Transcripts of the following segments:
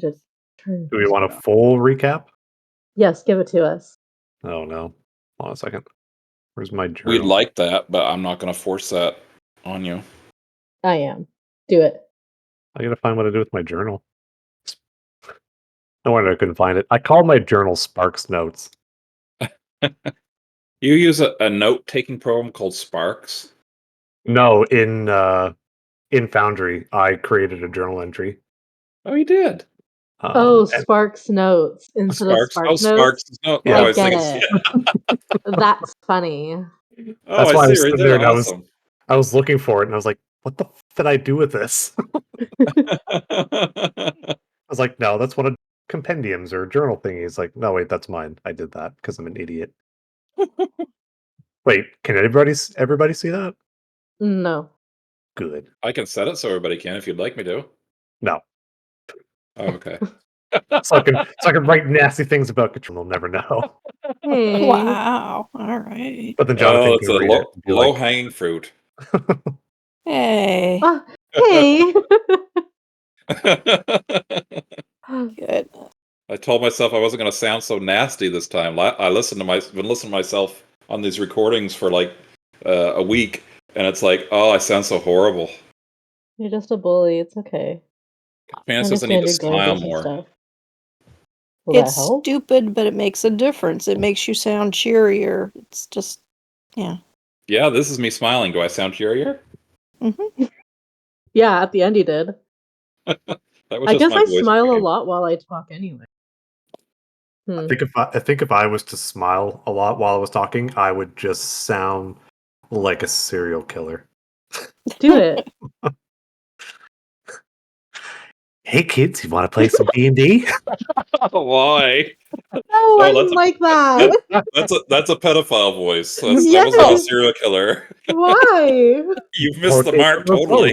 Just turn. Do we want a full recap? Yes, give it to us. Oh no. Hold on a second. Where's my journal? We'd like that, but I'm not going to force that on you. I am. Do it. I gotta find what to do with my journal. No wonder I couldn't find it. I called my journal Sparks Notes. You use a note-taking program called Sparks? No, in Foundry, I created a journal entry. Oh, you did? Sparks Notes instead of Sparks Notes. Sparks Notes. Yeah, Oh, I get it. Yeah. That's funny. Oh, That's why I I was see right sitting there. there and Awesome. I was looking for it, and I was like, "What the f did I do with this?" I was like, "No, that's one of compendiums or journal thingies." Like, no, wait, that's mine. I did that because I'm an idiot. Wait, can everybody see that? No. Good. I can set it so everybody can if you'd like me to. No. Oh, okay. So I can write nasty things about Katrina. We'll never know. Hey. Wow. All right. But then Jonathan it's can a read it and be like, low-hanging fruit. Hey. Hey. Good. I told myself I wasn't going to sound so nasty this time. I been listening to myself on these recordings for like a week, and it's like, oh, I sound so horrible. You're just a bully. It's okay. Fancy doesn't need to smile more. Stuff. Will It's that help? stupid, but it makes a difference. It makes you sound cheerier. It's just, yeah. Yeah, this is me smiling. Do I sound cheerier? Mm-hmm. Yeah, at the end you did. I guess I smile a lot while I talk anyway. I think if I was to smile a lot while I was talking, I would just sound like a serial killer. Do it. Hey kids, you want to play some D&D? Why? No, I didn't like that. That's a pedophile voice. That was Yes. not a serial killer. Why? You've missed the mark totally.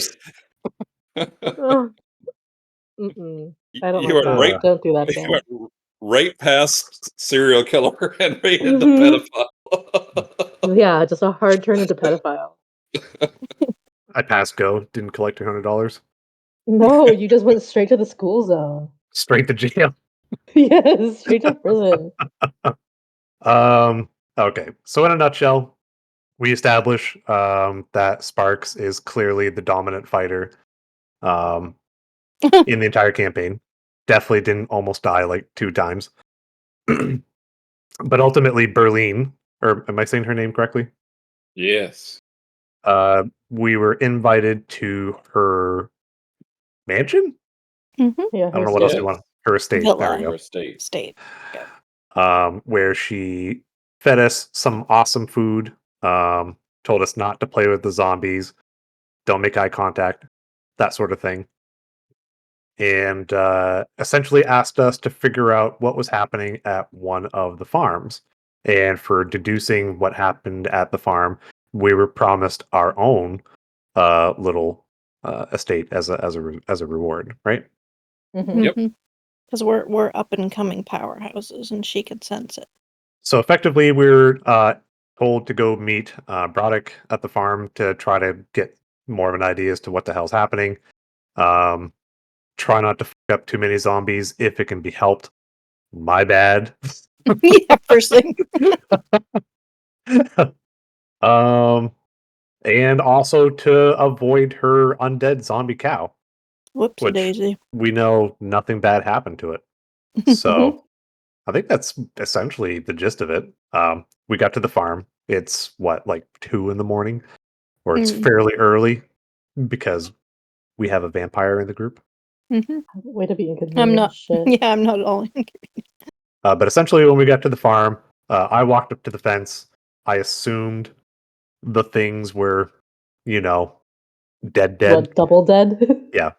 I don't You like went that. right. Don't do that You again. went right past serial killer and right into pedophile. Yeah, just a hard turn into pedophile. I passed go, didn't collect $200. No, you just went straight to the school zone. Straight to jail. Yes, straight to prison. Okay, so in a nutshell, we establish that Sparks is clearly the dominant fighter in the entire campaign. Definitely didn't almost die like 2 times. But ultimately, Berlin, or am I saying her name correctly? Yes. We were invited to her mansion? Mm-hmm. Yeah, I don't know what else you want. Her estate. Villa. There we go. Her estate. Yeah. Where she fed us some awesome food, told us not to play with the zombies, don't make eye contact, that sort of thing. And essentially asked us to figure out what was happening at one of the farms. And for deducing what happened at the farm, we were promised our own little estate as a reward, right? Mm-hmm. Yep. Because we're up and coming powerhouses, and she could sense it. So effectively, we're told to go meet Broddick at the farm to try to get more of an idea as to what the hell's happening. Try not to fuck up too many zombies if it can be helped. My bad. Yeah, first thing. And also to avoid her undead zombie cow. Whoopsie daisy. We know nothing bad happened to it. So I think that's essentially the gist of it. We got to the farm. It's like 2 a.m, or it's fairly early because we have a vampire in the group. Way to be inconvenient. I'm not. Shit. Yeah, I'm not at all inconvenient. But essentially, when we got to the farm, I walked up to the fence. I assumed the things were, dead. What, double dead? Yeah.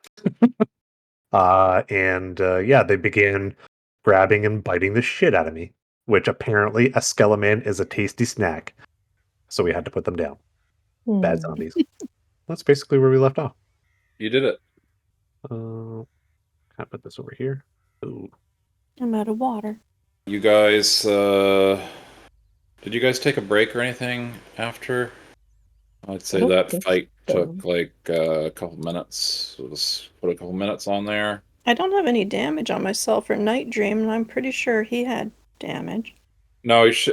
Yeah, they began grabbing and biting the shit out of me, which apparently a skeleton is a tasty snack. So we had to put them down. Bad zombies. That's basically where we left off. You did it. Can I put this over here? Ooh. I'm out of water. You guys, did you guys take a break or anything after? I'd say that fight took like a couple minutes. We'll just put a couple minutes on there. I don't have any damage on myself for Night Dream, and I'm pretty sure he had damage. No, she.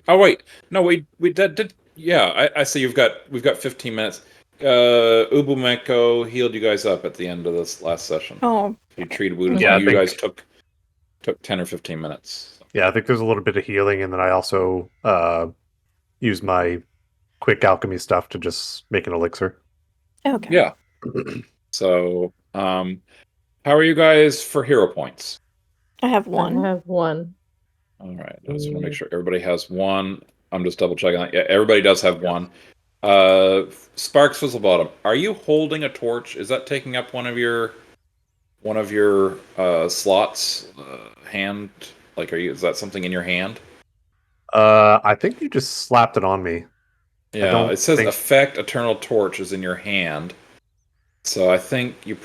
Oh wait, no, we did. Yeah, I see. We've got 15 minutes. Ubumeko healed you guys up at the end of this last session. Oh, You treated wounds. Yeah, You guys took 10 or 15 minutes. Yeah, I think there's a little bit of healing, and then I also use my quick alchemy stuff to just make an elixir. okay. Yeah. So, how are you guys for hero points? I have I one. have one. All right, I just want to make sure everybody has one. I'm just double checking that. Yeah, everybody does have one. Sparks Fizzlebottom, are you holding a torch? Is that taking up one of your slots? Hand? Like, is that something in your hand? I think you just slapped it on me. Yeah, it says effect eternal torch is in your hand. So I think you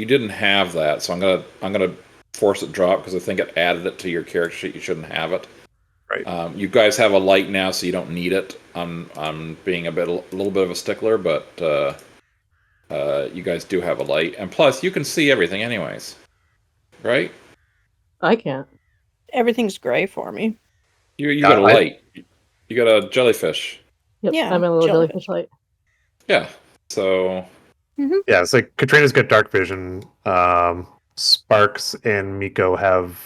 didn't have that. So I'm gonna force it drop because I think it added it to your character sheet. You shouldn't have it. Right. You guys have a light now, so you don't need it. I'm being a little bit of a stickler, but you guys do have a light, and plus you can see everything anyways, right? I can't. Everything's gray for me. You got a light. You got a jellyfish. Yep, Yeah, I'm a little jellyfish. jellyfish light. Yeah. So. Yeah, it's like Katrina's got dark vision. Sparks and Miko have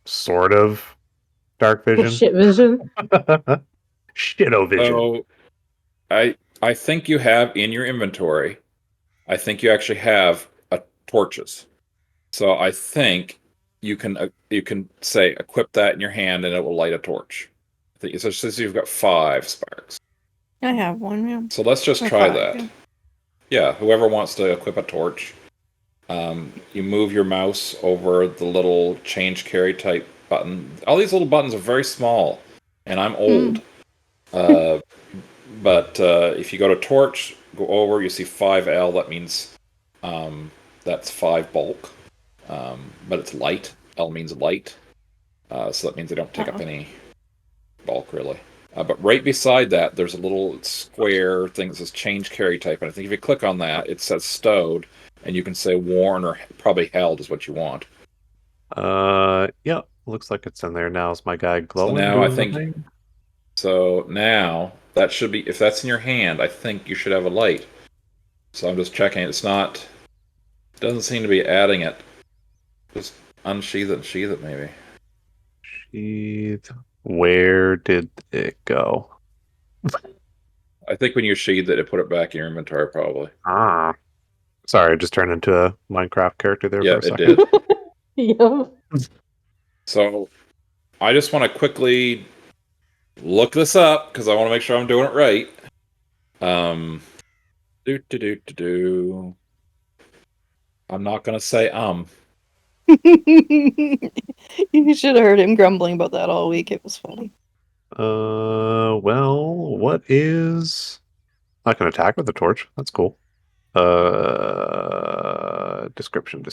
sort of dark vision. Shit vision. Shitto vision. So, I think you have in your inventory. I think you actually have torches. So I think you can say equip that in your hand and it will light a torch. I think it says you've got 5 sparks. I have one. Yeah. So let's just try that. Yeah, whoever wants to equip a torch, you move your mouse over the little change carry type button. All these little buttons are very small, and I'm old. But if you go to torch, go over, you see 5L. That means that's 5 bulk. But it's light. L means light. So that means they don't take up any bulk, really. But right beside that, there's a little square thing that says change carry type. And I think if you click on that, it says stowed. And you can say worn or probably held is what you want. Yeah. Looks like it's in there now. Is my guy glowing? So now I think... So now, that should be... If that's in your hand, I think you should have a light. So I'm just checking. It's not... It doesn't seem to be adding it. Just unsheath it and sheath it, maybe. Sheath. Where did it go? I think when you sheathed it, it put it back in your inventory, probably. Ah. Sorry, I just turned into a Minecraft character there for a second. Yeah, it did. Yeah. So, I just want to quickly look this up, because I want to make sure I'm doing it right. I'm not going to say You should have heard him grumbling about that all week. It was funny. Well, what is... I can attack with a torch. That's cool. Description.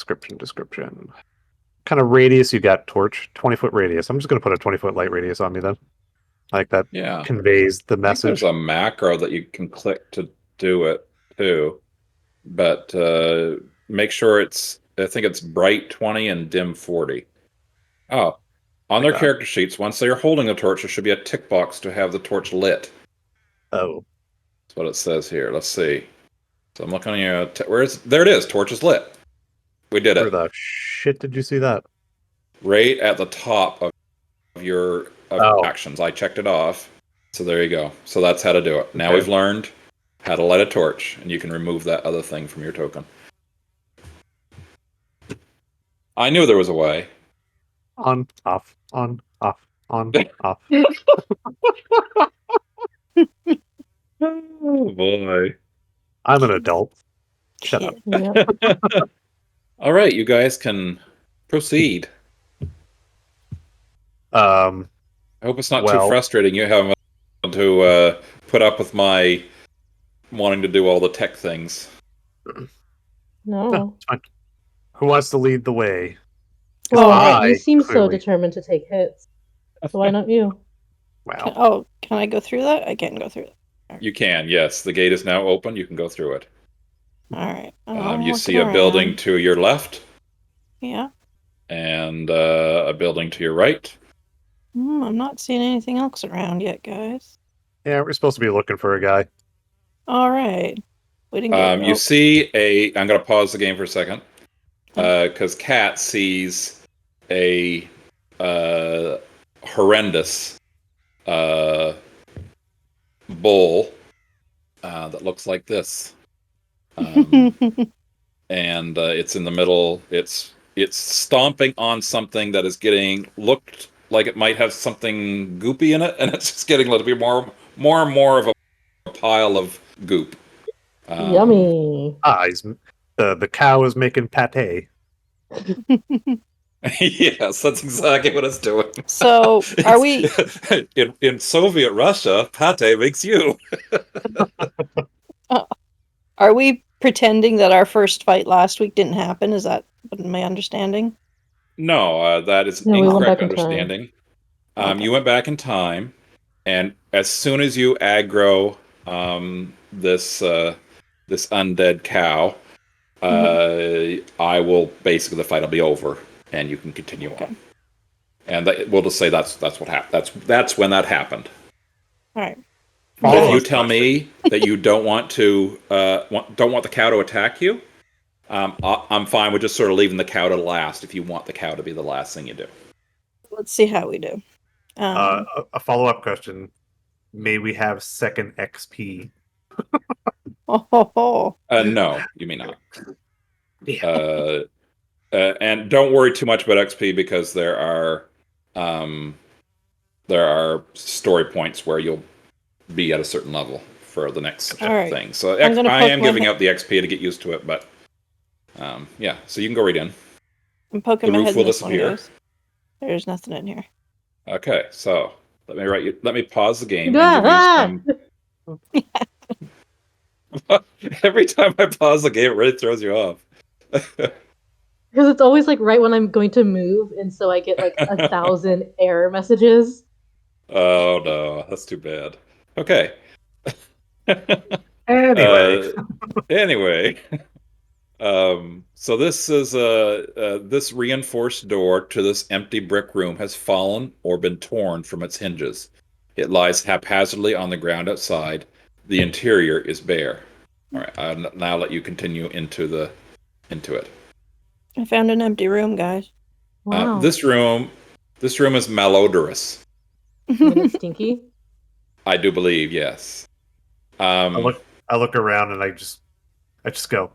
Kind of radius you got, torch? 20-foot radius. I'm just going to put a 20-foot light radius on me then. Like that conveys the message. There's a macro that you can click to do it, too. But make sure I think it's bright 20 and dim 40. Oh, on their character sheets, once they are holding the torch, there should be a tick box to have the torch lit. Oh. That's what it says here. Let's see. So I'm looking at there it is. Torch is lit. We did it. Where the shit did you see that? Right at the top of your actions. I checked it off. So there you go. So that's how to do it. Now we've learned how to light a torch, and you can remove that other thing from your token. I knew there was a way. On, off, on, off, on, off. Oh boy. I'm an adult. Shut up. Yeah. All right, you guys can proceed. I hope it's not too frustrating you having to put up with my wanting to do all the tech things. No. It's fine. Who wants to lead the way? Well, you seem so determined to take hits. So why not you? Wow. Can I go through that? I can go through that. You can, yes. The gate is now open. You can go through it. All right. You see a building to your left. Yeah. And a building to your right. I'm not seeing anything else around yet, guys. Yeah, we're supposed to be looking for a guy. All right. We didn't get You see I'm going to pause the game for a second. Because Kat sees a horrendous bull that looks like this. And it's in the middle. It's stomping on something that is looked like it might have something goopy in it, and it's just getting a little bit more and more of a pile of goop. Yummy. The cow is making pate. Yes, that's exactly what it's doing. So, are we in Soviet Russia? Pate makes you. Are we pretending that our first fight last week didn't happen? Is that my understanding? No, that is No, incorrect understanding. Okay. You went back in time, and as soon as you aggro this undead cow, I will basically the fight will be over, and you can continue on. And we'll just say that's what happened. That's when that happened. All right. But if you tell me that you don't want to don't want the cow to attack you, I'm fine with just sort of leaving the cow to last. If you want the cow to be the last thing you do. Let's see how we do. A follow-up question: may we have second XP? No, you may not. And don't worry too much about XP because there are story points where you'll be at a certain level for the next thing. So I am giving out the XP to get used to it, but yeah. So you can go right in. I'm poking the my roof head will in this disappear. one, guys. There's nothing in here. Okay, so let me pause the game. Every time I pause the game, it really throws you off. Because it's always like right when I'm going to move, and so I get like 1,000 error messages. Oh no, that's too bad. Okay. Anyway. So this is this reinforced door to this empty brick room has fallen or been torn from its hinges. It lies haphazardly on the ground outside. The interior is bare. All right, I'll now let you continue into it. I found an empty room, guys. Wow. This room is malodorous. You mean it's stinky? I do believe, yes. I look around and I just go,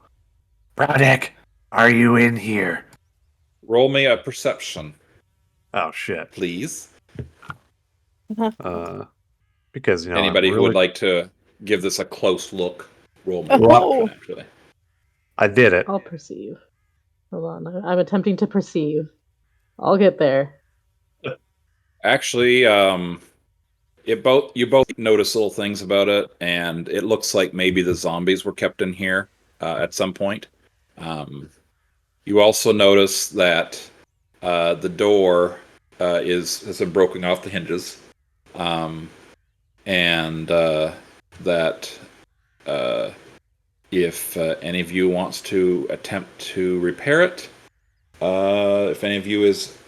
Braddock, are you in here? Roll me a perception. Oh shit! Please. Because anybody who would like to give this a close look, roll me perception, actually. I did it. I'll perceive. Hold on, I'm attempting to perceive. I'll get there. Actually, you both notice little things about it, and it looks like maybe the zombies were kept in here at some point. You also notice that the door has been broken off the hinges, and that if any of you wants to attempt to repair it, if any of you is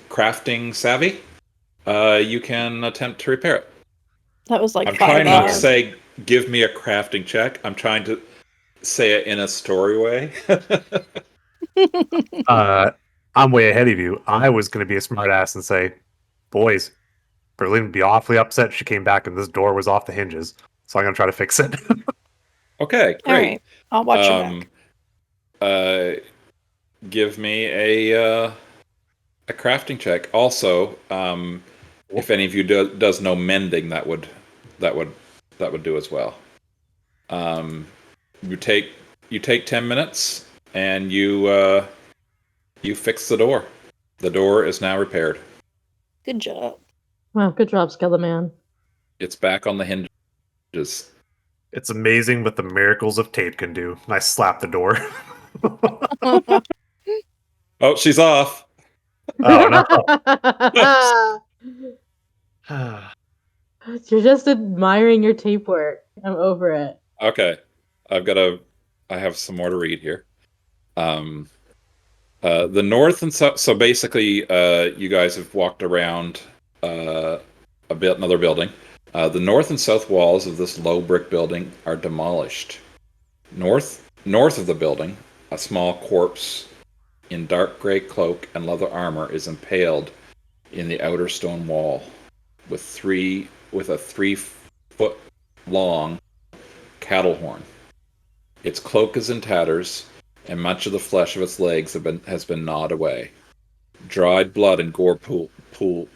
crafting savvy, you can attempt to repair it. That was like I'm trying not to say give me a crafting check. I'm trying to say it in a story way. I'm way ahead of you. I was going to be a smartass and say, boys, Berlin would be awfully upset she came back and this door was off the hinges. So I'm going to try to fix it. Okay, great. All right. I'll watch your back. Give me a crafting check. Also, if any of you does know mending, that would do as well. You take 10 minutes and you fix the door. The door is now repaired. Good job. Wow, good job, Skeleman. It's back on the hinges. It's amazing what the miracles of tape can do. And I slap the door. Oh, she's off. Oh, no. You're just admiring your tape work. I'm over it. Okay. I've got to I have some more to read here. The north and south. So basically, you guys have walked around another building. The north and south walls of this low brick building are demolished. North of the building, a small corpse in dark gray cloak and leather armor is impaled in the outer stone wall with a 3-foot long cattle horn. Its cloak is in tatters, and much of the flesh of its legs has been gnawed away. Dried blood and gore pools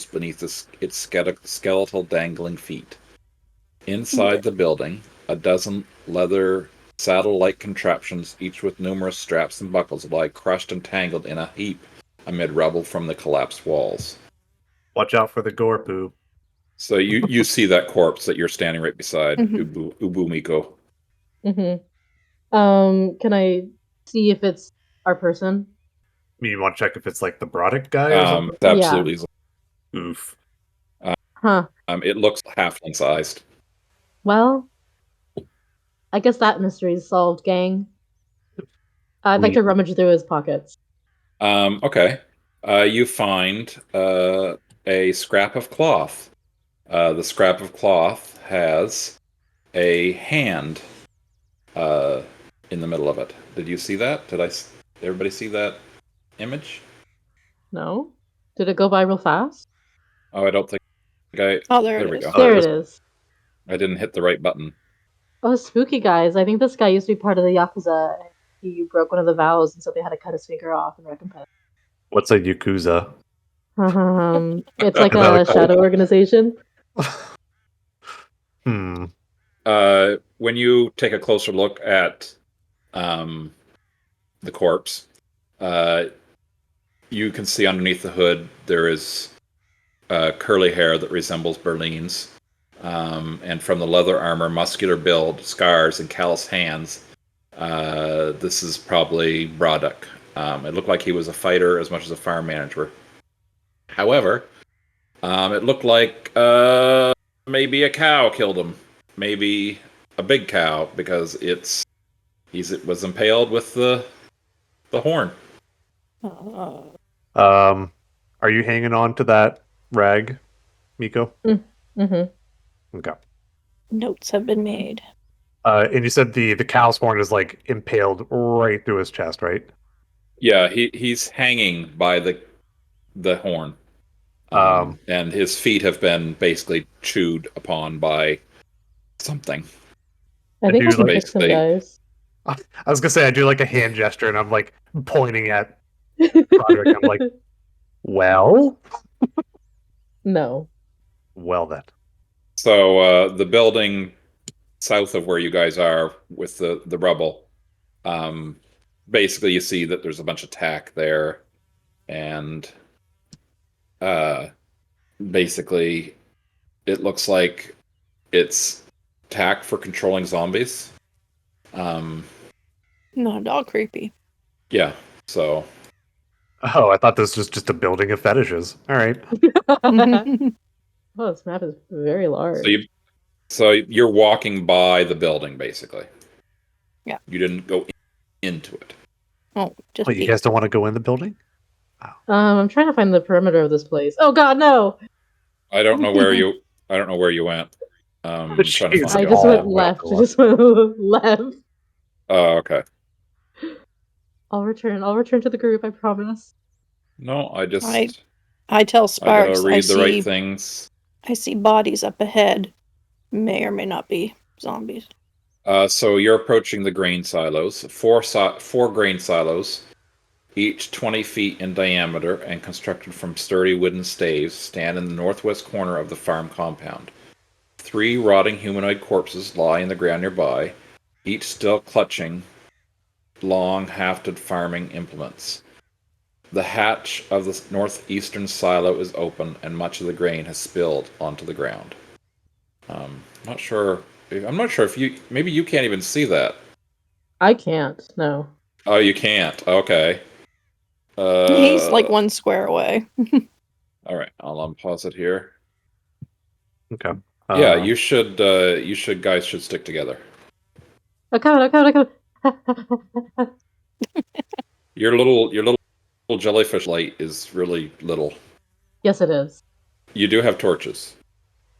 beneath its skeletal dangling feet. Inside the building, a dozen leather saddle-like contraptions, each with numerous straps and buckles, lie crushed and tangled in a heap amid rubble from the collapsed walls. Watch out for the gore poo. So you see that corpse that you're standing right beside, Mhm. Ubumeko. Can I see if it's our person? You want to check if it's like the Broddick guy or something? Absolutely. Oof. Huh. It looks halfling sized. Well, I guess that mystery is solved, gang. I'd like to rummage through his pockets. Okay. You find a scrap of cloth. The scrap of cloth has a hand in the middle of it. Did you see that? Everybody see that image? No? Did it go by real fast? Oh, I don't think Oh, there there it we is. go. There it is. I didn't hit the right button. Oh, spooky guys. I think this guy used to be part of the Yakuza. He broke one of the vows, and so they had to cut his finger off in recompense. What's a Yakuza? It's like Is that a shadow organization. Hmm. When you take a closer look at the corpse, you can see underneath the hood there is curly hair that resembles Berline's. And from the leather armor, muscular build, scars, and calloused hands, this is probably Broddick. It looked like he was a fighter as much as a farm manager. However, it looked like maybe a cow killed him. Maybe a big cow, because it was impaled with the horn. Are you hanging on to that rag, Miko? Mm-hmm. Okay. Notes have been made. And you said the cow's horn is like impaled right through his chest, right? Yeah, he's hanging by the horn. And his feet have been basically chewed upon by something. I think I can fix him, basically guys. I was gonna say I do like a hand gesture and I'm like pointing at Broderick. I'm like, well, No. well then. So the building south of where you guys are with the rubble, basically you see that there's a bunch of tack there, and basically it looks like it's tack for controlling zombies. Not at all creepy. Yeah, so Oh, I thought this was just a building of fetishes. All right. Oh, this map is very large. so you're walking by the building basically. Yeah. You didn't go into it. Oh, just Wait, you guys don't want to go in the building? I'm trying to find the perimeter of this place. Oh God, no! I don't know where you went. Trying to Jeez. find I you just on the went map. left. I just went left. Oh, okay. I'll return to the group. I promise. No, I tell I Sparks gotta read the right things. I see bodies up ahead. May or may not be zombies. So you're approaching the grain silos. Four grain silos, each 20 feet in diameter and constructed from sturdy wooden staves, stand in the northwest corner of the farm compound. 3 rotting humanoid corpses lie in the ground nearby, each still clutching long, hafted farming implements. The hatch of the northeastern silo is open, and much of the grain has spilled onto the ground. Not sure. I'm not sure if maybe you can't even see that. I can't. No. Oh, you can't. Okay. He's like 1 square away. All right. I'll unpause it here. Okay. Yeah, you should. Guys should stick together. A code. Your little jellyfish light is really little. Yes, it is. You do have torches.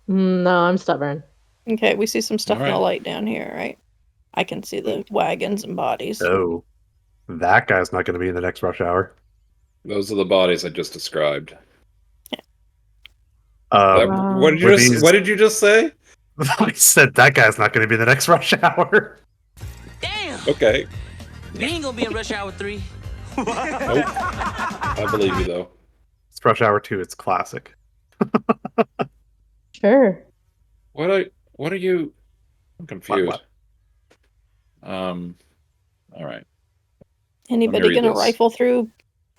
No, I'm stubborn. Okay, we see some stuff in the Alright. light down here, right? I can see the wagons and bodies. Oh, that guy's not going to be in the next rush hour. Those are the bodies I just described. Wow. What did you Were just these- What did you just say? I said that guy's not going to be in the next rush hour. Damn! Okay, You ain't gonna be in Rush Hour 3. nope. I believe you though. It's rush hour 2. It's classic. Sure. What are you? I'm confused. What? All right. Anybody read gonna this. rifle through?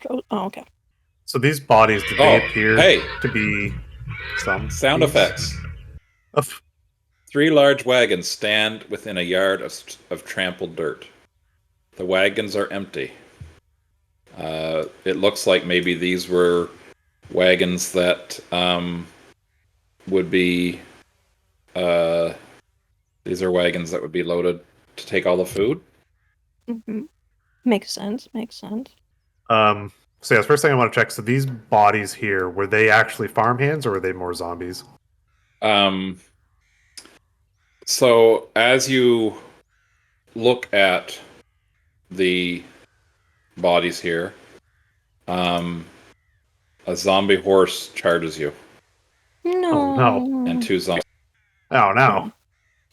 Oh, okay. So these bodies, did Oh, they appear hey. to be some Sound thieves? effects. Of- 3 large wagons stand within a yard of trampled dirt. The wagons are empty. It looks like maybe these were wagons that would be. These are wagons that would be loaded to take all the food. Mm-hmm. Makes sense. Makes sense. So yeah, first thing I want to check. So these bodies here, were they actually farmhands or were they more zombies? So as you look at the bodies here, a zombie horse charges you, No. Oh, no. and 2 zombies. Oh no!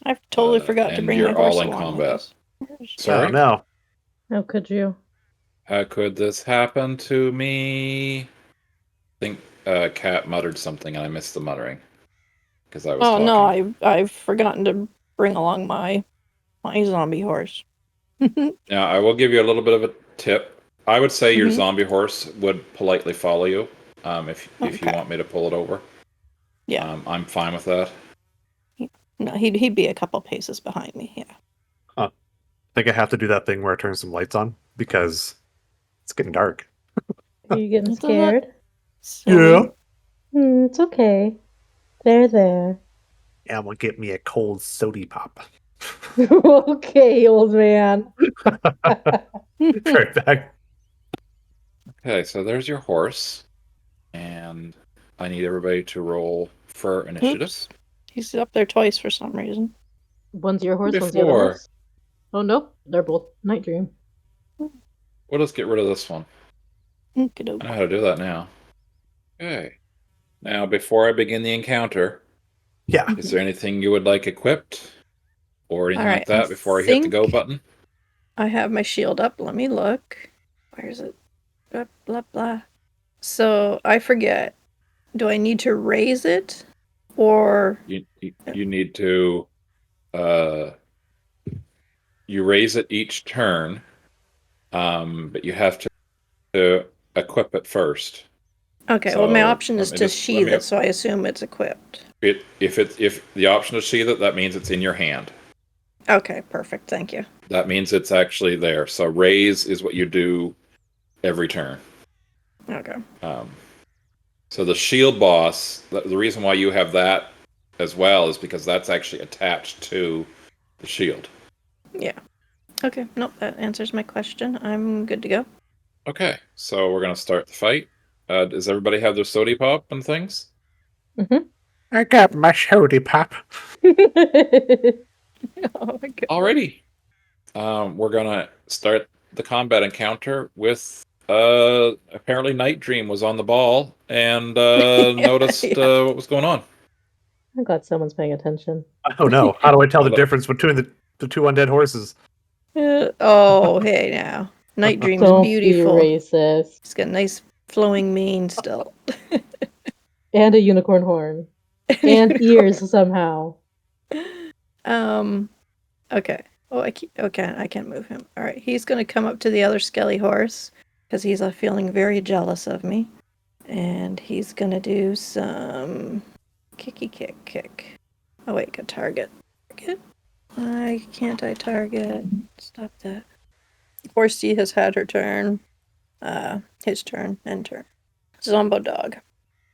I totally forgot to and bring my you're horse all in along combat. with us. Sorry? Oh no! How could you? How could this happen to me? I think Cat muttered something and I missed the muttering because I was Oh talking. no, I've forgotten to bring along my zombie horse. Now, I will give you a little bit of a tip. I would say your Mhm. zombie horse would politely follow you if you Okay. want me to pull it over. Yeah. I'm fine with that. No, he'd be a couple paces behind me. Yeah. I think I have to do that thing where I turn some lights on because it's getting dark. Are you getting It's a lot- scared? Silly. It's okay. There. Yeah, I'm gonna get me a cold sody pop. Okay, old man. Right back. Okay, so there's your horse, and I need everybody to roll for initiative. Oops. He's up there twice for some reason. One's your horse, one's the other Before. horse. Oh nope, they're both Night Dream. Well, let's get rid of this one. I know Okey-doke. how to do that now. Okay. Now, before I begin the encounter, Yeah. is there anything you would like equipped or anything Alright, like that I before I hit the go think- button? I have my shield up. Let me look. Where is it? Blah, blah, blah. So, I forget. Do I need to raise it? Or... You need to you raise it each turn, but you have to equip it first. Okay, well, my So, option is let me to just- let sheath me- it, so I assume it's equipped. If the option is sheath it, that means it's in your hand. Okay, perfect. Thank you. That means it's actually there. So raise is what you do every turn. Okay. So the shield boss, the reason why you have that as well is because that's actually attached to the shield. Yeah. Okay, nope, that answers my question. I'm good to go. Okay, so we're gonna start the fight. Does everybody have their sody pop and things? I got my sody pop. Oh my god. Alrighty. We're gonna start the combat encounter with apparently Night Dream was on the ball and noticed Yeah. what was going on. I'm glad someone's paying attention. Oh no! How do I tell the Hello. difference between the 2 undead horses? Oh, hey now. Night Dream's Don't beautiful. be racist. He's got a nice flowing mane still. And a unicorn horn. And ears somehow. Okay. Oh, I can't move him. All right, he's gonna come up to the other skelly horse because he's feeling very jealous of me, and he's gonna do some kick. Oh wait, got target. Why can't I target? Stop that. Horsey has had her turn. His turn, end turn. Zombo dog.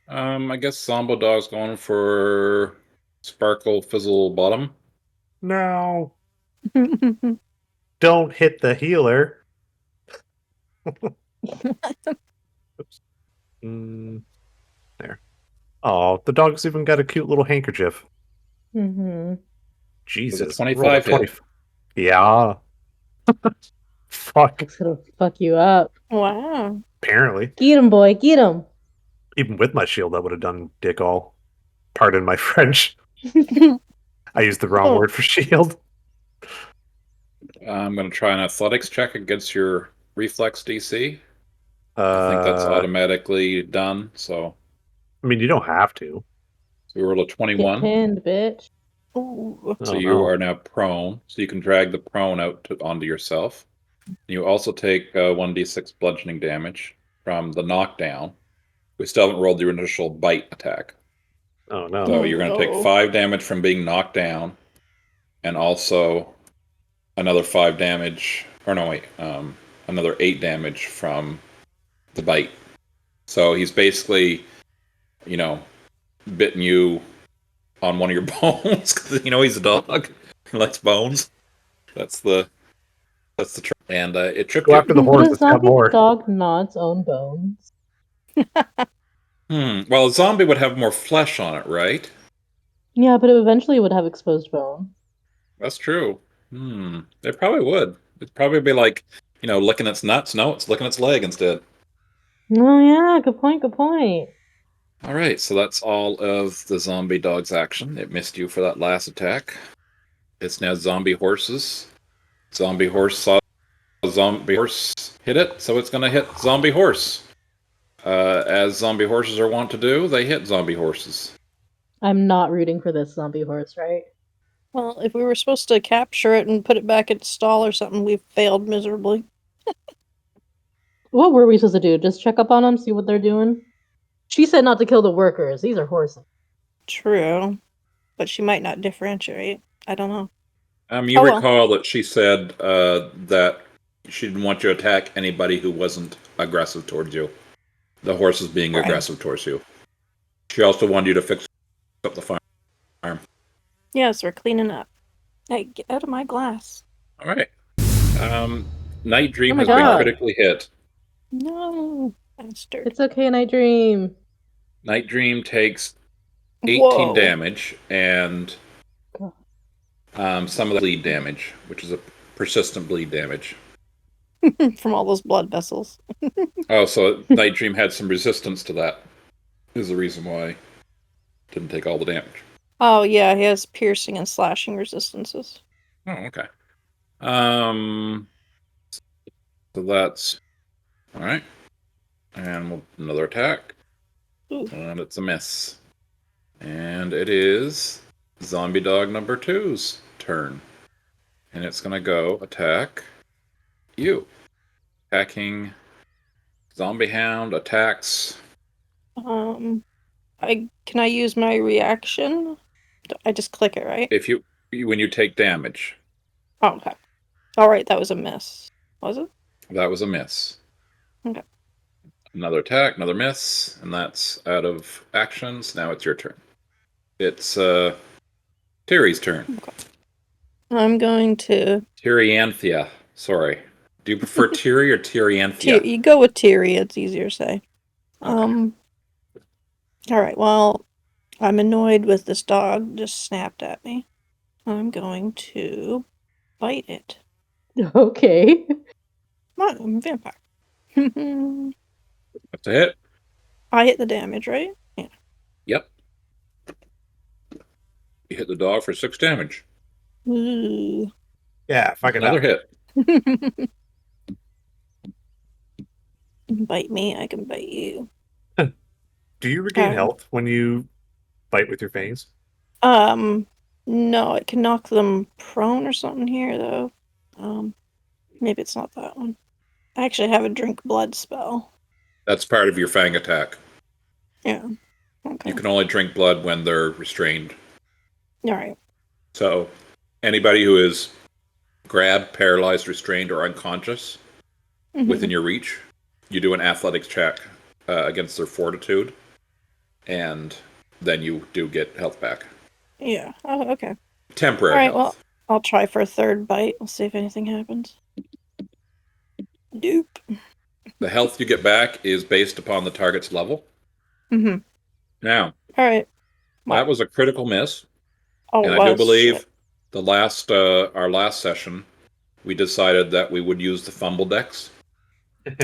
I guess Zombo Dog's going for Sparkle Fizzlebottom. No. Don't hit the healer. Oops. There. Oh, the dog's even got a cute little handkerchief. Mm-hmm. Jesus. 25 hit? Yeah. Fuck. It's gonna fuck you up. Wow. Apparently. Get him, boy. Get him. Even with my shield, that would have done dick all. Pardon my French. I used the wrong Oh. word for shield. I'm going to try an athletics check against your reflex DC. I think that's I automatically done. So mean, you don't have to. we roll a Get 21. pinned, bitch. Ooh. So Oh, you no. are now prone. So you can drag the prone out onto yourself. You also take 1d6 bludgeoning damage from the knockdown. We still haven't rolled your initial bite attack. Oh, no. So you're going to take no. 5 damage from being knocked down, and also another 5 damage. Or no, wait, another 8 damage from the bite. So he's basically, bitten you on one of your bones because he's a dog. He likes bones. That's the trick. And it tripped Go you. after the Would horse. a It's got zombie more. dog gnaw its own bones? Well, a zombie would have more flesh on it, right? Yeah, but it eventually would have exposed bone. That's true. It probably would. It'd probably be like, licking its nuts. No, it's licking its leg instead. Oh yeah, good point, good point. All right, so that's all of the zombie dog's action. It missed you for that last attack. It's now zombie horses. Zombie horse saw zombie horse hit it, so it's going to hit zombie horse. As zombie horses are wont to do, they hit zombie horses. I'm not rooting for this zombie horse, right? Well, if we were supposed to capture it and put it back at stall or something, we failed miserably. What were we supposed to do? Just check up on them, see what they're doing? She said not to kill the workers. These are horses. True. But she might not differentiate. I don't know. You Oh, well. recall that she said that she didn't want you to attack anybody who wasn't aggressive towards you. The horses being Right. aggressive towards you. She also wanted you to fix up the farm. Yes, we're cleaning up. Hey, get out of my glass. All right. Night Dream Oh my has been God. critically hit. No, bastard. It's okay, Night Dream. Night Dream takes 18 Whoa. damage and God. some of the bleed damage, which is a persistent bleed damage. From all those blood vessels. Oh, so Night Dream had some resistance to that. Is the reason why it didn't take all the damage. Oh, yeah, he has piercing and slashing resistances. Oh, okay. So that's all right. And another attack. Ooh. And it's a miss. And it is Zombie Dog number 2's turn. And it's going to go attack you. Attacking Zombie Hound attacks. Can I use my reaction? I just click it, right? If when you take damage. Oh, okay. All right, that was a miss. Was it? That was a miss. Okay. Another attack, another miss, and that's out of actions. Now it's your turn. It's Tiri's turn. Okay. I'm going to... Tyrianthia. Sorry. Do you prefer Tiri or Tyrianthia? You go with Tiri, it's easier to say. Okay. All right, well, I'm annoyed with this dog just snapped at me. I'm going to bite it. Okay. Come on, I'm a vampire. That's a hit. I hit the damage, right? Yeah. Yep. You hit the dog for 6 damage. Ooh. Yeah, fuck it Another up. hit. Bite me, I can bite you. Do you regain health when you bite with your fangs? No, it can knock them prone or something here, though. Maybe it's not that one. I actually have a drink blood spell. That's part of your fang attack. Yeah. Okay. You can only drink blood when they're restrained. All right. So, anybody who is grabbed, paralyzed, restrained, or unconscious within your reach, you do an athletics check against their fortitude, and then you do get health back. Yeah. Oh, okay. Temporary All right, health. I'll try for a third bite. We'll see if anything happens. Nope. The health you get back is based upon the target's level. Mm-hmm. Now, All right. that was a critical miss. Oh, And I do was believe shit. our last session, we decided that we would use the fumble decks.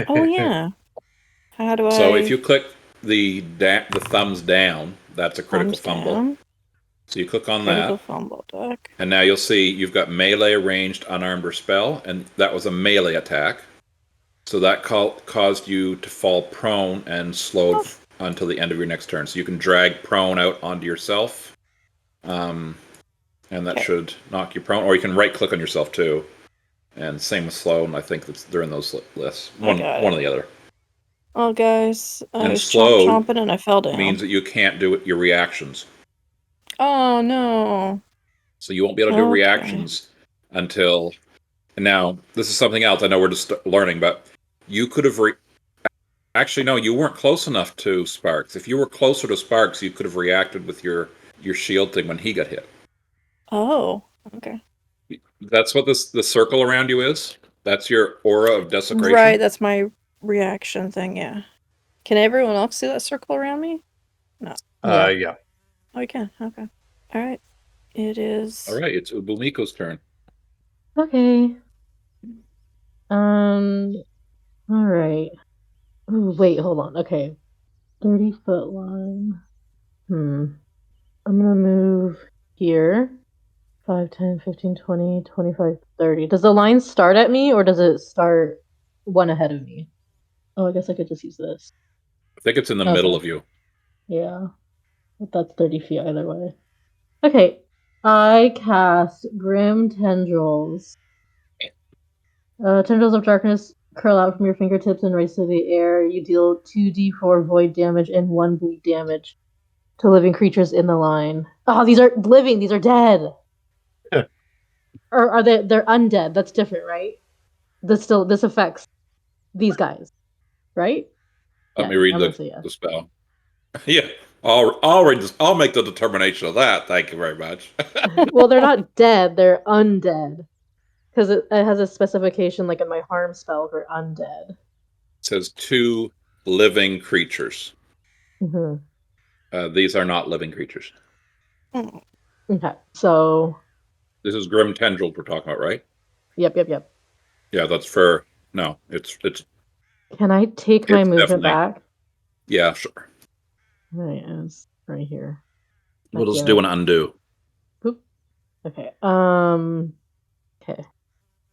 Oh yeah. How do So I? if you click the thumbs down, that's a critical Thumbs fumble. down. So you click on Critical that, fumble deck. and now you'll see you've got melee, ranged, unarmed, or spell, and that was a melee attack. So that caused you to fall prone and slowed until the end of your next turn. So you can drag prone out onto yourself, and that should knock you prone. Or you can right-click on yourself too. And same with slow, and I think they're in those lists. One or the other. Oh, guys, I And was slowed chomping and I fell down. means that you can't do your reactions. Oh no! So you won't be able to do reactions until. And now this is something else. I know we're just learning, but you could have. Actually, no, you weren't close enough to Sparks. If you were closer to Sparks, you could have reacted with your shield thing when he got hit. Oh, okay. That's what the circle around you is. That's your aura of desecration. Right, that's my reaction thing. Yeah. Can everyone else see that circle around me? No. Yeah. Oh, you can. Okay. All right. It is. All right, it's Ubumeko's turn. Okay. All right. Ooh, wait, hold on. Okay. 30-foot line. I'm gonna move here. 5, 10, 15, 20, 25, 30. Does the line start at me or does it start one ahead of me? Oh, I guess I could just use this. I think it's in the middle of you. Yeah. But that's 30 feet either way. Okay. I cast Grim Tendrils. Tendrils of Darkness curl out from your fingertips and rise to the air. You deal 2d4 void damage and 1 bleed damage to living creatures in the line. Oh, these aren't living, these are dead. Or are they're undead? That's different, right? This affects these guys, right? Let me read the spell. Yeah, I'll read this. I'll make the determination of that. Thank you very much. Well, they're not dead; they're undead because it has a specification like in my harm spell for undead. It says 2 living creatures. Mm-hmm. These are not living creatures. Okay, so this is Grim Tendrils we're talking about, right? Yep. Yeah, that's fair. No, it's. Can I take my movement back? Yeah, sure. Right, it's right here. We'll just do an undo. Boop. Okay. Okay.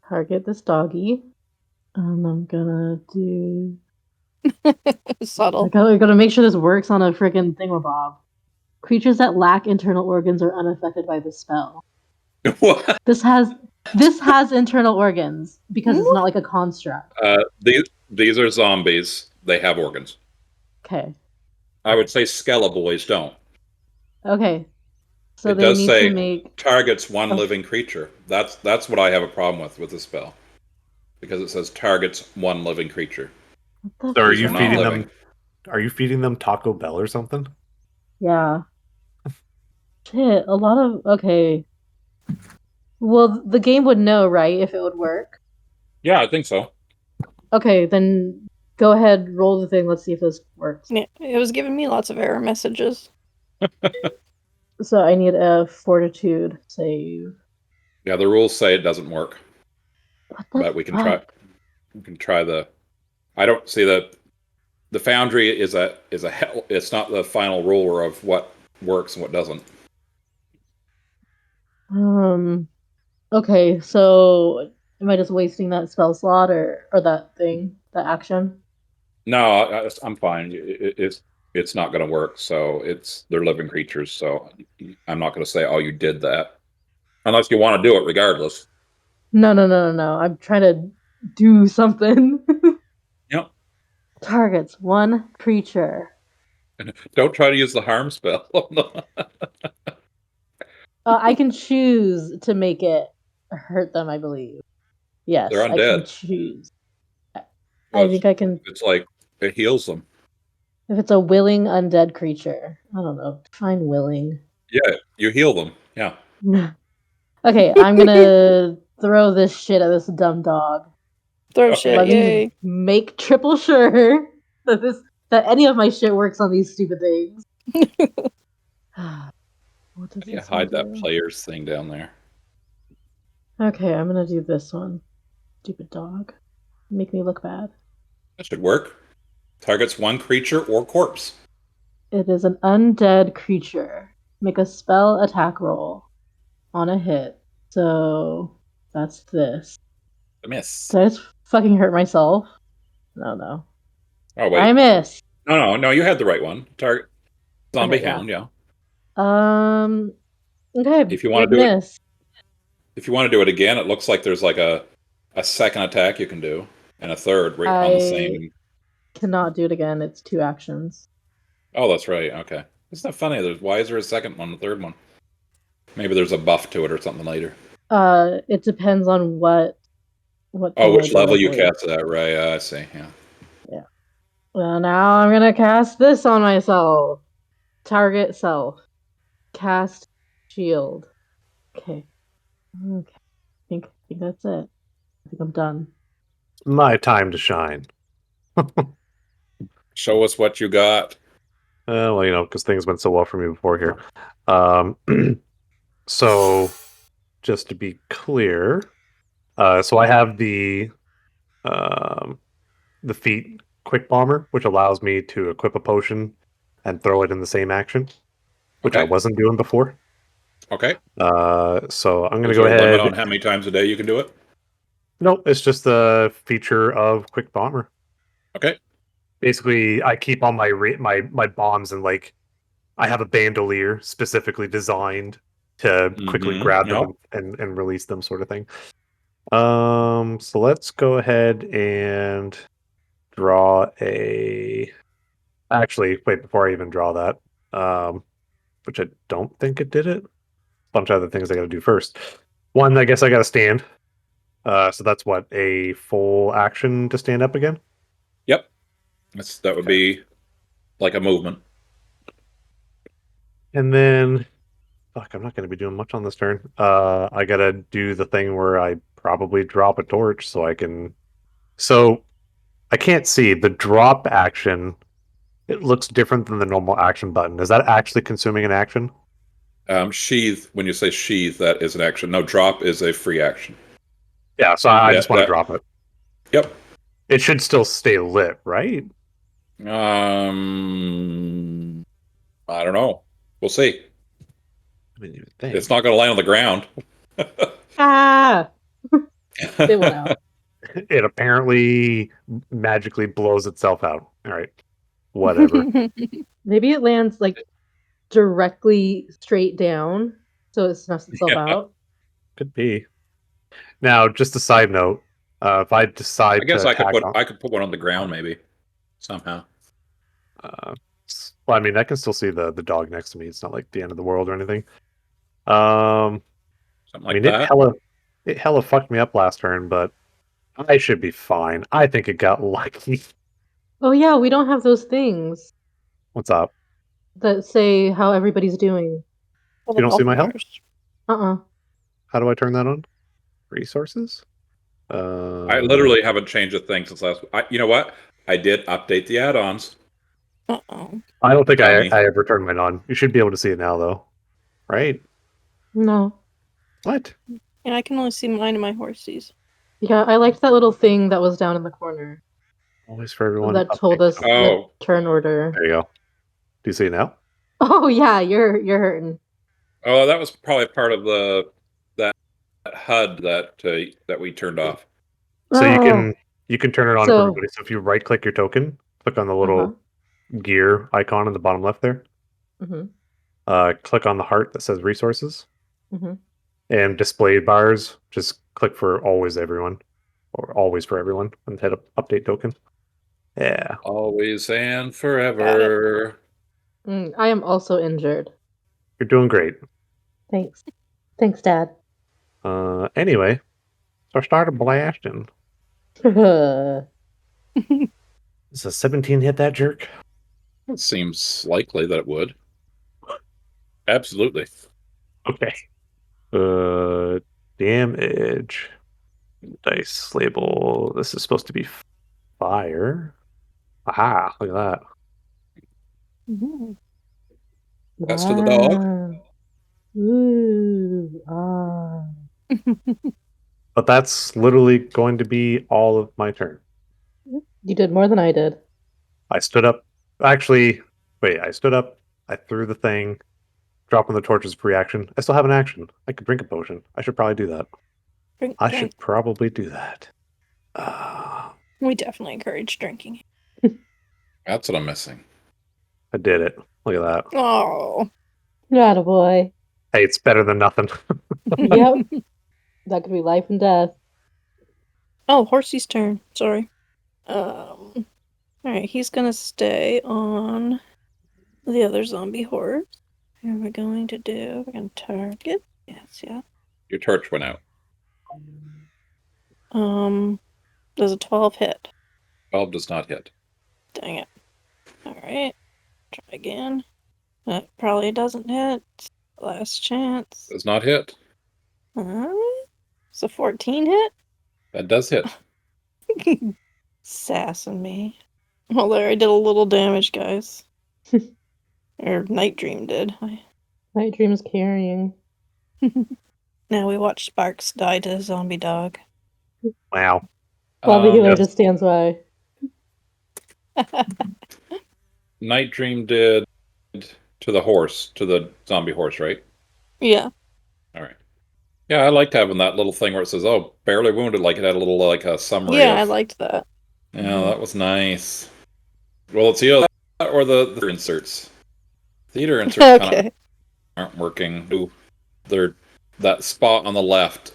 Target this doggy. I'm gonna do subtle. I gotta make sure this works on a freaking thingamabob. Creatures that lack internal organs are unaffected by the spell. What? This has internal organs because it's not like a construct. These are zombies. They have organs. Okay. I would say Skelebaboys don't. Okay. So it they does need say to make targets one living creature. That's what I have a problem with the spell, because it says targets one living creature. So are you feeding them? Are you feeding them Taco Bell or something? Yeah. Shit, a lot of okay. Well, the game would know, right, if it would work? Yeah, I think so. Okay, then go ahead, roll the thing. Let's see if this works. Yeah, it was giving me lots of error messages. So I need a fortitude save. Yeah, the rules say it doesn't work. But we can try. We can try the. I don't see the Foundry is a hell. It's not the final ruler of what works and what doesn't. Okay, so am I just wasting that spell slot or that thing, that action? No, I'm fine. It's not going to work. So they're living creatures. So I'm not going to say, oh, you did that, unless you want to do it regardless. No. I'm trying to do something. Yep. Targets one creature. Don't try to use the harm spell. I can choose to make it hurt them, I believe. Yes, They're undead. I can choose. I think I can. It's like it heals them. If it's a willing undead creature, I don't know. Find willing. Yeah, you heal them. Yeah. Okay, I'm gonna throw this shit at this dumb dog. Throw Okay. shit, Let yay. me make triple sure that any of my shit works on these stupid things. What does Yeah, this one hide that do? player's thing down there. Okay, I'm gonna do this one. Stupid dog. Make me look bad. That should work. Targets one creature or corpse. It is an undead creature. Make a spell attack roll on a hit. So that's this. A miss. Did I just fucking hurt myself? No. Oh I wait. miss. No, you had the right one. Target zombie Okay, yeah. hound, yeah. Okay, If you want big to do it miss. if you want to do it again, it looks like there's like a second attack you can do and a third right on the I same. cannot do it again. It's 2 actions. Oh, that's right. Okay. Isn't that funny? Why is there a second one, a third one? Maybe there's a buff to it or something later. It depends on what Oh, thing I which do, I level you believe. cast that, right? I see, yeah. Yeah. Well, now I'm gonna cast this on myself. Target self. Cast shield. Okay. Okay. I think that's it. I think I'm done. My time to shine. Show us what you got. Well, because things went so well for me before here. Um, so, just to be clear, so I have um, the feat quick bomber, which allows me to equip a potion and throw it in the same action, which I Okay. wasn't doing before. Okay. So I'm gonna Is go there a limit on ahead. how many times a day you can do it? No, it's just the feature of quick bomber. Okay. Basically, I keep all my bombs and I have a bandolier specifically designed to quickly grab them Yep. and release them, sort of thing. So let's go ahead and draw a. Actually, wait, before I even draw that, which I don't think it did it. Bunch of other things I got to do first. One, I guess I got to stand. So that's what, a full action to stand up again. Yep. That would Okay. be like a movement. And then, fuck, I'm not going to be doing much on this turn. I got to do the thing where I probably drop a torch so I can. So I can't see the drop action. It looks different than the normal action button. Is that actually consuming an action? Sheath, when you say sheath, that is an action. No, drop is a free action. Yeah, so I Yeah, just want to drop it. Yep. It should still stay lit, right? I don't know. We'll see. I mean, you would think. It's not going to land on the ground. Ah! It went out. It apparently magically blows itself out. All right. Whatever. Maybe it lands like directly straight down, so it snuffs itself Yeah. out. Could be. Now, just a side note, if I I decide guess to attack on, I could put one on the ground maybe somehow. uh, well, I mean, I can still see the dog next to me. It's not like the end of the world or anything. Um, Something I like mean, that. it hella fucked me up last turn, but I should be fine. I think it got lucky. Oh yeah, we don't have those things What's up? that say how everybody's doing. Well, You the don't see health my health? bars. Uh-uh. How do I turn that on? Resources? I literally haven't changed a thing since last. You know what? I did update the add-ons. Uh-oh. I don't think I Dummy. ever turned mine on. You should be able to see it now, though. Right? No. What? Yeah, I can only see mine and my horsies. Yeah, I liked that little thing that was down in the corner Always for everyone. that told us the Oh, turn order. There you go. Do you see it now? Oh yeah, you're hurting. oh, that was probably part of that HUD that we turned off. So Oh, you can turn it on for so everybody. So if you right click your token, click on the uh-huh. little gear icon in the bottom left there. Mm-hmm. Click on the heart that says resources Mm-hmm. and display bars. Just click for always everyone or always for everyone and hit update token. Yeah, Always and Got it. forever. I am also injured. you're doing great. Thanks. Thanks, Dad. Anyway, so I started blasting. Ugh. Does a 17 hit that jerk? It seems likely that it would. Absolutely. Okay. Damage. Dice label. This is supposed to be fire. Aha, look at that. Mhm. That's to the dog. Wow. Ooh. Ah. But that's literally going to be all of my turn. You did more than I did. I stood up. Actually, wait, I stood up. I threw the thing. Dropping the torch is a free action. I still have an action. I could drink a potion. I should probably do that. Drink, I drink. should probably do that. We definitely encourage drinking. That's what I'm missing. I did it. Look at that. Oh. Not a boy. Hey, it's better than nothing. Yep. That could be life and death. Oh, Horsey's turn. Sorry. Alright, he's gonna stay on the other zombie horse. What are we going to do? We're gonna target. Yes, yeah. Your torch went out. Does a 12 hit? 12 does not hit. Dang it. Alright. Try again. That probably doesn't hit. Last chance. Does not hit. It's a 14 hit? That does hit. Sassing me. Well, there, I did a little damage, guys. Or Night Dream did. Night Dream's carrying. Now we watch Sparks die to a zombie dog. Wow. While the healer yes. just stands by. Night Dream did to the horse, to the zombie horse, right? Yeah. All right. Yeah, I liked having that little thing where it says, "Oh, barely wounded," like it had a little like a summary. Yeah, I of, liked that. Yeah, that was nice. Well, it's either that or the inserts. Theater inserts kind of Okay. aren't working. Ooh, they're that spot on the left.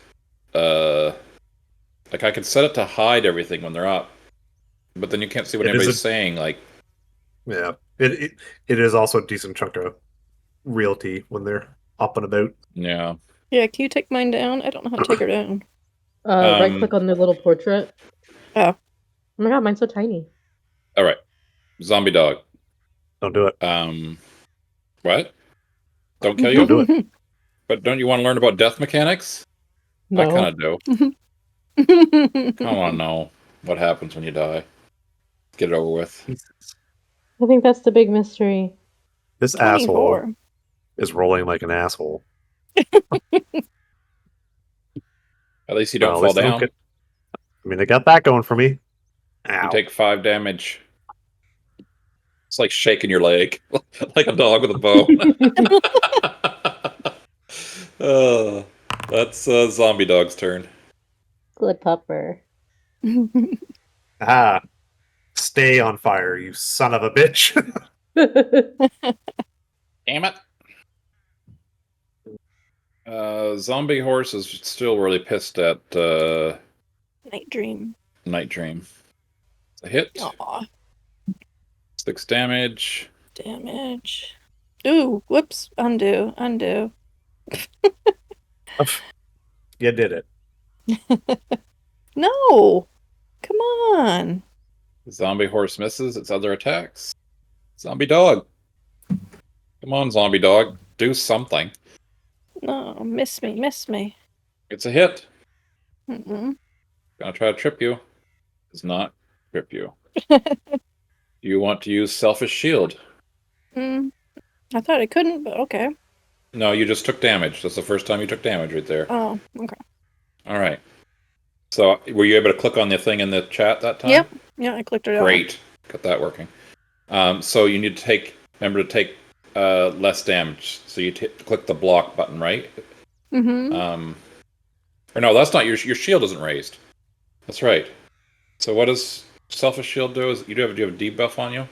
Like I could set it to hide everything when they're up, but then you can't see what It is anybody's saying. Like, Yeah. It is also a decent chunk of realty when they're up and about. yeah. Yeah, can you take mine down? I don't know how to take her down. Right click on the little portrait. Oh. Oh my god, mine's so tiny. All right, zombie dog. Don't do it. What? Don't kill you? Don't do it. But don't you want to learn about death mechanics? I No. kind of do. I want to know what happens when you die. Get it over with. I think that's the big mystery. This asshole 24. is rolling like an asshole. At least you don't Well, at fall least I don't down. I mean, I got that going for me. You Ow. take 5 damage. It's like shaking your leg, like a dog with a bone. That's zombie dog's turn. Good pupper. Ah. Stay on fire, you son of a bitch. Damn it. Zombie horse is still really pissed at Night Dream. Night Dream. It's a hit. Aw. 6 damage. Damage. Ooh, whoops. Undo. You did it. No! Come on. Zombie horse misses its other attacks. Zombie dog. Come on, zombie dog. Do something. No, miss me. It's a hit. Mm-mm. Gonna try to trip you. Does not trip you. You want to use Selfish Shield. I thought I couldn't, but okay. No, you just took damage. That's the first time you took damage right there. Oh, okay. All right. So, were you able to click on the thing in the chat that time? Yep. Yeah, I clicked it out. Great. Got that working. So you need to remember to take less damage. So you click the block button, right? Mm-hmm. Or no, that's not your shield isn't raised. That's right. So what does Selfish Shield do? Do you have a debuff on you?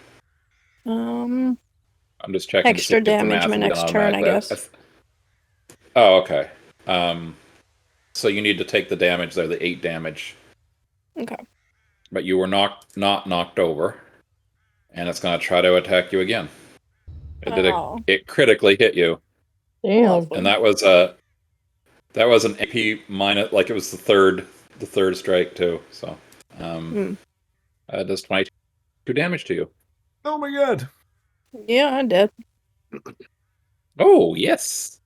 I'm just checking. extra to see if the damage math my is next done turn, I automatically. guess. Oh, okay. So you need to take the damage there, the 8 damage. Okay. But you were not knocked over, and it's going to try to attack you again. It critically hit you. Damn. Lovely. And that was an AP minus, like it was the third strike too. So does 22 damage to you. Oh my god. Yeah, I did. Oh yes,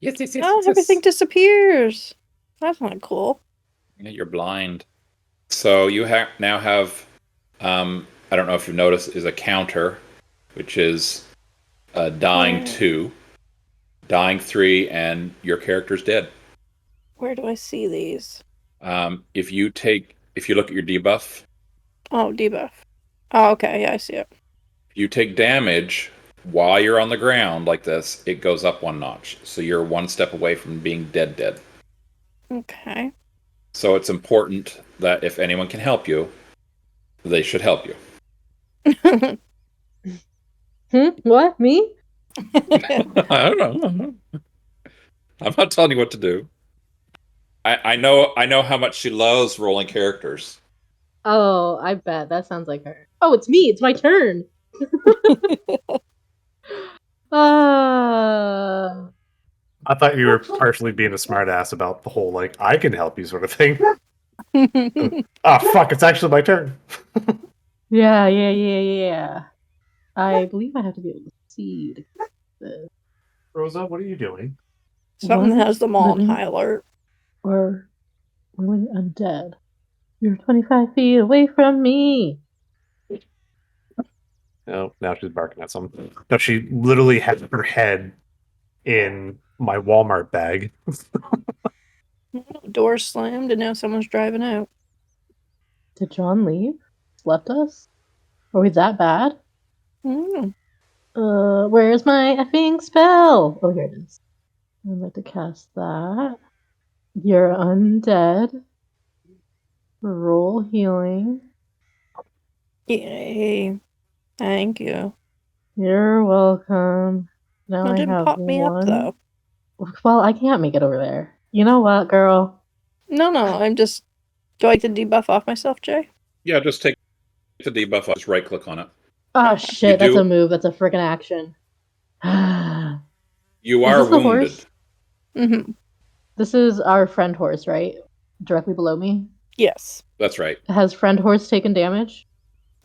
Yes, yes, yes. Oh, yes. everything disappears. That's not cool. Yeah, you're blind. So you now have, I don't know if you've noticed, is a counter, which is dying Where? 2, dying 3, and your character's dead. Where do I see these? If you look at your debuff, Oh, debuff. Oh, okay. Yeah, I see it. if you take damage while you're on the ground like this, it goes up 1 notch. So you're 1 step away from being dead. Okay. So it's important that if anyone can help you, they should help you. What? Me? I don't know. I'm not telling you what to do. I know how much she loves rolling characters. Oh, I bet. That sounds like her. Oh, it's me. It's my turn. Uh, I thought you were partially being a smartass about the whole like I can help you sort of thing. Ah, fuck! It's actually my turn. yeah. I believe I have to be able to see this. Rosa, what are you doing? Something One has them all on living high alert. or really undead. You're 25 feet away from me. Oh, now she's barking at something. No, she literally had her head in my Walmart bag. Door slammed and now someone's driving out. Did John leave? Left us? Are we that bad? Mm. Where's my effing spell? Oh, here it is. I'd like to cast that. You're undead. Roll healing. Yay. Thank you. You're welcome. Now It I didn't have pop me up, one. though. Well, I can't make it over there. You know what, girl? No, I'm just... Do I get the debuff off myself, Jay? Yeah, just take the debuff off, just right click on it. Oh, Okay. shit, that's a move. That's a freaking action. You Is are this the wounded. horse? Mm-hmm. This is our friend horse, right? Directly below me. Yes. That's right. Has friend horse taken damage?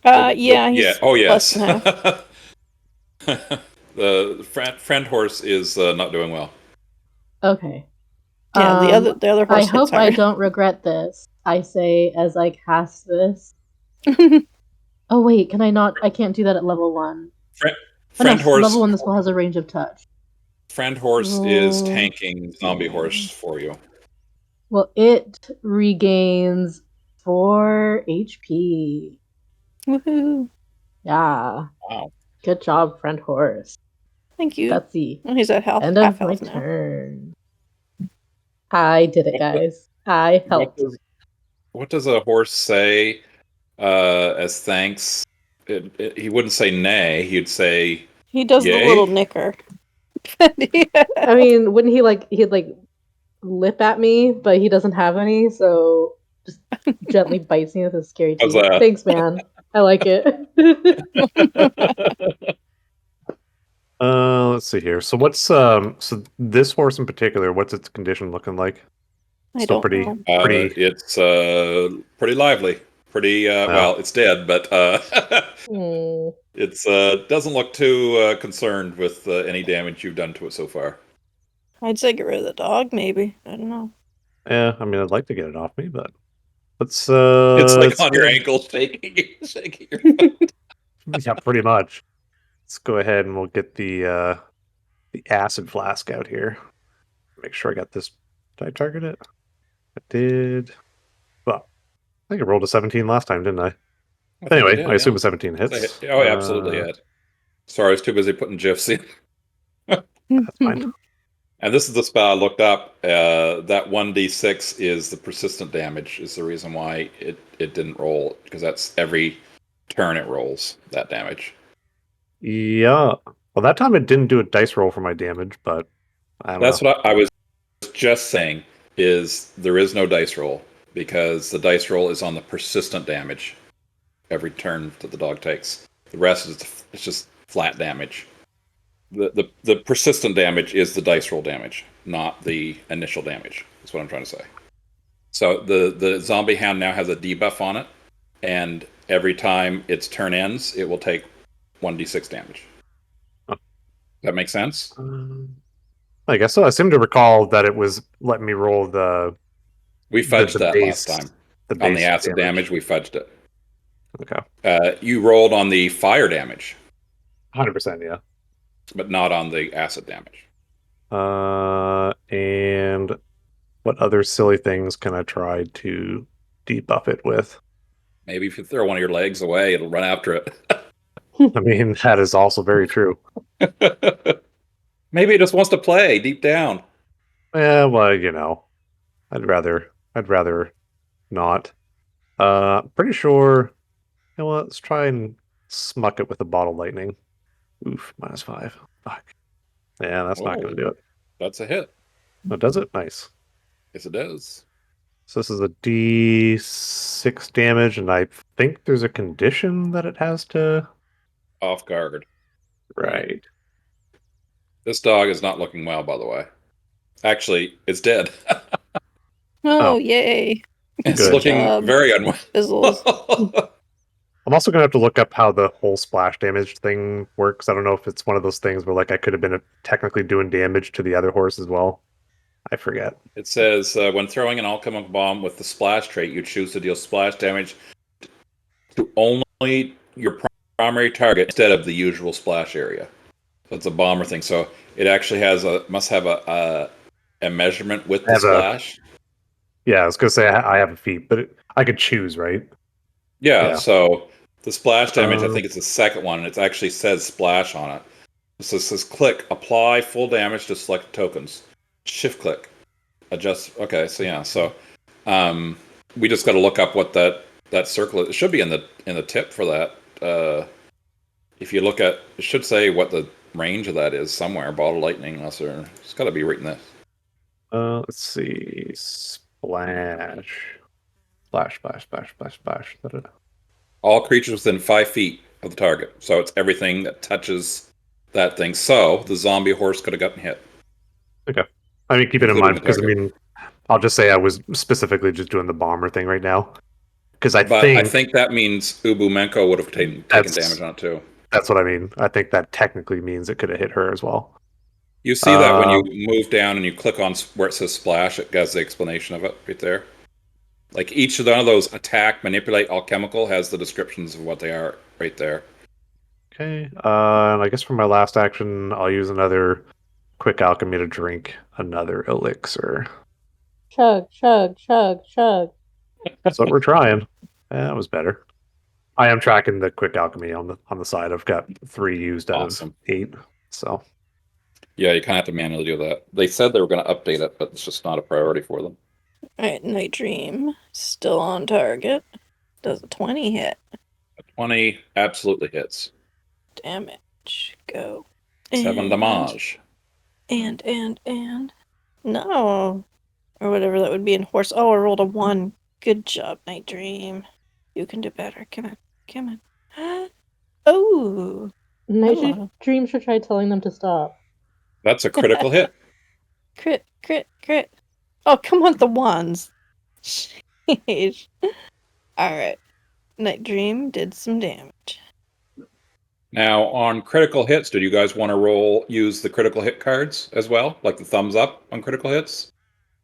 Yeah, he's yeah. Oh, less yes. than half. The friend horse is not doing well. Okay. Yeah, the other horse I hits hope I hard. don't regret this. I say as I cast this. Oh wait, can I not? I can't do that at level 1. Friend horse. Level 1, the spell has a range of touch. Friend horse is tanking zombie horse for you. Well, it regains 4 HP. Woohoo. Yeah. Wow. Good job, friend horse. Thank you. Gutsy. Well, he's at half End of my health now. turn. I did it, guys. I helped. What does a horse say as thanks? He wouldn't say nay. He'd say He does yay? the little nicker. I mean, wouldn't he'd lip at me, but he doesn't have any, so just gently bites me with his scary teeth. Thanks, man. I like it. Let's see here. So what's so this horse in particular, what's its condition looking like? I Still don't pretty know. It's pretty lively. Pretty well, it's dead, but it's doesn't look too concerned with any damage you've done to it so far. I'd say get rid of the dog, maybe. I don't know. Yeah, I mean I'd like to get it off me, but let's It's like let's on your go- ankle, shaking your foot. Yeah, pretty much. Let's go ahead and we'll get the acid flask out here. Make sure I got this. Did I target it? I did. Well, I think I rolled a 17 last time, didn't I? Anyway, I assume a 17 hits. Oh, I absolutely had. Sorry, I was too busy putting GIFs in. That's fine. And this is the spell I looked up. That 1d6 is the persistent damage, is the reason why it didn't roll, because that's every turn it rolls, that damage. Yeah. Well, that time it didn't do a dice roll for my damage, but I don't know. That's what I was just saying, is there is no dice roll, because the dice roll is on the persistent damage every turn that the dog takes. The rest is it's just flat damage. The persistent damage is the dice roll damage, not the initial damage. That's what I'm trying to say. So the zombie hound now has a debuff on it, and every time its turn ends, it will take 1d6 damage. Oh. That makes sense? I guess so. I seem to recall that it was letting me roll We fudged the that base, last time. the On the base acid damage, we fudged it. Okay. You rolled on the fire damage, 100%, yeah. but not on the acid damage. And what other silly things can I try to debuff it with? Maybe if you throw one of your legs away, it'll run after it. I mean, that is also very true. Maybe it just wants to play deep down. Yeah, well, I'd rather not. Pretty sure. You know what? Let's try and smuck it with a bottle lightning. Oof, -5. Fuck. Yeah, that's not going to do it. That's a hit. Oh, does it? Nice. Yes, it does. So this is a D6 damage, and I think there's a condition that it has to. Off guard. Right. This dog is not looking well, by the way. Actually, it's dead. Oh, yay. It's Good looking job. very unwell. Fizzles. I'm also gonna have to look up how the whole splash damage thing works. I don't know if it's one of those things where like I could have been technically doing damage to the other horse as well. I forget. It says when throwing an alchemical bomb with the splash trait, you choose to deal splash damage to only your primary target instead of the usual splash area. So it's a bomber thing. So it actually must have a measurement with the splash. Yeah, I was gonna say I have a feat, but I could choose, right? Yeah. Yeah. So the splash damage, I think it's the second one, and it actually says splash on it. So it says click, apply full damage to select tokens. Shift click, adjust. Okay, so yeah, so we just got to look up what that circle is. It should be in the tip for that. If you look at, it should say what the range of that is somewhere. Bottle lightning, unless it's got to be right in this. Let's see. Splash. Splash, splash, splash, splash, splash. Da-da-da. All creatures within 5 feet of the target. So it's everything that touches that thing. So the zombie horse could have gotten hit. Okay. I mean, keep it in Including mind the because I target. mean, I'll just say I was specifically just doing the bomber thing right now because I But think that means Ubumeko would have taken damage on it too. that's what I mean. I think that technically means it could have hit her as well. You see that when you move down and you click on where it says splash, it has the explanation of it right there. Like each one of those attack, manipulate, alchemical has the descriptions of what they are right there. Okay. And I guess for my last action, I'll use another quick alchemy to drink another elixir. Chug, chug, chug, chug. That's what we're trying. That was better. I am tracking the quick alchemy on the side. I've got 3 used out of 8. So yeah, you kind of have to manually do that. They said they were going to update it, but it's just not a priority for them. Alright, Night Dream. Still on target. Does a 20 hit? A 20 absolutely hits. Damage. Go. 7 damage. And. No. Or whatever that would be in horse. Oh, I rolled a 1. Good job, Night Dream. You can do better. Come on. Oh. Night Dream should try telling them to stop. That's a critical hit. Crit. Oh, come on, the ones. Jeez. Alright. Night Dream did some damage. Now, on critical hits, did you guys want to use the critical hit cards as well? Like the thumbs up on critical hits?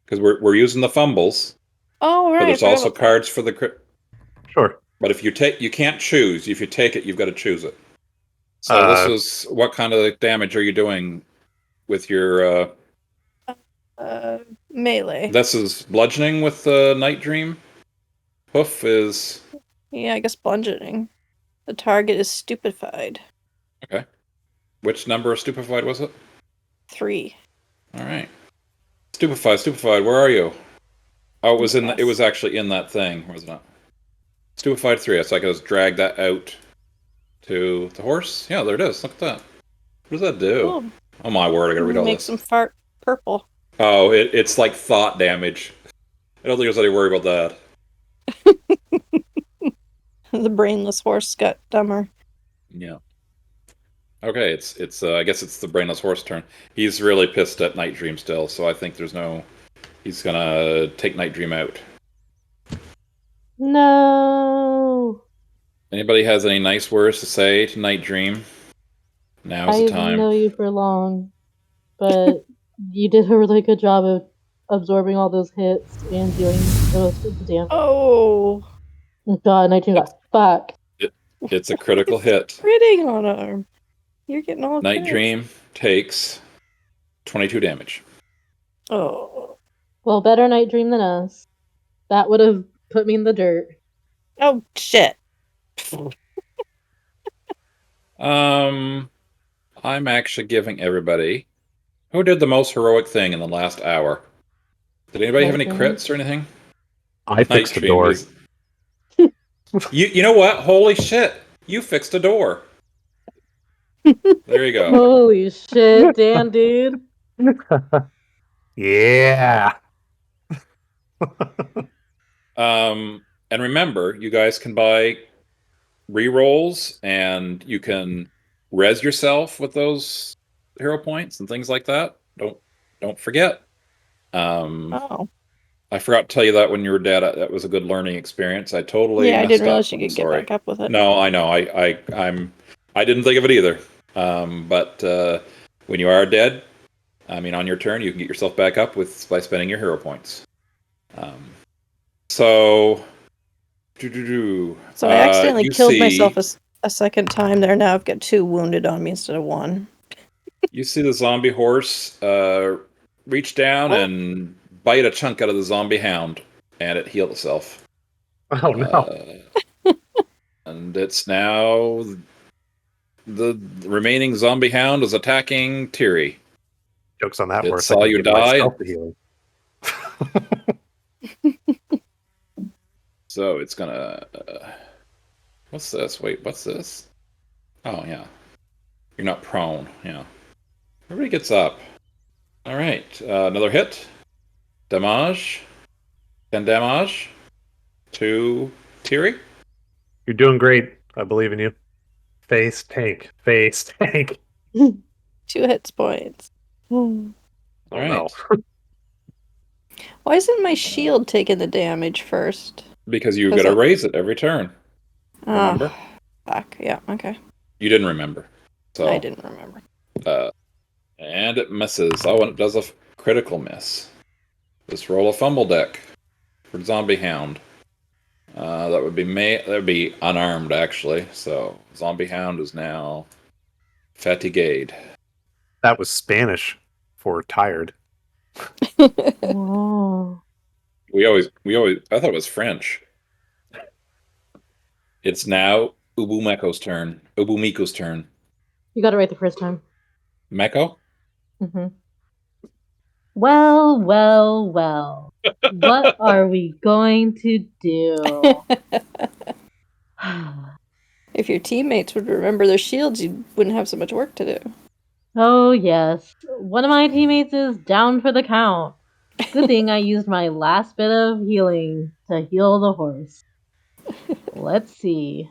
Because we're using the fumbles. Oh, right. But there's also cards for the crit. Sure. But if you can't choose. If you take it, you've got to choose it. So this is, what kind of damage are you doing with your... melee. This is bludgeoning with the Night Dream. Hoof is... Yeah, I guess bludgeoning. The target is stupefied. Okay. Which number of stupefied was it? 3. All right. Stupefied, where are you? Oh, it was actually in that thing, wasn't it? Stupefied 3. So I can just drag that out to the horse. Yeah, there it is. Look at that. What does that do? Oh my word, I gotta read all this. Makes him fart purple. Oh, it's like thought damage. I don't think there's any worry about that. The brainless horse got dumber. Yeah. Okay, it's I guess it's the brainless horse turn. He's really pissed at Night Dream still, so I think he's gonna take Night Dream out. No. Anybody has any nice words to say to Night Dream? Now's the time. I know you for long, but You did a really good job of absorbing all those hits and dealing the damage. Oh, God, Night Dream got fucked. It's a critical hit. Critting on arm. You're getting all Night crits. Dream takes 22 damage. Oh. Well, better Night Dream than us. That would have put me in the dirt. Oh, shit. I'm actually giving everybody who did the most heroic thing in the last hour. Did anybody have any Night Dream? crits or anything? I Night fixed a Dream door. is. You know what? Holy shit! You fixed a door. There you go. Holy shit, Dan, dude. Yeah. And remember, you guys can buy rerolls, and you can res yourself with those hero points and things like that. Don't forget. Oh. I forgot to tell you that when you were dead. That was a good learning experience. I totally Yeah, I messed didn't up. realize you I'm could get sorry. back up with it. No, I know. I didn't think of it either. But when you are dead, I mean, on your turn, you can get yourself back up by spending your hero points. So So I accidentally you killed see- myself a second time there. Now I've got 2 wounded on me instead of 1. You see the zombie horse reach down and bite a chunk out of the zombie hound, and it healed itself. Oh no. And it's now the remaining zombie hound is attacking Tiri. Jokes on that It horse. saw I can you give die. myself the healing. So it's gonna. What's this? Wait, what's this? Oh yeah, you're not prone. Yeah, everybody gets up. All right, another hit. Damage. 10 damage to Tiri. You're doing great. I believe in you. Face tank. Face tank. 2 hits points. All Oh right. no. Why isn't my shield taking the damage first? Because you 'Cause gotta I- raise it every turn. Remember? Fuck. Yeah, okay. You didn't remember. So I didn't remember. and it misses. Oh, and it does a critical miss. Let's roll a fumble deck for Zombie Hound. That would be unarmed actually. So Zombie Hound is now fatigued. That was Spanish for tired. Oh. We always I thought it was French. It's now Ubumeko's turn. Ubumiko's turn. You got it right the first time. Meko? Mm-hmm. Well, well, well. What are we going to do? If your teammates would remember their shields, you wouldn't have so much work to do. Oh, yes. One of my teammates is down for the count. Good thing I used my last bit of healing to heal the horse. Let's see.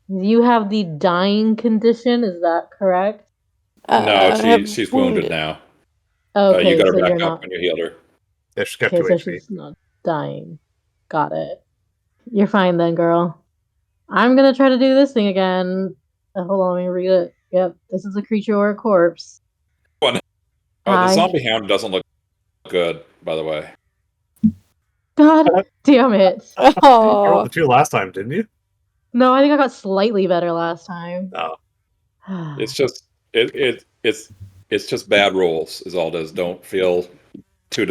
You have the dying condition, is that correct? No, I have she's wounded now. Okay, You got her so back you're up not. when you healed her. Yeah, she's got Okay, 2 so HP. she's not dying. Got it. You're fine then, girl. I'm gonna try to do this thing again. Hold on, let me read it. Yep, this is a creature or a corpse. Oh, the Hi. zombie hound doesn't look good, by the way. God damn it. You Oh, rolled the 2 last time, didn't you? No, I think I got slightly better last time. Oh. It's just it's just bad rolls is all it is. Don't feel too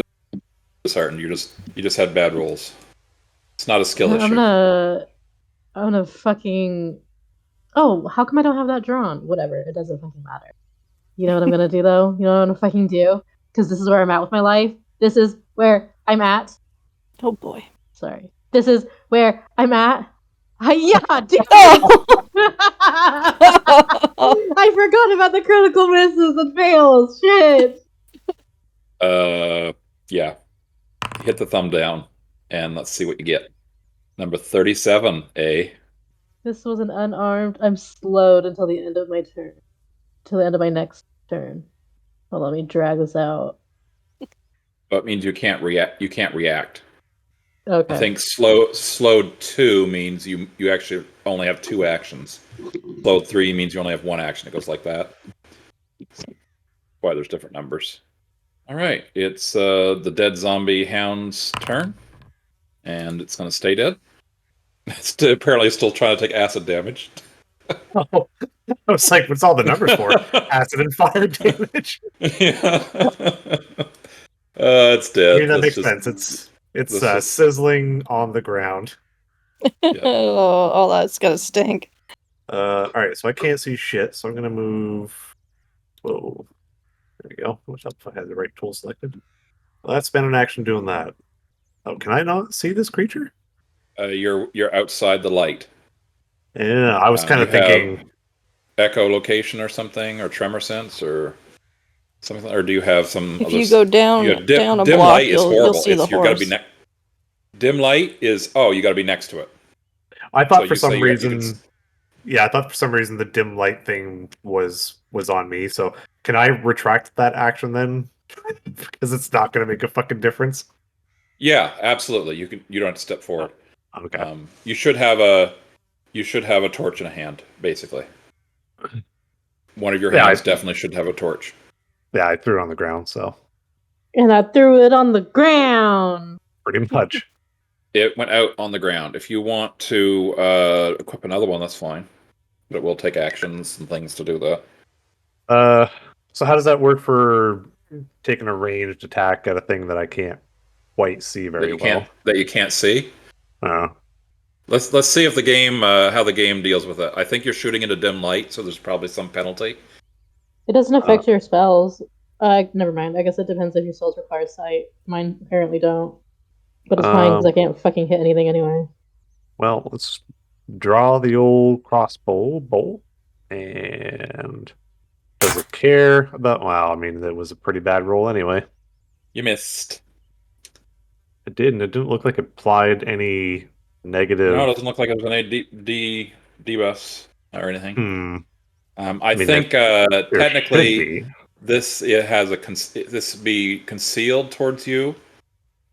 disheartened. You just had bad rolls. It's not a skill I'm issue. gonna fucking. Oh, how come I don't have that drawn? Whatever, it doesn't fucking matter. You know what I'm gonna do though? You know what I'm gonna fucking do? Because this is where I'm at with my life. This is where I'm at. oh boy. Sorry. This is where I'm at. Yeah, damn it! I forgot about the critical misses and fails. Shit. Yeah. Hit the thumb down and let's see what you get. Number 37, A. This was an unarmed. I'm slowed until the end of my turn. Till the end of my next turn. Well, let me drag this out. That means you can't react. Okay. I think slowed 2 means you actually only have 2 actions. Slowed 3 means you only have 1 action. It goes like that. Why there's different numbers. All right, it's the dead zombie hound's turn, and it's going to stay dead. It's apparently still trying to take acid damage. Oh, I was like, what's all the numbers for? Acid and fire damage. Yeah. It's I dead. mean, that makes sense. It's let's just sizzling on the ground. Oh, that's gonna stink. All right, so I can't see shit, so I'm gonna move. Whoa, there we go. Watch out if I had the right tool selected. Well, that's been an action doing that. Oh, can I not see this creature? you're outside the light. Yeah, I was kind You of thinking. have echolocation or something, or tremor sense, or something, or do you have some If other? you go You down have down a dim block, light is you'll horrible. see the It's you got to be horse. dim light is you got to be next to it. I So thought for you say some you can. reason. Yeah, I thought for some reason the dim light thing was on me. So can I retract that action then? Because it's not going to make a fucking difference. Yeah, absolutely. You can. You don't have to step forward. Okay. You should have a torch in a hand, basically. One of your Yeah, hands definitely should have a torch. Yeah, I threw it on the ground, so And I threw it on the ground. pretty much. It went out on the ground. If you want to equip another one, that's fine. But it will take actions and things to do that. So how does that work for taking a ranged attack at a thing that I can't quite see very well? That you can't see. Oh, Let's see if the game how the game deals with it. I think you're shooting into dim light, so there's probably some penalty. It doesn't affect your spells. Never mind. I guess it depends if your spells require sight. Mine apparently don't. But it's fine because I can't fucking hit anything anyway. Well, let's draw the old crossbow bolt. And does it care about? Well, I mean, it was a pretty bad roll anyway. You missed. It didn't. It didn't look like it applied any negative. No, it doesn't look like it was any debuffs or anything. I mean, think there technically should be. this this be concealed towards you.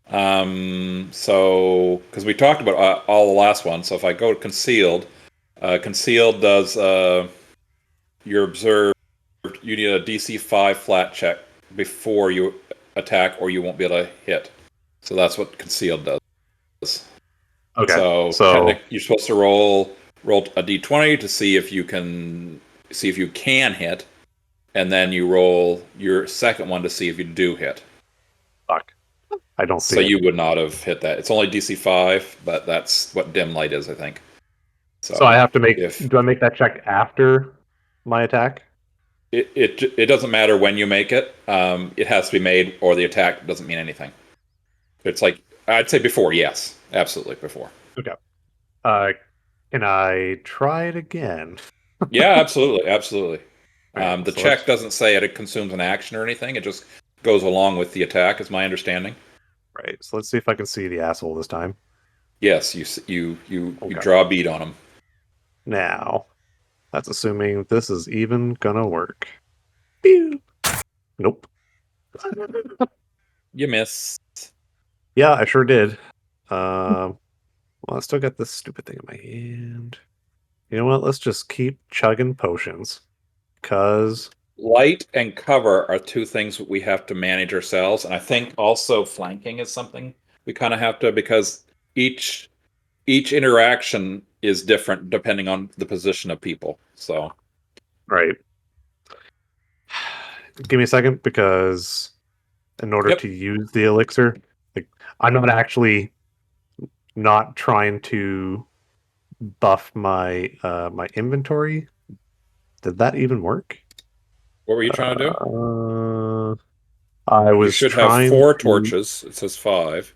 So because we talked about all the last one, so if I go to concealed, concealed does you're observed. You need a DC 5 flat check before you attack, or you won't be able to hit. So that's what concealed does. Okay, So you're supposed to roll a d20 to see if you can hit, and then you roll your second one to see if you do hit. Fuck. I don't see So it. you would not have hit that. It's only DC 5, but that's what dim light is, I think. So I have to make. Do I make that check after my attack? It doesn't matter when you make it. It has to be made, or the attack doesn't mean anything. It's like I'd say before. Yes, absolutely before. Okay. Can I try it again? Yeah, absolutely. Right, The so check doesn't say it consumes an action or anything. It just goes along with the attack, is my understanding. Right. So let's see if I can see the asshole this time. Yes, you Okay. draw a bead on him. Now, that's assuming this is even gonna work. Pew! Nope. You miss. Yeah, I sure did. Well, I still got this stupid thing in my hand. You know what? Let's just keep chugging potions. Because Light and cover are two things that we have to manage ourselves, and I think also flanking is something we kind of have to, because each interaction is different depending on the position of people. So right. Give me a second, because in order to use the elixir, like, I'm not actually not trying to buff my my inventory. Did that even work? What were you trying to do? I You was should have trying 4 to. torches. It says 5.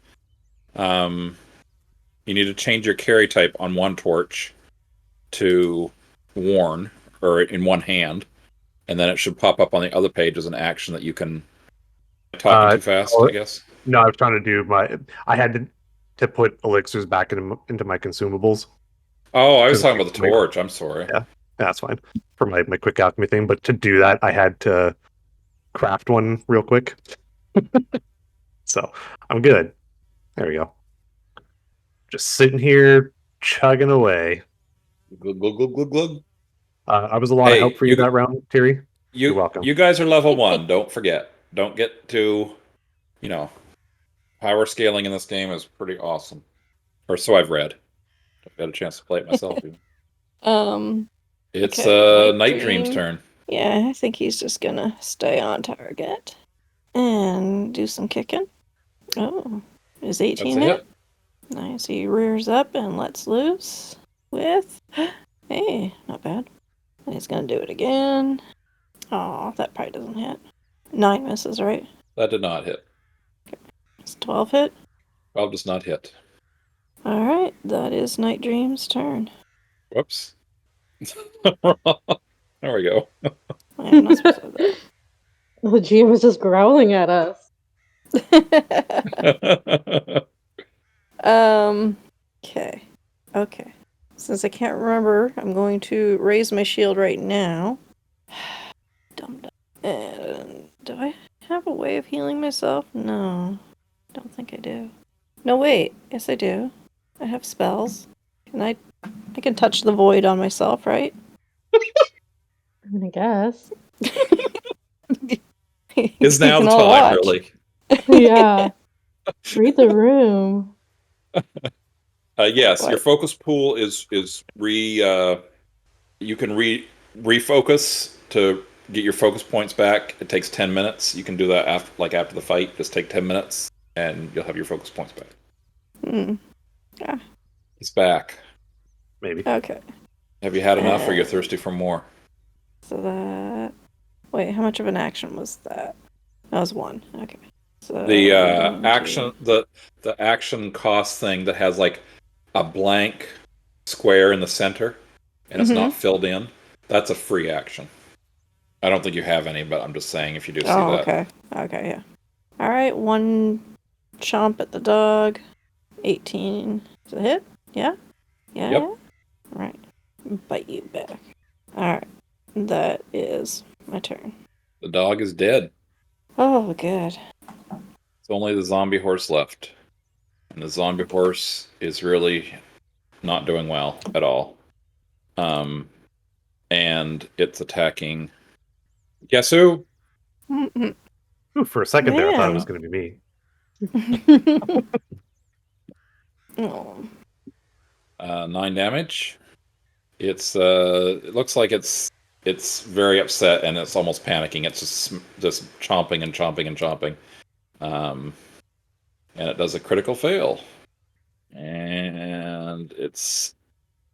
You need to change your carry type on one torch to worn, or in one hand, and then it should pop up on the other page as an action that you can. Talking too fast, I guess. No, I was trying to do my. I had to put elixirs back into my consumables. Oh, I was talking about the torch. I'm sorry. Yeah, that's fine for my quick alchemy thing. But to do that, I had to craft one real quick. So I'm good. There we go. Just sitting here chugging away. Glug, glug, glug, glug, glug. I was a lot of help for you that round, Tiri. You're welcome. You guys are level 1. Don't forget. Don't get too, you know, power scaling in this game is pretty awesome. Or so I've read. I've got a chance to play it myself. Even. Um, It's okay, Night Dream's turn. Yeah, I think he's just gonna stay on target and do some kicking. Oh, is 18 That's a hit? hit. Nice. He rears up and lets loose with. Hey, not bad. And he's gonna do it again. Oh, that probably doesn't hit. 9 misses, right? That did not hit. It's 12 hit. 12 does not hit. Alright, that is Night Dream's turn. Whoops. There we go. I'm not supposed to have The GM is just growling at us. that. Okay. Okay. Since I can't remember, I'm going to raise my shield right now. Dum dum. And do I have a way of healing myself? No. Don't think I do. No, wait. Yes, I do. I have spells. I can touch the void on myself, right? I mean, I guess. Is now You the can all time, watch. really? Yeah. Read the room. Yes, your What? focus pool is you can refocus to get your focus points back. It takes 10 minutes. You can do that after the fight. Just take 10 minutes and you'll have your focus points back. Yeah. It's back. Maybe. Okay. Have you had enough or you're thirsty for more? So that. Wait, how much of an action was that? That was 1. Okay. So The 1, action 2. the action cost thing that has like a blank square in the center and it's not filled in, that's a free action. I don't think you have any, but I'm just saying if you do see Oh, that. okay. Okay, yeah. Alright, 1 chomp at the dog. 18. Is it a hit? Yeah? Yeah? Yep. Yeah? Alright. Bite you back. Alright. That is my turn. The dog is dead. Oh, good. It's only the zombie horse left. And the zombie horse is really not doing well at all. And it's attacking. Guess who? Ooh, for a second there, I thought it was Man. going to be me. Oh. 9 damage. It's it looks like it's very upset and it's almost panicking. It's just chomping and chomping and chomping. And it does a critical fail. And it's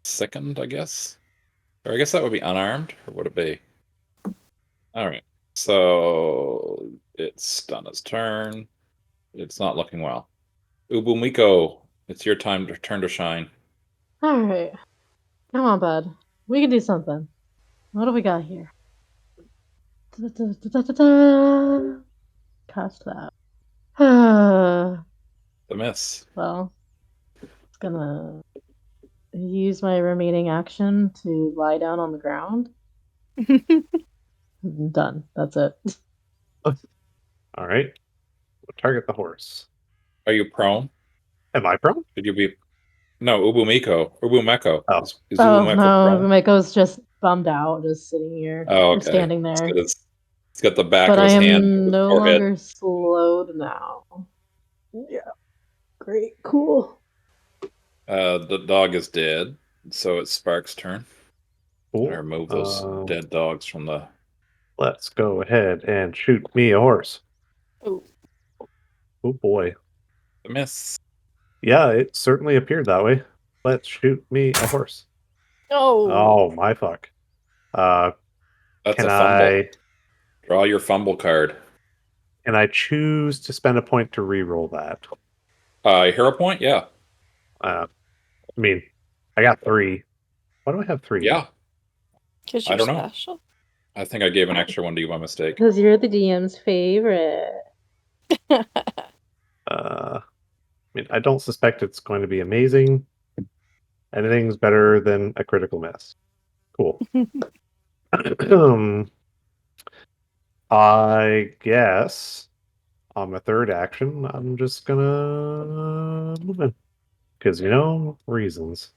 second, I guess. Or I guess that would be unarmed, or would it be? All right. So it's done its turn. It's not looking well. Ubumeko, it's your turn to shine. Alright. Come on, bud. We can do something. What do we got here? Da-da-da-da-da-da. Cast that. The miss. Well, it's gonna use my remaining action to lie down on the ground. Done. That's it. All right. We'll target the horse. Are you prone? Am I prone? Did you be? No, Ubumeko. Ubumeko. Oh. Is Oh Ubumeko no, prone? Mako's just bummed out, just sitting here Oh, or okay. standing there. It's got the back But of I his hand on am his no forehead. longer slowed now. Yeah. Great. Cool. The dog is dead, so it's Spark's turn. Cool. I remove those dead dogs from the. Let's go ahead and shoot me a horse. Oh. Oh boy. The miss. Yeah, it certainly appeared that way. Let's shoot me a horse. Oh. Oh my fuck. That's Can a fumble. I Draw your fumble card. can I choose to spend a point to re-roll that? Hero point? Yeah. I mean, I got 3. Why do I have 3? Yeah. Because I you're don't know. special. I think I gave an extra one to you by mistake. Because you're the DM's favorite. I mean, I don't suspect it's going to be amazing. Anything's better than a critical miss. Cool. I guess on my third action, I'm just gonna move in. Because, reasons.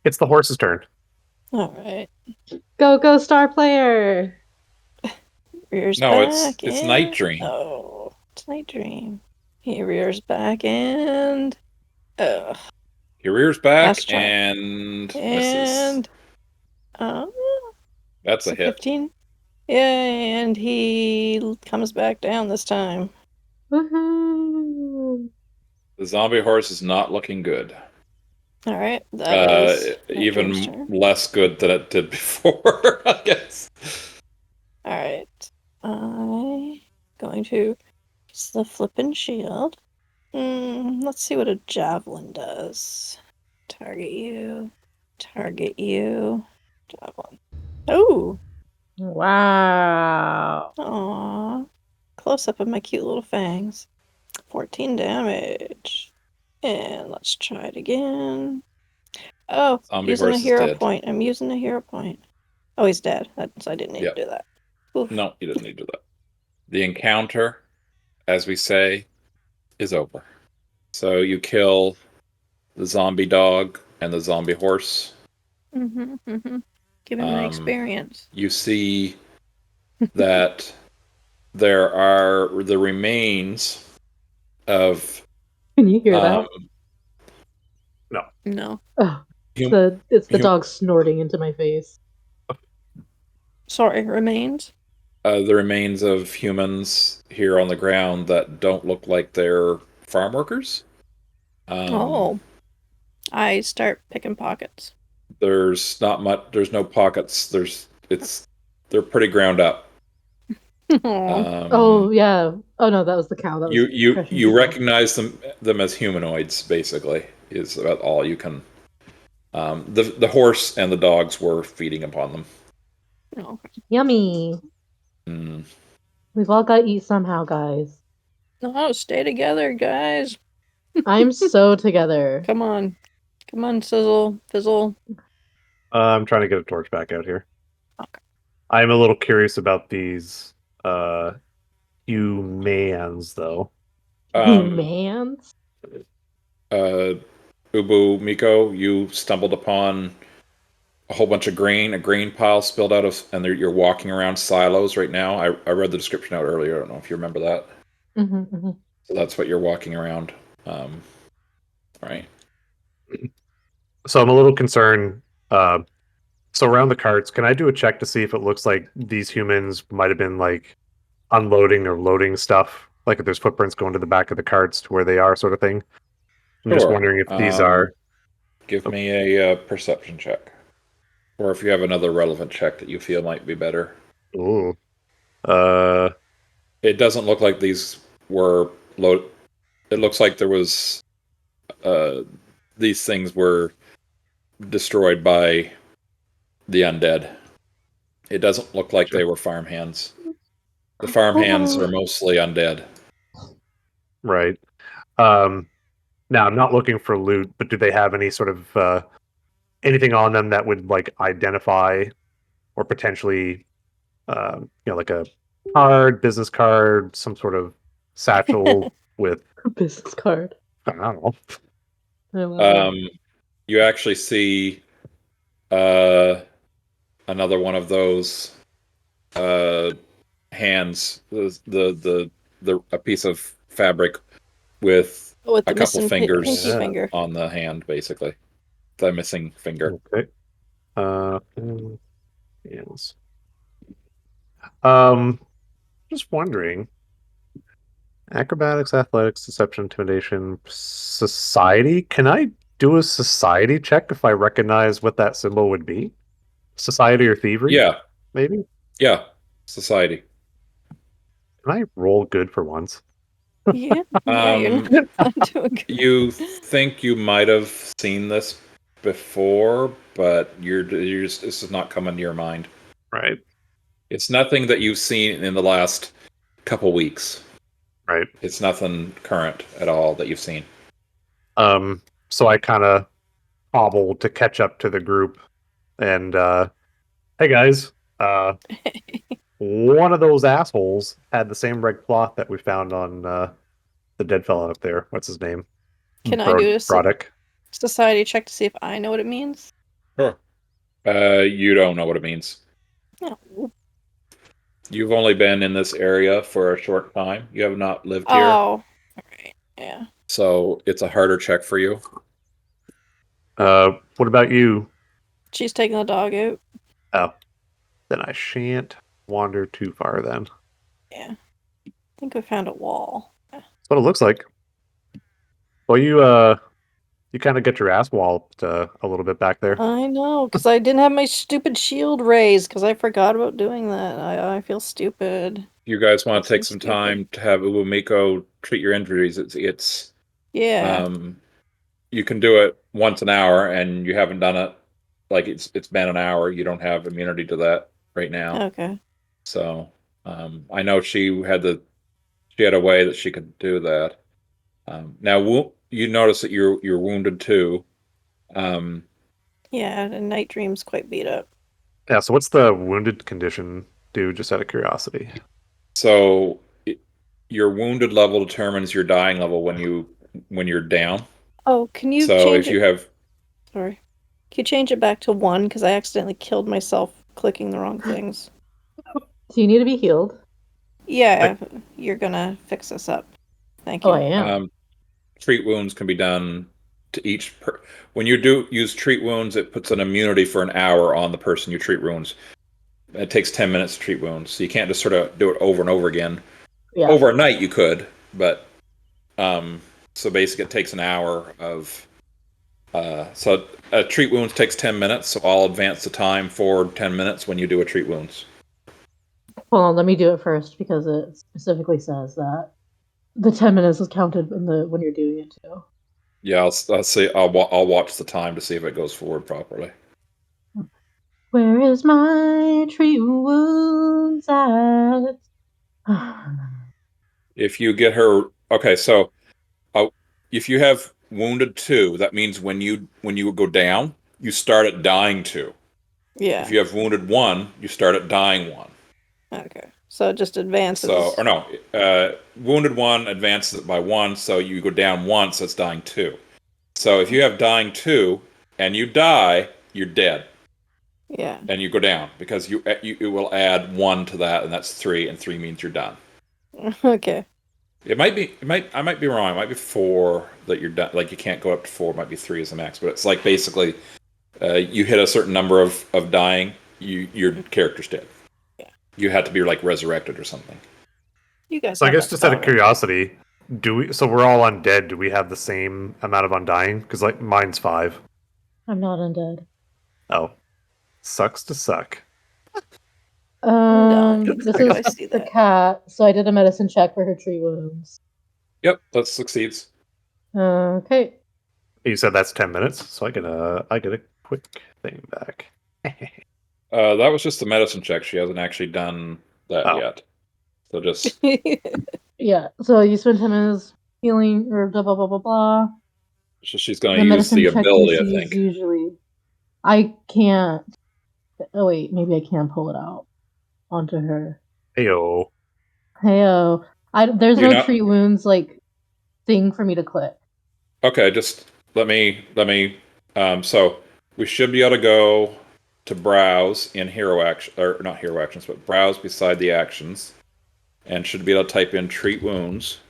It's the horse's turn. All right. Go, go, star player! rears No, back. it's Night Dream. Oh, it's Night Dream. He rears back and. Ugh. He rears back Last try. and misses. And. That's a So hit. 15. Yeah, and he comes back down this time. Woohoo! The zombie horse is not looking good. All right, that is Night Dream's Even turn. less good than it did before, I guess. All right, I'm going to use the flippin' shield. Let's see what a javelin does. Target you. Target you. Javelin. Oh! Wow. Aww. Close up of my cute little fangs. 14 damage. And let's try it again. Oh, Zombie using a horse is hero dead. point. I'm using a hero point. Oh, he's dead. So I didn't need Yep. to do that. Oof. No, you didn't need to do that. The encounter, as we say, is over. So you kill the zombie dog and the zombie horse. Giving me experience. You see that there are the remains of Can you hear that? No. Oh, hum- it's the hum- dog snorting into my face. Sorry, remains? the remains of humans here on the ground that don't look like they're farm workers. I start picking pockets. There's not much. There's no pockets. They're pretty ground up. Oh yeah. Oh no, that was the cow. That was crushing You people. recognize them as humanoids. Basically, is about all you can. The horse and the dogs were feeding upon them. Yummy. Mm. We've all got to eat somehow, guys. No, stay together, guys. I'm so together. Come on. Come on, Fizzle. I'm trying to get a torch back out here. Okay. I'm a little curious about these humans, though. Humans? Ubumeko, you stumbled upon a whole bunch of grain, a grain pile spilled out of, and you're walking around silos right now. I read the description out earlier. I don't know if you remember that. So that's what you're walking around. Right. So I'm a little concerned. So around the carts, can I do a check to see if it looks like these humans might have been like unloading or loading stuff? Like if there's footprints going to the back of the carts to where they are, sort of thing. I'm just Sure. wondering if these are. Give me a perception check, or if you have another relevant check that you feel might be better. Ooh. It doesn't look like these were load. It looks like there was. These things were destroyed by the undead. It doesn't look like they were farmhands. The farmhands are mostly undead. Right. Now I'm not looking for loot, but do they have any sort of anything on them that would like identify or potentially, like a business card, some sort of satchel with A business card. I don't know. I love it. You actually see another one of those hands, a piece of fabric with With a the couple missing fingers pinky finger. on the hand, basically. The missing finger. Okay. Yes. Just wondering. Acrobatics, athletics, deception, intimidation, society. Can I do a society check if I recognize what that symbol would be? Society or thievery? Yeah. Maybe? Yeah. Society. Can I roll good for once? Yeah, you're not doing good. You think you might have seen this before, but this is not coming to your mind. Right. It's nothing that you've seen in the last couple weeks. Right. It's nothing current at all that you've seen. So I kind of hobble to catch up to the group and hey guys, one of those assholes had the same red cloth that we found on the dead fella up there. What's his name? Can I do a Broderick. society check to see if I know what it means? Sure. You don't know what it means. No. You've only been in this area for a short time. You have not lived here. Oh, alright. Yeah. So it's a harder check for you. What about you? She's taking the dog out. Oh, then I shan't wander too far then. Yeah. I think we found a wall. That's what it looks like. Well, you kind of get your ass walloped a little bit back there. I know, because I didn't have my stupid shield raised, because I forgot about doing that. I feel stupid. You guys want That's to take so some stupid. time to have Ubumeko treat your injuries. It's Yeah. you can do it once an hour, and you haven't done it like it's been an hour. You don't have immunity to that right now. Okay. So I know she had a way that she could do that. Now you notice that you're wounded too. Um, Yeah, and Night Dream's quite beat up. Yeah, so what's the wounded condition do, just out of curiosity? so your wounded level determines your dying level when you're down. Oh, can you So change if you it? have Sorry. Can you change it back to 1? Because I accidentally killed myself clicking the wrong things. So you need to be healed. Yeah, you're gonna fix this up. Thank Oh, you. I am. treat wounds can be done to when you do use treat wounds, it puts an immunity for an hour on the person you treat wounds. It takes 10 minutes to treat wounds, so you can't just sort of do it over and over again. Yeah. Over a night you could, but so basically it takes an hour of so treat wounds takes 10 minutes, so I'll advance the time forward 10 minutes when you do a treat wounds. Hold on, let me do it first because it specifically says that the 10 minutes is counted when you're doing it too. Yeah, I'll see. I'll watch the time to see if it goes forward properly. Where is my treat wounds at? If you get her, okay, so if you have wounded 2, that means when you go down, you start at dying 2. Yeah. If you have wounded 1, you start at dying 1. Okay. So it just advances. So, or no, wounded 1 advances it by 1, so you go down once, that's dying 2. So if you have dying 2 and you die, you're dead. Yeah. And you go down because it will add 1 to that, and that's 3, and 3 means you're done. Okay. I might be wrong. It might be 4 that you're done. Like you can't go up to 4. It might be 3 as the max. But it's like basically, you hit a certain number of dying, your character's dead. Yeah. You had to be like resurrected or something. You guys So I have guess that just out spell, of right? curiosity, so we're all undead, do we have the same amount of undying? Because like mine's 5. I'm not undead. Oh. Sucks to suck. No, This I is see the that. cat, so I did a medicine check for her treat wounds. Yep, that succeeds. Okay. You said that's 10 minutes, so I get a quick thing back. That was just the medicine check. She hasn't actually done that Oh. yet. So just Yeah, so you spend 10 minutes healing or blah blah blah blah blah. she's going The to use medicine the check ability, I DC is think. usually. I can't. Oh wait, maybe I can pull it out onto her. Heyo. Heyo. There's You're no not treat wounds like thing for me to click. okay. Just let me. So we should be able to go to browse in hero action, or not hero actions, but browse beside the actions, and should be able to type in treat wounds.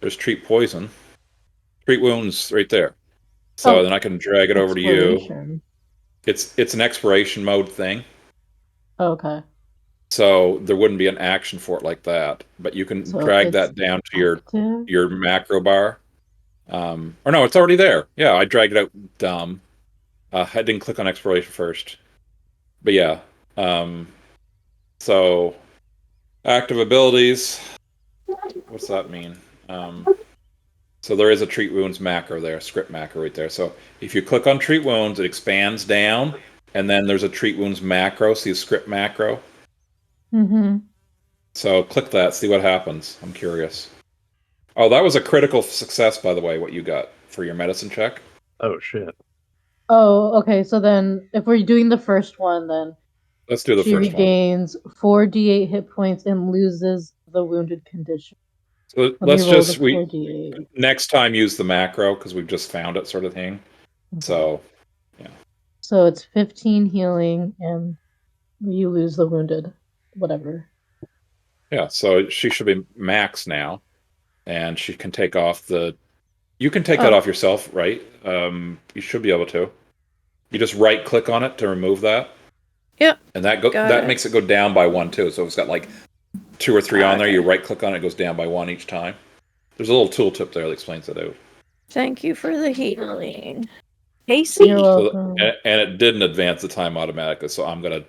There's treat poison, treat wounds right there. So Oh, then I can drag it over to you. exploration. It's an exploration mode thing, Okay, so there wouldn't be an action for it like that. But you can so drag it's that down to active. your macro bar. Or no, it's already there. Yeah, I dragged it out. Dumb. I didn't click on exploration first. But yeah. So active abilities. What's that mean? So there is a treat wounds macro there, script macro right there. So if you click on treat wounds, it expands down, and then there's a treat wounds macro. See script macro. Mm-hmm. So click that, see what happens. I'm curious. Oh, that was a critical success, by the way. What you got for your medicine check? Oh shit. Oh, okay. So then, if we're doing the first one, then Let's do the she first one. regains 4d8 hit points and loses the wounded condition. So Let me let's roll just the 4d8. next time use the macro because we've just found it, sort of thing. Okay. So So it's 15 healing, and you lose the wounded, whatever. Yeah, so she should be max now, and she can take off the. You can take that off yourself, right? You should be able to. You just right click on it to remove that, Yep. and that Got that it. makes it go down by 1 too. So if it's got like 2 or 3 on there, Okay. you right click on it, it goes down by 1 each time. There's a little tooltip there that explains it out. Thank you for the healing. Casey. You're welcome. And it didn't advance the time automatically, so I'm gonna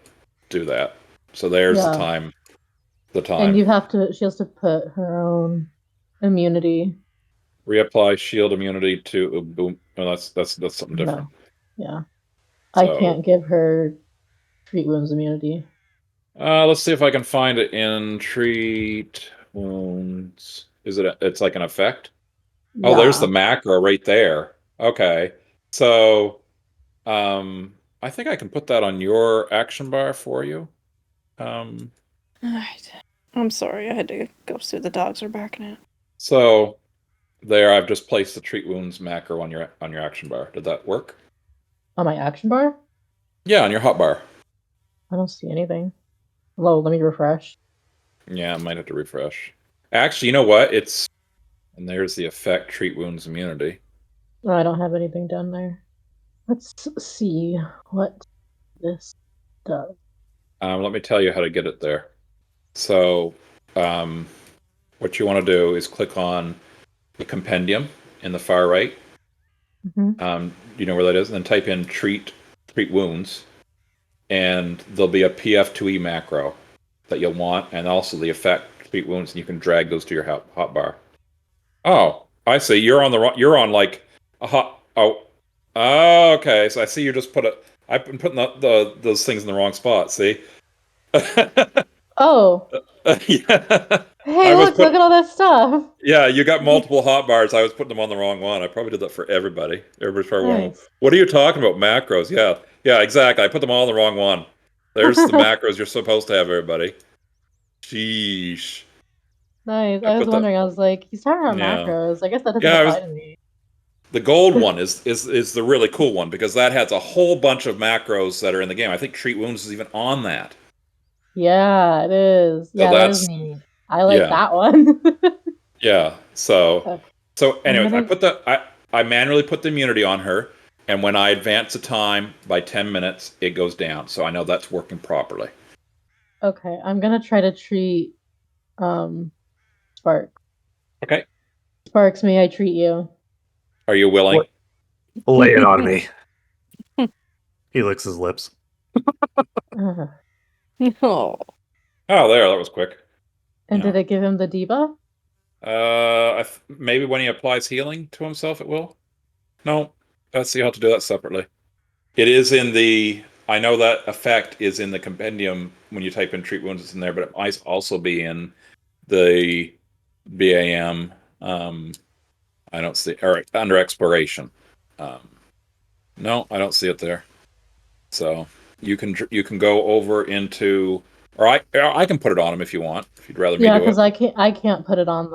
do that. So there's the Yeah. time. The And time. you have to. She has to put her own immunity. Reapply shield immunity to Ubumeko. Oh, that's something different. Yeah. I So, can't give her treat wounds immunity. let's see if I can find it in treat wounds. Is it? It's like an effect. Oh, there's the Yeah. macro right there. Okay, so I think I can put that on your action bar for you. Alright. I'm sorry, I had to go see the dogs are barking at. So there, I've just placed the treat wounds macro on your action bar. Did that work? On my action bar? Yeah, on your hotbar. I don't see anything. Hello, let me refresh. Yeah, I might have to refresh. Actually, you know what? And there's the effect treat wounds immunity. Oh, I don't have anything down there. Let's see what this does. Let me tell you how to get it there. So, what you want to do is click on the compendium in the far right. Mm-hmm. You know where that is? And then type in treat wounds, and there'll be a PF2E macro that you'll want, and also the effect treat wounds, and you can drag those to your hotbar. Oh, I see. You're on the wrong. You're on like a hot. Oh, okay. So I see you just put it. I've been putting those things in the wrong spot. See? Oh, Yeah. hey, look at all that stuff. Yeah, you got multiple hotbars. I was putting them on the wrong one. I probably did that for everybody. Everybody's probably wondering, Nice. what are you talking about? Macros? Yeah, exactly. I put them all on the wrong one. There's the macros you're supposed to have, everybody. Sheesh. Nice. I I was put that. wondering, I was like, he's talking about Yeah, macros. I guess that doesn't yeah. apply to me. The gold one is the really cool one because that has a whole bunch of macros that are in the game. I think treat wounds is even on that. Yeah, it is. So Yeah, that is that's neat. I like yeah, that one. yeah. So Okay. I'm anyways, gonna. I manually put the immunity on her, and when I advance the time by 10 minutes, it goes down. So I know that's working properly. Okay, I'm gonna try to treat Spark. Okay. Sparks, may I treat you? Are you willing? Lay it on me. He licks his lips. Uh, Oh. Oh, there, that was quick. and Yeah. did it give him the debuff? Maybe when he applies healing to himself, it will. No, let's see how to do that separately. It is in the. I know that effect is in the compendium when you type in treat wounds. It's in there, but it might also be in the BAM. I don't see. All right, under exploration. No, I don't see it there. So you can go over into, or I can put it on him if you want. If you'd rather me Yeah, do because it. I can't put it on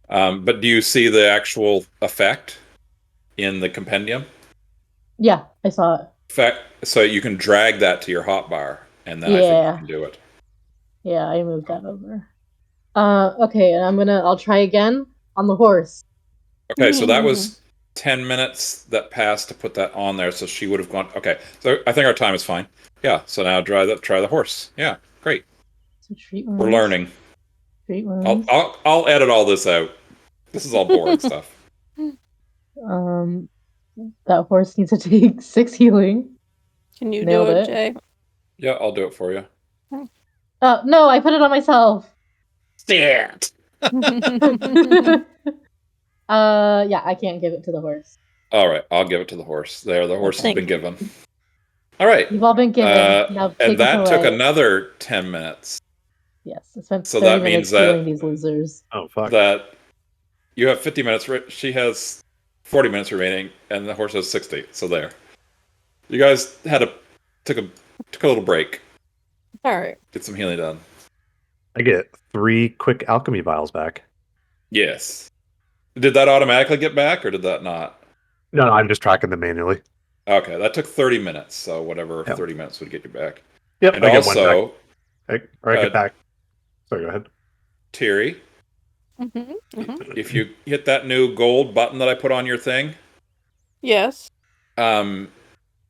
them. But do you see the actual effect in the compendium? Yeah, I saw it. Effect. So you can drag that to your hotbar, and then I think you Yeah, can do it. yeah, I moved that over. Okay, and I'll try again on the horse. Okay, so that was 10 minutes that passed to put that on there, so she would have gone. Okay, so I think our time is fine. Yeah, so now try the horse. Yeah, great. So treat We're wounds. learning. Treat I'll wounds. I'll edit all this out. This is all boring stuff. That horse needs to take 6 healing. Can you Nailed do it, it. Jay? Yeah, I'll do it for you. Oh no, I put it on myself. Shit. Yeah, I can't give it to the horse. All right, I'll give it to the horse. There, the horse has Thank been you. given. All right. You've all been given. Now And take that this took away. another 10 minutes. Yes, I spent So 30 that means minutes healing these losers. Oh, fuck. that you have 50 minutes. She has 40 minutes remaining, and the horse has 60. So there. You guys took a little break. All right. Get some healing done. I get 3 quick alchemy vials back. Yes. Did that automatically get back, or did that not? No, I'm just tracking them manually. Okay, that took 30 minutes. So whatever Yep. 30 minutes would get you back. Yep, And I get 1 also, back. I get back Sorry, go ahead. Tiri, Mm-hmm. if you hit that new gold button that I put on your thing, Yes. um,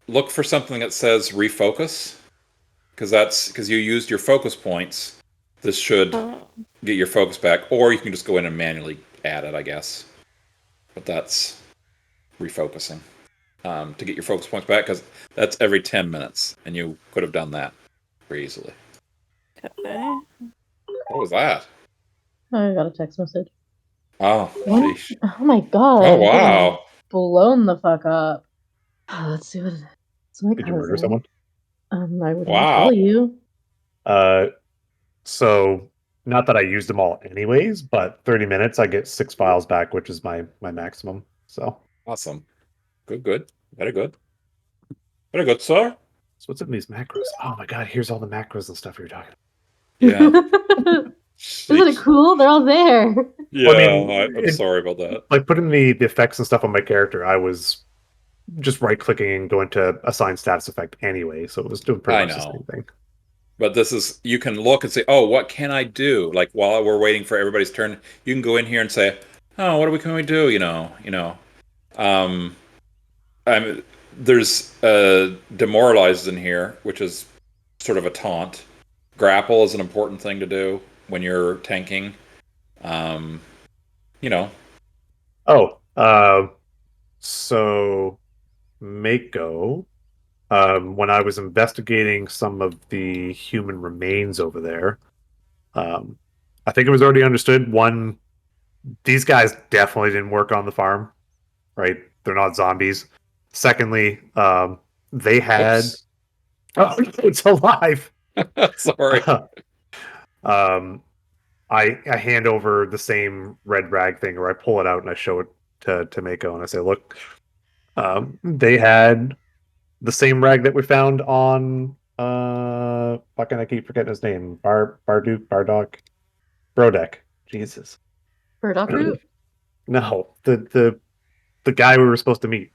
look for something that says refocus, because you used your focus points. This should Oh. get your focus back, or you can just go in and manually add it, I guess. But that's refocusing to get your focus points back, because that's every 10 minutes, and you could have done that very easily. Okay. What was that? I got a text message. Oh, What? sheesh. Oh my god, Oh, I'm getting wow. blown the fuck up. Let's see what it is. It's my Did you murder cousin. someone? I would not Wow. tell you. So not that I used them all anyways, but 30 minutes I get 6 files back, which is my maximum. So Awesome. Good. Very good. Very good, sir. what's in these macros? Oh my god, here's all the macros and stuff you're talking about. Yeah. Isn't it Sheesh. cool? They're all there. Yeah, Well, I mean, I'm sorry about that. like putting the effects and stuff on my character, I was just right clicking and going to assign status effect anyway, so it was doing pretty I much the same know. thing. But this is, you can look and say, oh, what can I do? Like while we're waiting for everybody's turn, you can go in here and say, oh, can we do? Um, I'm, there's demoralized in here, which is sort of a taunt. Grapple is an important thing to do when you're tanking. Um, you know, Oh, so Mako, when I was investigating some of the human remains over there, I think it was already understood. One, these guys definitely didn't work on the farm, right? They're not zombies. Secondly, they had. whoops. Oh, it's alive. Sorry. um, I hand over the same red rag thing, or I pull it out and I show it to Mako, and I say, "Look, they had the same rag that we found on fucking I keep forgetting his name. Bardock, Brodeck. Jesus. Burdock root? No, the guy we were supposed to meet.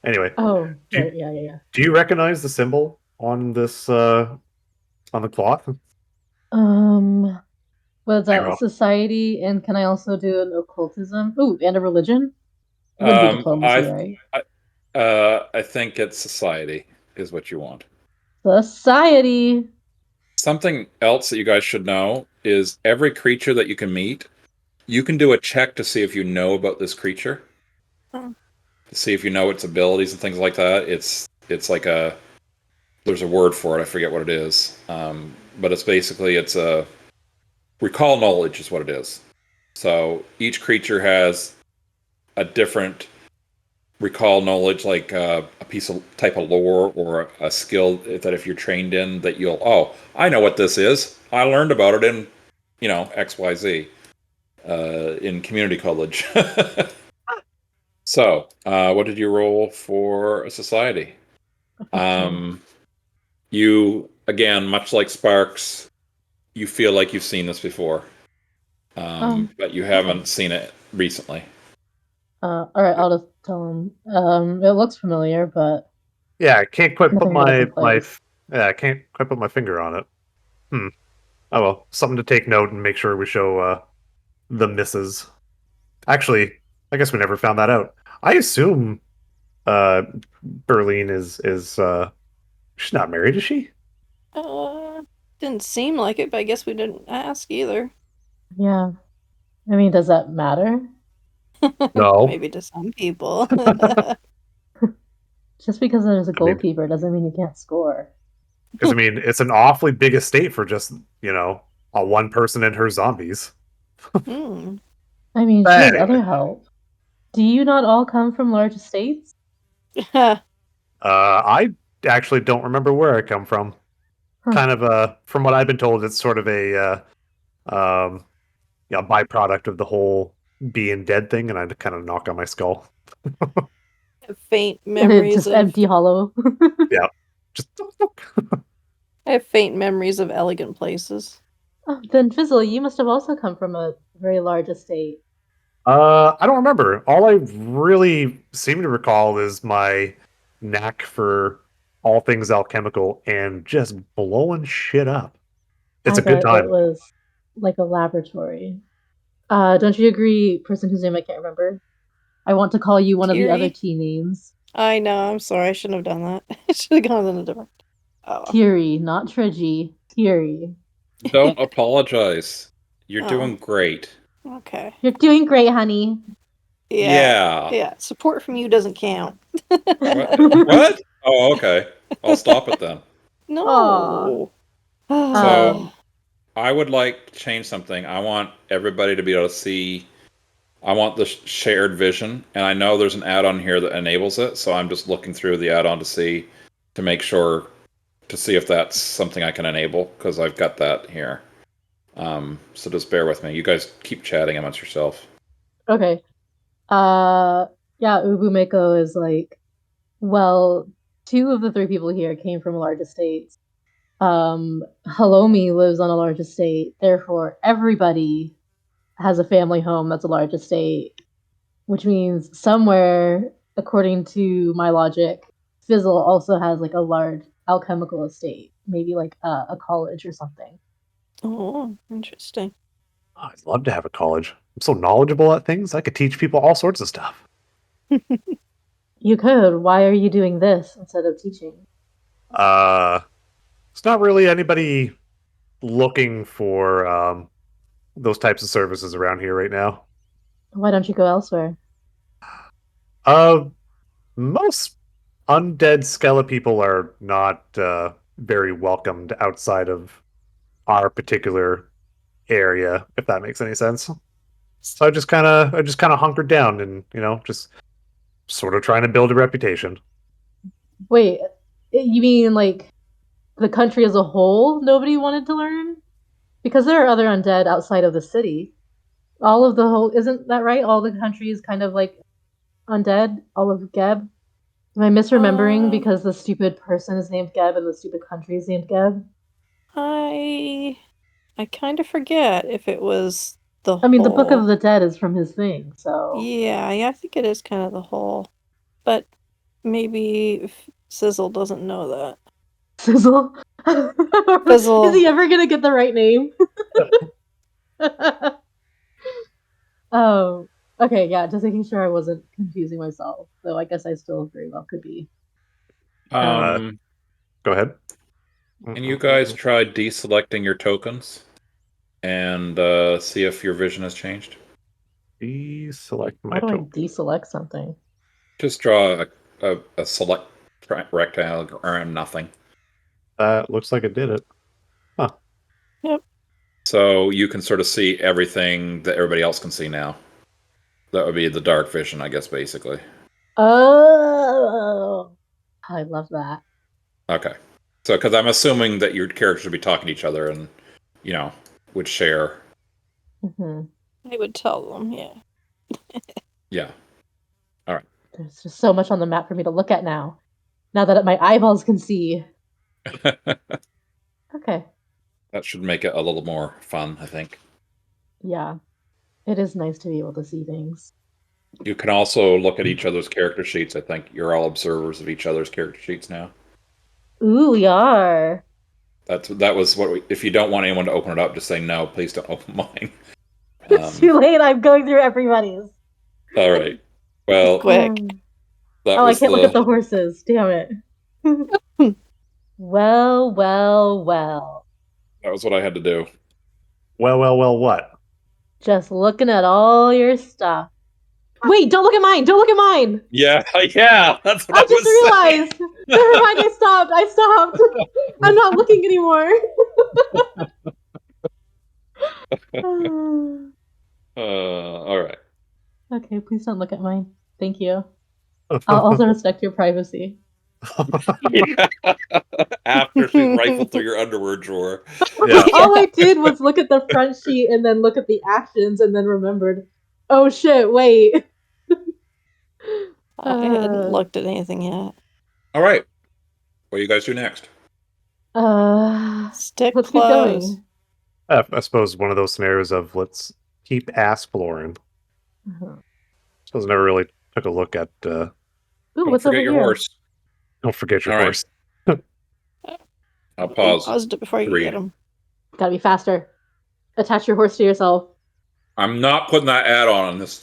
Anyway, Oh, do right. you, Yeah. do you recognize the symbol on this on the cloth? Was I that know. society? And can I also do an occultism? Ooh, and a religion? You wouldn't do Um, diplomacy, I, right? I think it's society is what you want. Society. Something else that you guys should know is every creature that you can meet, you can do a check to see if you know about this creature, Oh. to see if you know its abilities and things like that. It's like there's a word for it. I forget what it is. But it's a recall knowledge is what it is. So each creature has a different recall knowledge, like a piece of type of lore or a skill that if you're trained in, that I know what this is. I learned about it in, XYZ in community college. So, what did you roll for a society? 15. You, again, much like Sparks, you feel like you've seen this before, but you Okay. haven't seen it recently. All right, I'll just tell him. It looks familiar, but Yeah, I can't quite put nothing really in place. yeah, I can't quite put my finger on it. Hmm. Oh well, something to take note and make sure we show the misses. Actually, I guess we never found that out. I assume uh Berlin is she's not married, is she? Uh, didn't seem like it, but I guess we didn't ask either. Yeah. I mean, does that matter? No. Maybe to some people. Just because there's a I mean, goalkeeper doesn't mean you can't score. because I mean, it's an awfully big estate for just a one person and her zombies. Hmm. I mean, she has Anyway, other help. Do you not all come from large estates? I actually don't remember where I come from. Huh. Kind of from what I've been told, it's sort of a um, byproduct of the whole being dead thing, and I kind of knock on my skull. Faint memories Just of empty hollow. Yeah, just I have faint memories of elegant places. Oh, then Fizzle, you must have also come from a very large estate. I don't remember. All I really seem to recall is my knack for all things alchemical and just blowing shit up. It's I a good bet it time. was like a laboratory. Don't you agree, person whose name I can't remember? I want to call you one of the other Tiri? T names. I know, I'm sorry, I shouldn't have done that. I should have gone in a different. Oh. Tiri, not Trigi. Tiri. Don't apologize. You're Oh. doing great. Okay. You're doing great, honey. Yeah. Yeah. Support from you doesn't count. What? Oh, okay. I'll stop it then. No. So I would like to change something. I want everybody to be able to see. I want the shared vision, and I know there's an add-on here that enables it. So I'm just looking through the add-on to make sure to see if that's something I can enable because I've got that here. So just bear with me. You guys keep chatting amongst yourself. Okay. Yeah, Ubumeko is like, well, 2 of the 3 people here came from large estates. Halomi lives on a large estate, therefore everybody has a family home that's a large estate, which means somewhere, according to my logic, Fizzle also has like a large alchemical estate, maybe like a college or something. Oh, interesting. I'd love to have a college. I'm so knowledgeable at things. I could teach people all sorts of stuff. You could. Why are you doing this instead of teaching? It's not really anybody looking for those types of services around here right now. Why don't you go elsewhere? Uh, most undead skele people are not very welcomed outside of our particular area, if that makes any sense. So I just kind of hunkered down and just sort of trying to build a reputation. Wait, you mean like the country as a whole? Nobody wanted to learn because there are other undead outside of the city. All of the whole isn't that right? All the country is kind of like undead. All of Geb. Am I misremembering because the stupid person is named Geb and the stupid country is named Geb? I kind of forget if it was the I mean, the Book of whole. the Dead is from his thing, so. Yeah, I think it is kind of the whole. But maybe Sizzle doesn't know that. Sizzle? Is Fizzle. he ever gonna get the right name? Oh, okay, yeah, just making sure I wasn't confusing myself. Though I guess I still very well could be. Go ahead. And you guys try deselecting your tokens and see if your vision has changed. Deselect my How do I token. deselect something? Just draw a select rectangle around nothing. That looks like it did it. Huh. Yep. So you can sort of see everything that everybody else can see now. That would be the dark vision, I guess, basically. Oh, I love that. Okay. So, because I'm assuming that your characters would be talking to each other and, would share. Mm-hmm. I would tell them, yeah. Yeah. All right. There's just so much on the map for me to look at now. Now that my eyeballs can see. Okay. That should make it a little more fun, I think. Yeah. It is nice to be able to see things. You can also look at each other's character sheets. I think you're all observers of each other's character sheets now. Ooh, we are. That was what if you don't want anyone to open it up, just say no, please don't open mine. It's too late. I'm going through everybody's. All right. Well, Quick. that Oh, I was can't look at the horses. Damn it. Well, well, well. that was what I had to do. Well, what? Just looking at all your stuff. Wait, don't look at mine. Don't look at mine. Yeah, yeah, that's what I I just was saying. realized. Never mind. I stopped. I'm not looking anymore. All right. Okay, please don't look at mine. Thank you. I'll also respect your privacy. Yeah. After she rifled through your underwear drawer. Yeah. All I did was look at the front sheet and then look at the actions and then remembered, oh shit, wait. I hadn't looked at anything yet. All right. What do you guys do next? Stick Let's keep close. going. I suppose one of those scenarios of let's keep exploring. Uh-huh. Suppose I never really took a look at. Ooh, Don't what's over forget your here? horse. Don't forget your All right. horse. I'll pause. Paused it before you 3, get them. Gotta be faster. attach your horse to yourself. I'm not putting that add-on on this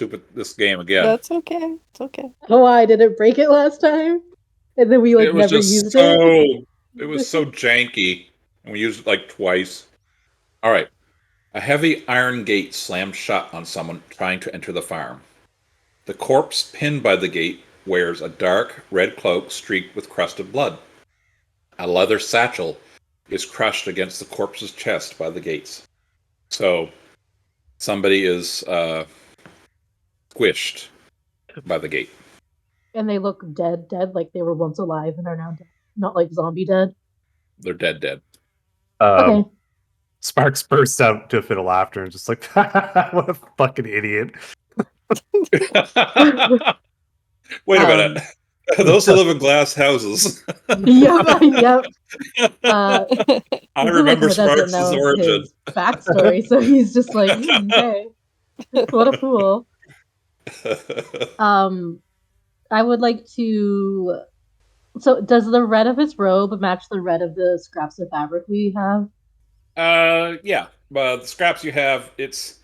game again. That's okay. It's okay. Oh, why did it break it last time? And then we It was never just used so. it. It was so janky, and we used it like twice. All right. A heavy iron gate slams shut on someone trying to enter the farm. The corpse pinned by the gate wears a dark red cloak streaked with crusted blood. A leather satchel is crushed against the corpse's chest by the gates. So somebody is squished by the gate. And they look dead, like they were once alive and are now dead. Not like zombie dead. They're dead. Okay. Sparks bursts out into a fit of laughter and just like, what a fucking idiot. Wait a minute. Those who live in glass houses. Yep. I This remember is like Sparks' know origin. his backstory, so he's just like, okay, what a fool. I would like to. So, does the red of his robe match the red of the scraps of fabric we have? Yeah. The scraps you have, it's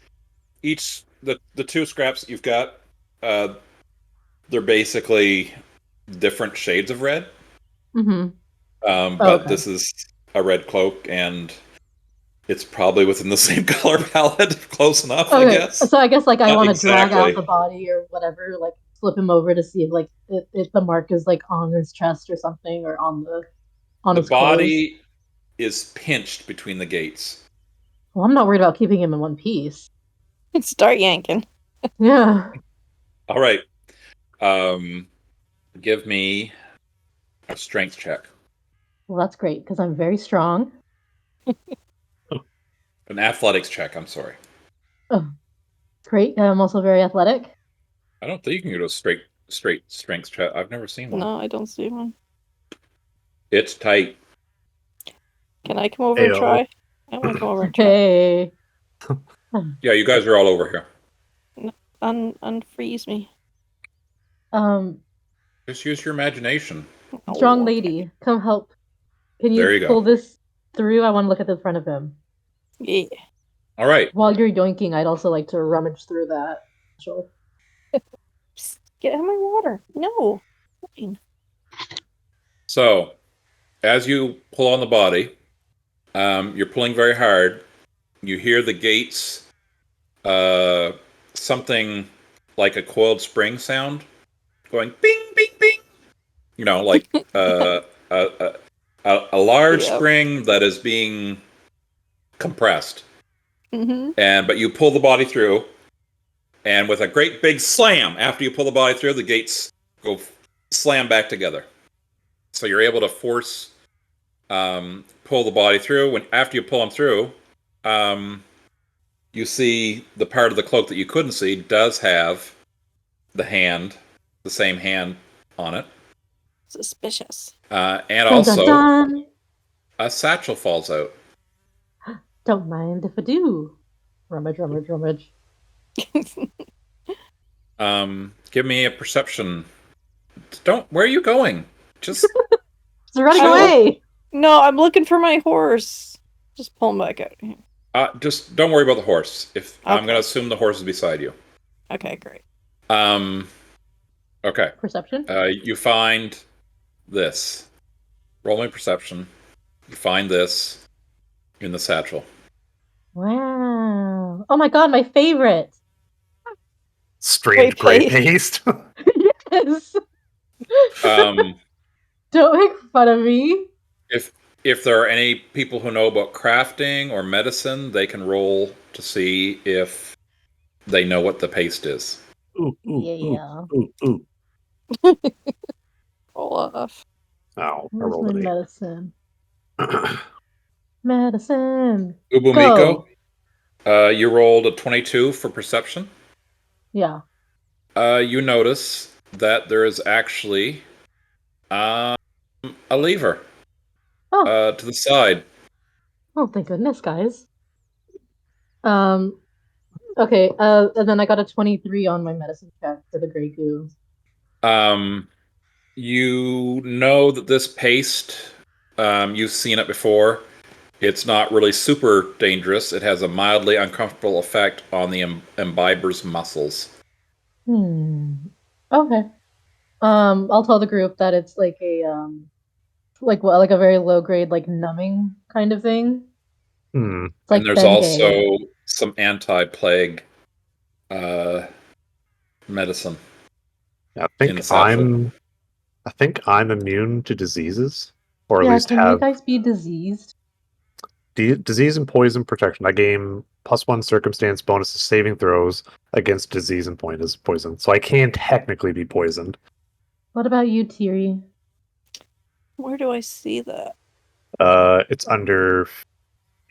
each the two scraps you've got. They're basically different shades of red. Mm-hmm. But okay. this is a red cloak, and it's probably within the same color palette, close enough, Okay. I guess. So I guess like I Not want to drag out exactly. the body or whatever, like flip him over to see if like if the mark is like on his chest or something or on The his clothes. body is pinched between the gates. Well, I'm not worried about keeping him in one piece. Start yanking. Yeah. All right. Give me a strength check. Well, that's great because I'm very strong. An athletics check, I'm sorry. Oh, great. I'm also very athletic. I don't think you can go to a straight strength check. I've never seen one. No, I don't see one. It's tight. Can I come over and Ayo. try? I want to come over and try. Hey. Yeah, you guys are all over here. Unfreeze me. Just use your imagination. Strong lady, come help. Can There you you pull go. this through? I want to look at the front of him. Yeah. All right. While you're yoinking, I'd also like to rummage through that. Sure. Psst, get out of my water. No. Fine. So, as you pull on the body, you're pulling very hard. You hear the gates, something like a coiled spring sound, going bing, bing, bing. You know, like a large Yep. spring that is being compressed. Mm-hmm. But you pull the body through, and with a great big slam, after you pull the body through, the gates go slam back together. So you're able to force pull the body through. After you pull them through, you see the part of the cloak that you couldn't see does have the same hand on it. Suspicious. And Dun, also, dun, dun. a satchel falls out. Don't mind if I do. Rummage. Give me a perception. Where are you going? Just It's running Chill. away. No, I'm looking for my horse. Just pull him back out. just don't worry about the horse. I'm Okay. going to assume the horse is beside you. Okay, great. Okay. Perception. You find this. Roll my perception. You find this in the satchel. Wow. Oh my god, my favorite. Strange Gray gray paste. Yes. Um, Don't make fun of me. if there are any people who know about crafting or medicine, they can roll to see if they know what the paste is. Yeah. Ooh. Roll off. Oh, I Where's rolled my an 8. medicine? Medicine. Ubumeko, Go. you rolled a 22 for perception. Yeah. You notice that there is actually a lever Oh. to the side. Oh, thank goodness, guys. Okay, and then I got a 23 on my medicine check for the gray goo. You know that this paste, you've seen it before. It's not really super dangerous. It has a mildly uncomfortable effect on the imbiber's muscles. Okay. I'll tell the group that it's like a like a very low grade like numbing kind of thing. Hmm. It's And like there's Bengay. also some anti-plague medicine I in think the satchel. I'm immune to diseases, or at Yeah, least can you have guys be diseased? disease and poison protection. I gain +1 circumstance bonus to saving throws against disease and poison. So I can technically be poisoned. What about you, Tiri? Where do I see that? It's under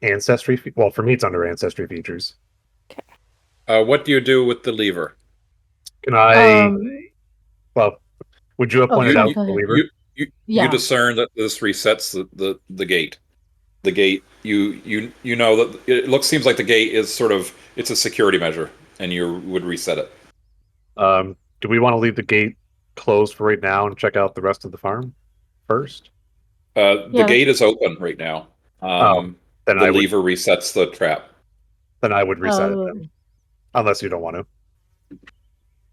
ancestry. Well, for me, it's under ancestry features. What do you do with the lever? Can I? Um, Well, would you have oh, pointed You sorry, out go you the ahead. lever? you Yeah. discern that this resets the gate. The gate. You know that it seems like the gate is sort of it's a security measure, and you would reset it. Do we want to leave the gate closed for right now and check out the rest of the farm first? The Yeah, gate is open right now. Oh, then The I would lever resets the trap. reset it then, unless you don't want to.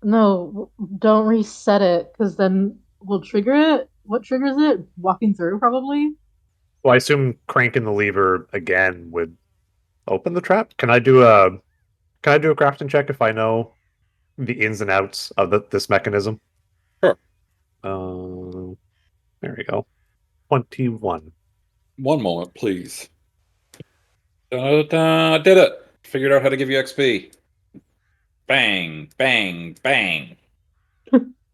no, don't reset it, because then we'll trigger it. What triggers it? Walking through, probably? Well, I assume cranking the lever again would open the trap. Can I do a crafting check if I know the ins and outs of this mechanism? Sure. There we go. 21. One moment, please. Da-da-da, did it. Figured out how to give you XP. Bang, bang, bang.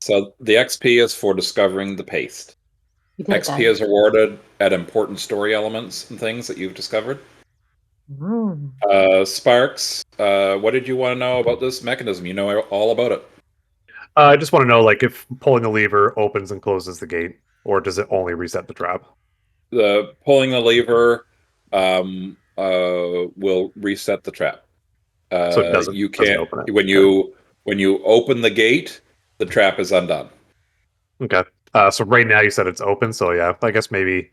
So the XP is for discovering the paste. You did it, XP guys. is awarded at important story elements and things that you've discovered. Mm. Sparks, what did you want to know about this mechanism? You know all about it. I just want to know, like, if pulling the lever opens and closes the gate, or does it only reset the trap? The pulling the lever will reset the trap. So it You doesn't can't open it. when Okay. you open the gate, the trap is undone. Okay. So right now you said it's open, so yeah, I guess maybe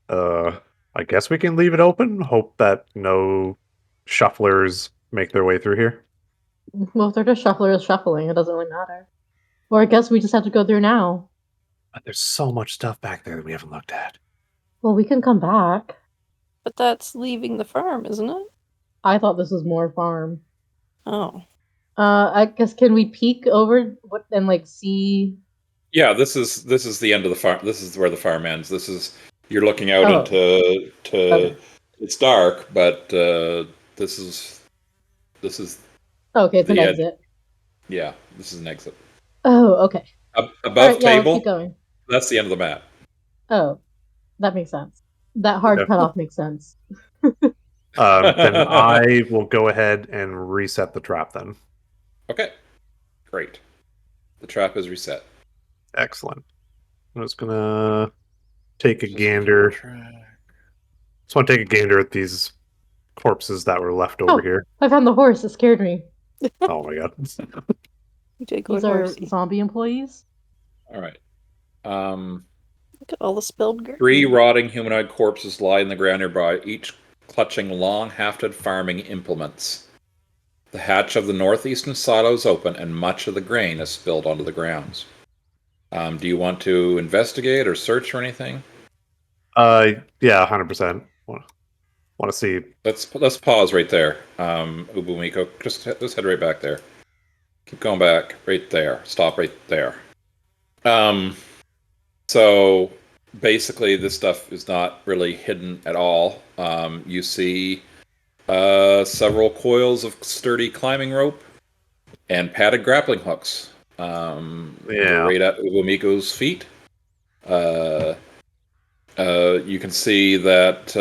I guess we can leave it open. Hope that no shufflers make their way through here. Well, if they're just shuffling, it doesn't really matter. Or I guess we just have to go through now. But there's so much stuff back there that we haven't looked at. Well, we can come back. But that's leaving the farm, isn't it? I thought this was more farm. Oh. I guess can we peek over what and like see? Yeah, this is the end of the farm. This is where the farm ends. This is you're looking out Oh, into okay. it's dark, but this is Okay, it's an the end. exit. Yeah, this is an exit. Oh, okay. All Above right, yeah, let's keep table, going. that's the end of the map. Oh, that makes sense. That hard Yeah. cutoff makes sense. Then I will go ahead and reset the trap then. Okay, great. The trap is reset. Excellent. I'm just gonna take a Just gander. track. Just want to take a gander at these corpses that were left over Oh, here. I found the horse. It scared me. Oh my god. You take These what are horsey? zombie employees. All right. Look at all the spilled gravy. 3 rotting humanoid corpses lie in the ground nearby, each clutching long-hafted farming implements. The hatch of the northeastern silo is open, and much of the grain is spilled onto the grounds. Do you want to investigate or search for anything? Yeah, 100%. Want to see. Let's pause right there. Ubumeko, just head right back there. Keep going back, right there. Stop right there. So basically, this stuff is not really hidden at all. You see several coils of sturdy climbing rope and padded grappling hooks. Yeah. Right at Ubumeko's feet. You can see that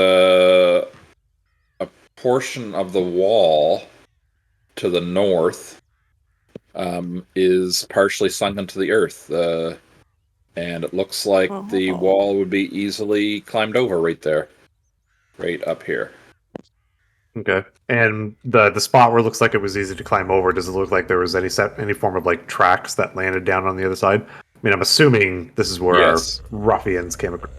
a portion of the wall to the north is partially sunk into the earth. And it looks like the wall would be easily climbed over right there. Right up here. Okay. And the spot where it looks like it was easy to climb over, does it look like there was any form of like tracks that landed down on the other side? I mean, I'm assuming this is where Yes. our ruffians came across.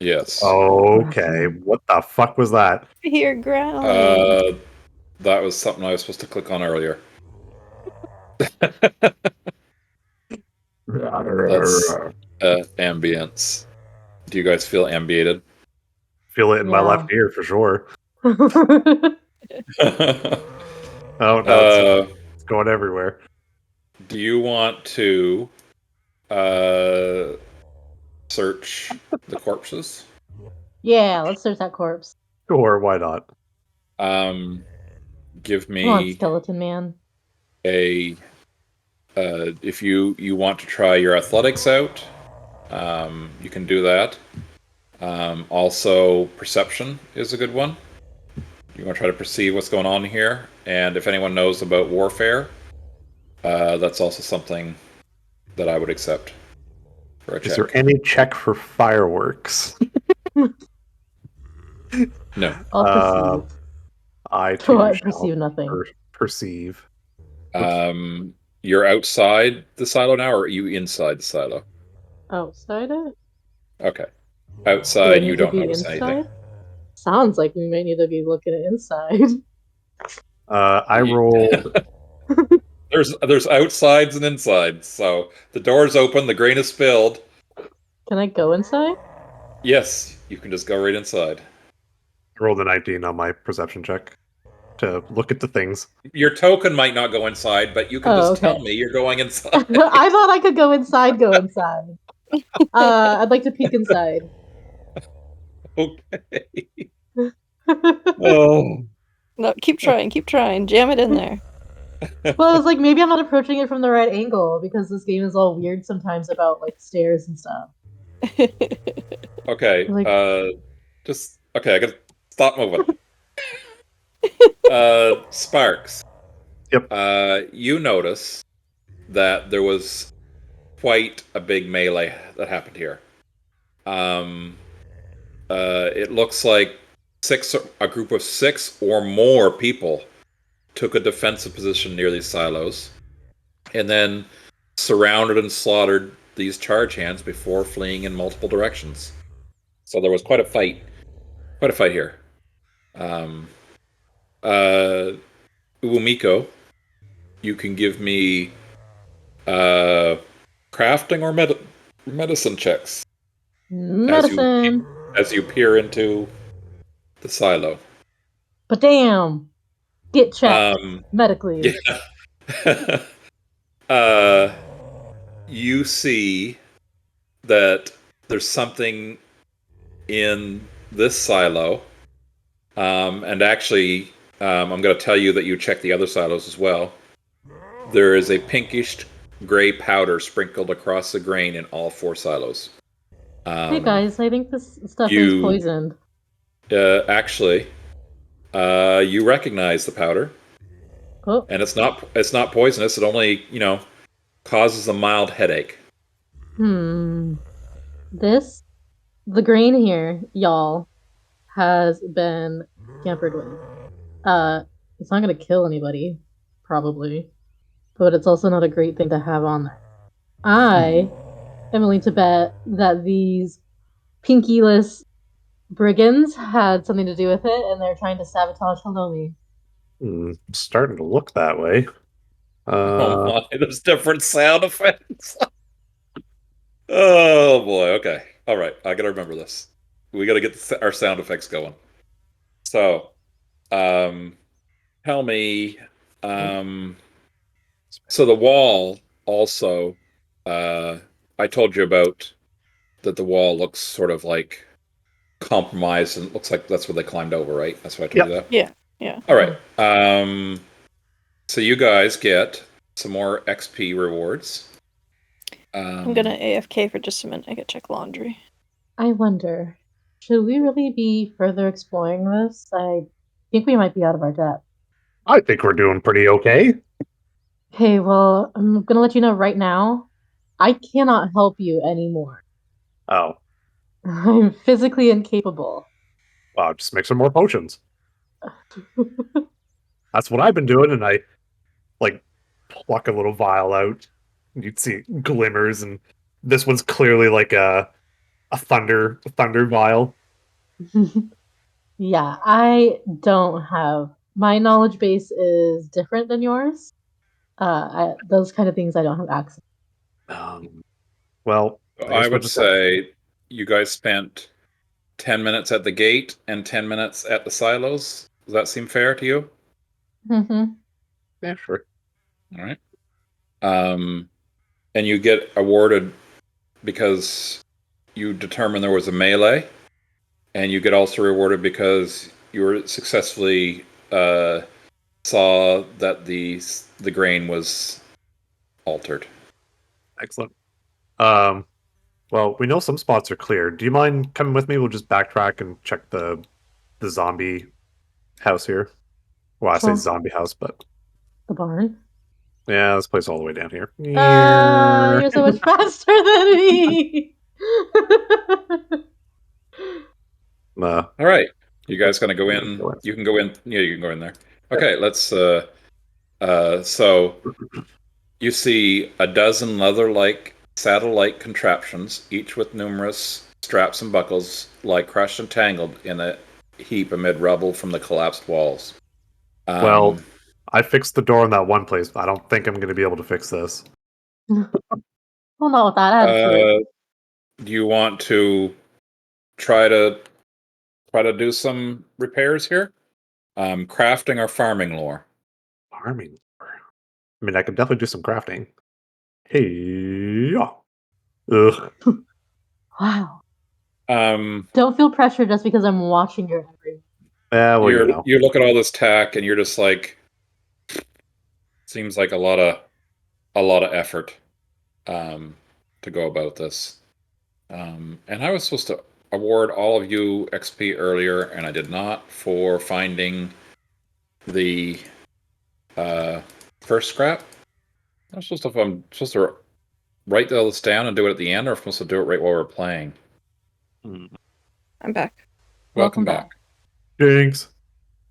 Yes. Okay, what the fuck was that? Here growling. That was something I was supposed to click on earlier. That's ambience. Do you guys feel ambiated? Feel it in my Yeah. left ear for sure. Oh no, it's going everywhere. Do you want to search the corpses? Yeah, let's search that corpse. Sure, why not? Give Come on, me skeleton man. a if you want to try your athletics out, you can do that. Also, perception is a good one. You want to try to perceive what's going on here, and if anyone knows about warfare, that's also something that I would accept for a Is check. there any check for fireworks? No. I'll perceive. I Oh, too I shall perceive nothing. perceive. You're outside the silo now, or are you inside the silo? Outside it? Okay. Do I Outside, you need to don't be notice anything. inside? Sounds like we may need to be looking at inside. I rolled. There's outsides and insides. So the door's open, the grain is spilled. Can I go inside? Yes, you can just go right inside. Rolled a 19 on my perception check to look at the things. Your token might not go inside, but you can Oh, just okay. tell me you're going inside. I thought I could go inside. I'd like to peek inside. Okay. Oh. No, keep trying. Jam it in there. Well, I was like, maybe I'm not approaching it from the right angle because this game is all weird sometimes about like stairs and stuff. Okay. Like- Okay, I gotta stop moving. Sparks. Yep. You notice that there was quite a big melee that happened here. It looks like a group of 6 or more people took a defensive position near these silos, and then surrounded and slaughtered these charge hands before fleeing in multiple directions. So there was quite a fight here. Ubumeko, you can give me crafting or medicine checks Medicine. as you peer into the silo. But damn, get checked medically. Yeah. You see that there's something in this silo, and actually, I'm going to tell you that you check the other silos as well. There is a pinkish gray powder sprinkled across the grain in all 4 silos. Hey guys, I think this stuff is you- poisoned. Actually, you recognize the powder, Oh, and it's not poisonous. It only causes a mild headache. the grain here, y'all, has been tampered with. It's not gonna kill anybody, probably, but it's also not a great thing to have on there. I am willing to bet that these pinkyless brigands had something to do with it, and they're trying to sabotage Halomi. Starting to look that way. Oh my, there's different sound effects. Oh boy, okay. All right, I gotta remember this. We gotta get our sound effects going. So, tell me, so the wall also, I told you about that the wall looks sort of like compromised, and it looks like that's where they climbed over, right? That's why I told you that? Yeah. All right. So you guys get some more XP rewards. I'm gonna AFK for just a minute. I gotta check laundry. I wonder, should we really be further exploring this? I think we might be out of our depth. I think we're doing pretty okay. Okay, well, I'm gonna let you know right now, I cannot help you anymore. Oh, I'm physically incapable. well, just make some more potions. That's what I've been doing, and I like pluck a little vial out. You'd see glimmers, and this one's clearly like a a thunder vial. Yeah, I don't have my knowledge base is different than yours. Those kind of things I don't have access. Well, I I guess we'll would just say you guys spent 10 minutes at the gate and 10 minutes at the silos. Does that seem fair to you? Mm-hmm. yeah, sure. All right. And you get awarded because you determined there was a melee, and you get also rewarded because you were successfully saw that the grain was altered. Excellent. Well, we know some spots are clear. Do you mind coming with me? We'll just backtrack and check the zombie house here. Well, I say Sure. zombie house, but The barn. yeah, this place all the way down here. You're so much faster than me. All right, you guys gonna go Let's in? go in. You can go in. Yeah, you can go in there. Okay, let's. So you see a dozen leather-like saddle-like contraptions, each with numerous straps and buckles, lie crushed and tangled in a heap amid rubble from the collapsed walls. Well, I fixed the door in that one place, but I don't think I'm going to be able to fix this. Well, not with that attitude. Do you want to try to do some repairs here? Crafting or farming lore? Farming. I mean, I could definitely do some crafting. Hey, yeah. Ugh. Wow. Um, Don't feel pressure just because I'm watching your every. Well, you know. you look at all this tech and you're just like, seems like a lot of effort to go about this. And I was supposed to award all of you XP earlier, and I did not for finding the first scrap. I'm supposed to write all this down and do it at the end, or I'm supposed to do it right while we're playing. I'm back. Welcome back. Jinx.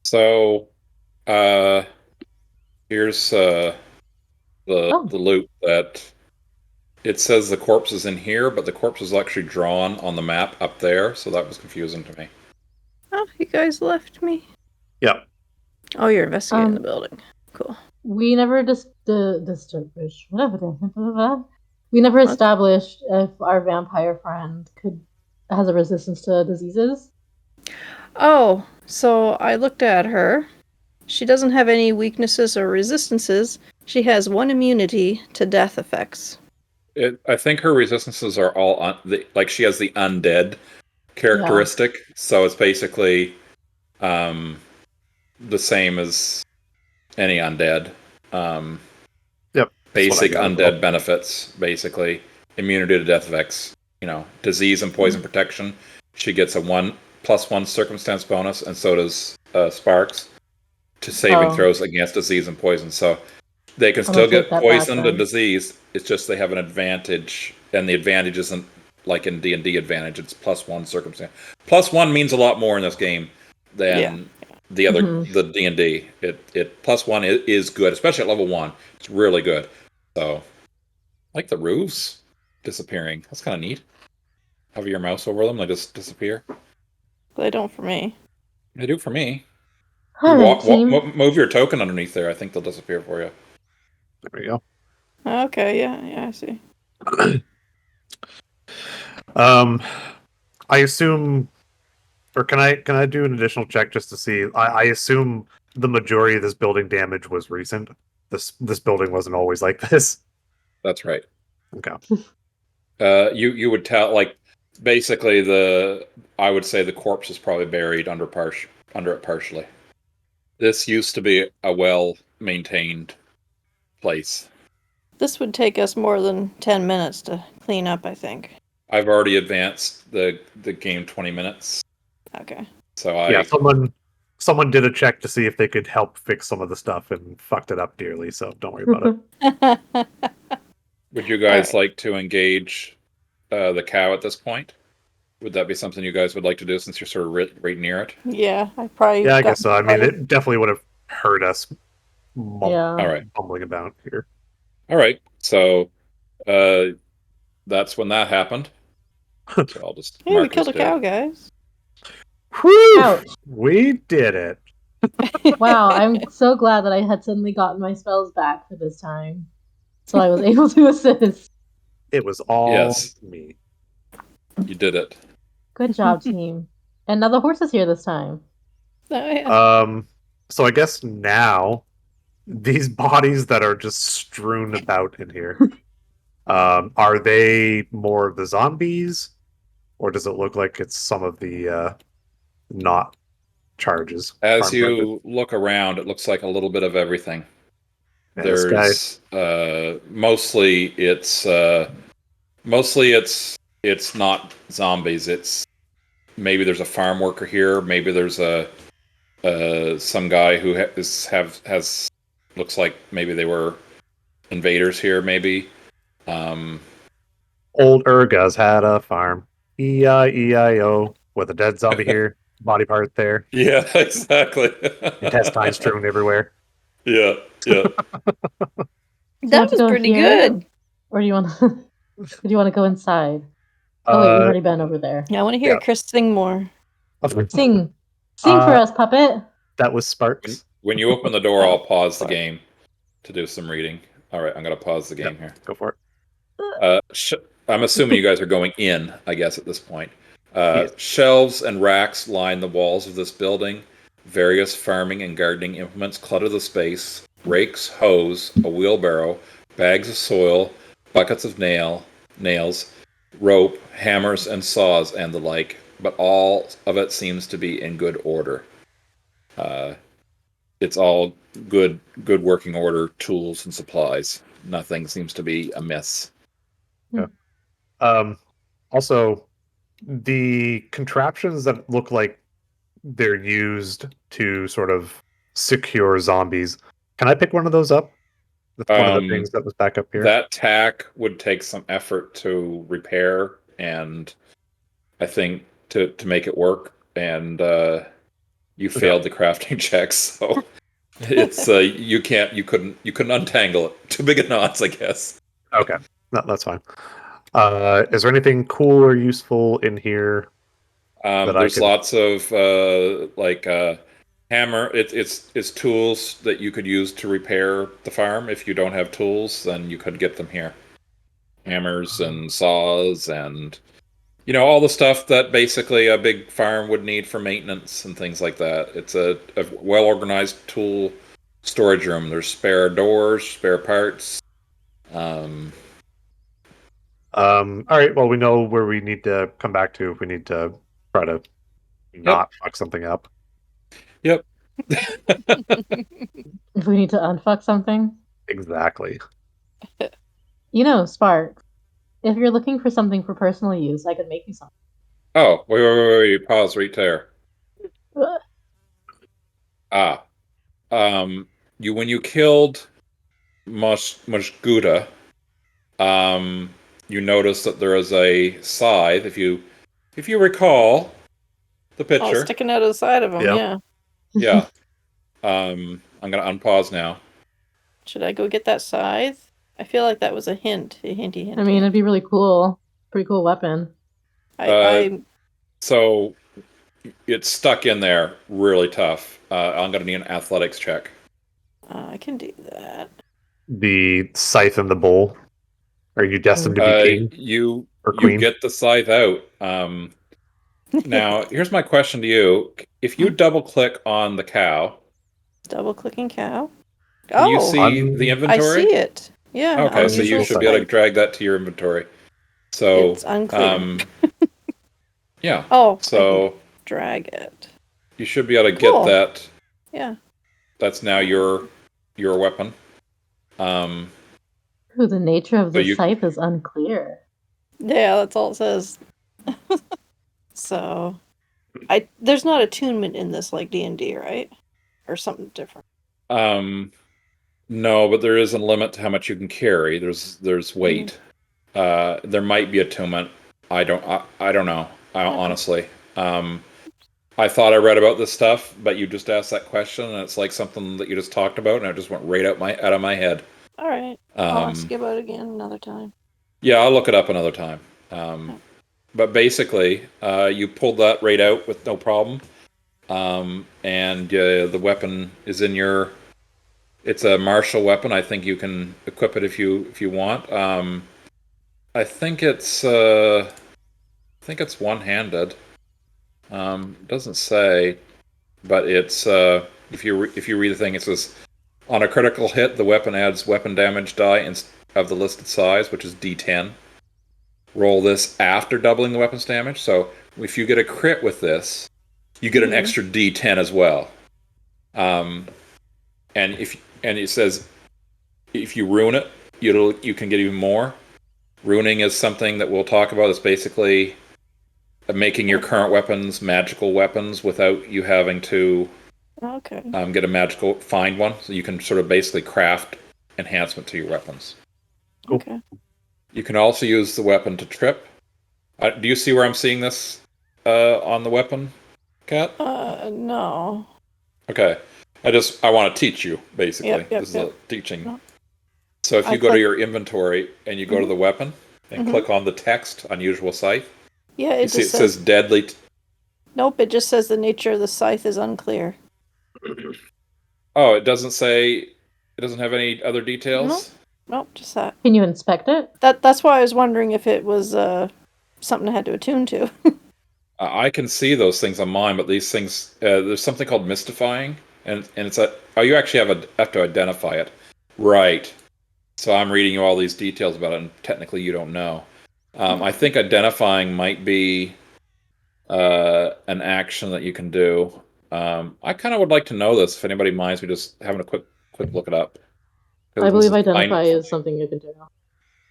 So, here's the loot that it says the corpse is in here, but the corpse is actually drawn on the map up there, so that was confusing to me. Oh, you guys left me. Yep. Oh, you're investigating the building. Cool. We never we never established if our vampire friend has a resistance to diseases. Oh, so I looked at her. She doesn't have any weaknesses or resistances. She has one immunity to death effects. I think her resistances are all like she has the undead characteristic, so it's basically the same as any undead. Yep. Basic undead benefits, basically immunity to death effects. Disease and poison protection. She gets a 1+1 circumstance bonus, and so does Sparks to saving throws against disease and poison. So they can still get poisoned and diseased. It's just they have an advantage, and the advantage isn't like in D&D advantage. It's +1 circumstance. +1 means a lot more in this game than the other the D&D. It +1 is good, especially at level 1. It's really good. So, like the roofs disappearing. That's kind of neat. Hover your mouse over them, they just disappear. They don't for me. They do for me. All right, team. Move your token underneath there. I think they'll disappear for you. There we go. Okay, yeah, I see. I assume, or can I do an additional check just to see? I assume the majority of this building damage was recent. This building wasn't always like this. That's right. Okay. You would tell, like, basically I would say the corpse is probably buried under it partially. This used to be a well-maintained place. This would take us more than 10 minutes to clean up, I think. I've already advanced the game 20 minutes. Okay. So someone did a check to see if they could help fix some of the stuff and fucked it up dearly, so don't worry about it. Would you guys like to engage the cow at this point? Would that be something you guys would like to do since you're sort of right near it? Yeah, I probably. Yeah, I guess so. I mean, it definitely would have hurt us. Yeah. All right. Bumbling about here. All right. So that's when that happened. So I'll just Hey, we mark it as killed a cow, dead. guys. Whew! Ouch. We did it. Wow, I'm so glad that I had suddenly gotten my spells back for this time. So I was able to assist. It was all Yes. me. You did it. Good job, team. And now the horse is here this time. Oh, yeah. So I guess now these bodies that are just strewn about in here, are they more of the zombies, or does it look like it's some of the not charges? As Farm charges? you look around, it looks like a little bit of everything. Yeah, this guy. There's mostly it's not zombies. It's maybe there's a farm worker here. Maybe there's a some guy who has looks like maybe they were invaders here. Maybe. Old Urgas had a farm. E-I-E-I-O. With a dead zombie here. Body part there. Yeah, exactly. Intestines strewn everywhere. Yeah, yeah. So you That want to was go pretty here, good. or do you want to? Do you want to go inside? Oh wait, we've already been over there. Yeah, I want to hear Yeah. Chris sing more. Sing for us, puppet. That was Sparks. When you open the door, I'll pause the sorry. game to do some reading. All right, I'm gonna pause the game here. Go for it. I'm assuming you guys are going in, I guess, at this point. Yes. Shelves and racks line the walls of this building. Various farming and gardening implements clutter the space. Rakes, hoes, a wheelbarrow, bags of soil, buckets of nails, rope, hammers, and saws, and the like. But all of it seems to be in good order. It's all good working order, tools and supplies. Nothing seems to be amiss. Yeah. Also, the contraptions that look like they're used to sort of secure zombies. Can I pick one of those up? That's one of the things that was back up here. That tack would take some effort to repair, and I think to make it work. And you failed the crafting checks, so it's you couldn't untangle it. Too big of knots, I guess. Okay, no, that's fine. Is there anything cool or useful in here? There's lots of hammer. It's tools that you could use to repair the farm. If you don't have tools, then you could get them here. Hammers and saws and all the stuff that basically a big farm would need for maintenance and things like that. It's a well organized tool storage room. There's spare doors, spare parts. All right. Well, we know where we need to come back to if we need to try to not fuck something up. Yep. If we need to unfuck something. Exactly. Sparks. If you're looking for something for personal use, I could make you something. Oh, wait. Pause right there. When you killed Mushguda, you notice that there is a scythe. If you recall the picture, sticking out of the side of him. Yep. Yeah. I'm gonna unpause now. Should I go get that scythe? I feel like that was a hint, a hinty hint. I mean, it'd be really cool. Pretty cool weapon. So it's stuck in there really tough. I'm gonna need an athletics check. I can do that. The scythe and the bowl. Are you destined to be king You or queen? You get the scythe out. Now, here's my question to you: if you double click on the cow, double clicking cow. Can you see the inventory? I see it. Yeah. Okay, so you should be able to drag that to your inventory. So it's unclear. Yeah. Oh. So drag it. You should be able to get that. Yeah. That's now your weapon. The nature of the scythe is unclear. Yeah, that's all it says. So, there's not attunement in this like D&D, right? Or something different. No, but there is a limit to how much you can carry. There's weight. There might be attunement. I don't know. Honestly. I thought I read about this stuff, but you just asked that question, and it's like something that you just talked about, and it just went right out of my head. All right. I'll ask you about it again another time. Yeah, I'll look it up another time. but basically, you pulled that right out with no problem. And the weapon is in your. It's a martial weapon. I think you can equip it if you want. I think it's one-handed. Doesn't say, but it's if you read the thing, it says on a critical hit, the weapon adds weapon damage die of the listed size, which is D10. Roll this after doubling the weapon's damage. So if you get a crit with this, you get an extra D10 as well. And it says if you ruin it, you can get even more. Ruining is something that we'll talk about. It's basically making your current weapons magical weapons without you having to get a magical find one. So you can sort of basically craft enhancement to your weapons. Cool. Okay. You can also use the weapon to trip. Do you see where I'm seeing this on the weapon, Kat? No. Okay. I want to teach you, basically. Yep, This is yep. a teaching. No. So if you go to your inventory and you go to the weapon and click on the text, unusual scythe, Yeah, you see it says deadly. Nope, it just says the nature of the scythe is unclear. Oh, it doesn't say. It doesn't have any other details. Nope, just that. Can you inspect it? That's why I was wondering if it was something I had to attune to. I can see those things on mine, but these things there's something called mystifying, and it's you actually have to identify it, right? So I'm reading you all these details about it, and technically you don't know. I think identifying might be an action that you can do. I kind of would like to know this. If anybody minds me just having a quick look it up. I believe identify is something you can do.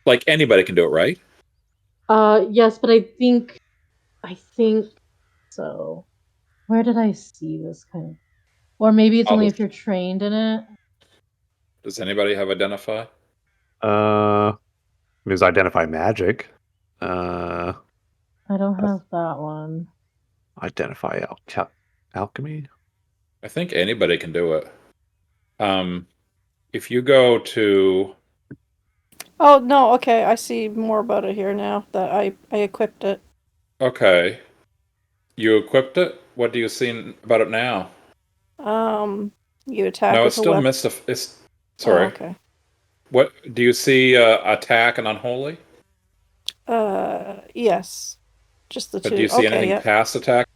Like anybody can do it, right? Yes, but I think so. Where did I see this kind of? Or maybe it's only if you're trained in it. Does anybody have identify? There's identify magic. I don't have that one. Identify alchemy. I think anybody can do it. If you go to. Oh no, okay, I see more about it here now that I equipped it. Okay. You equipped it? What do you see about it now? You attack No, with it's still a weapon. it's sorry. Oh, okay. What do you see attack and unholy? Yes. Just the two. But do you see anything past attack?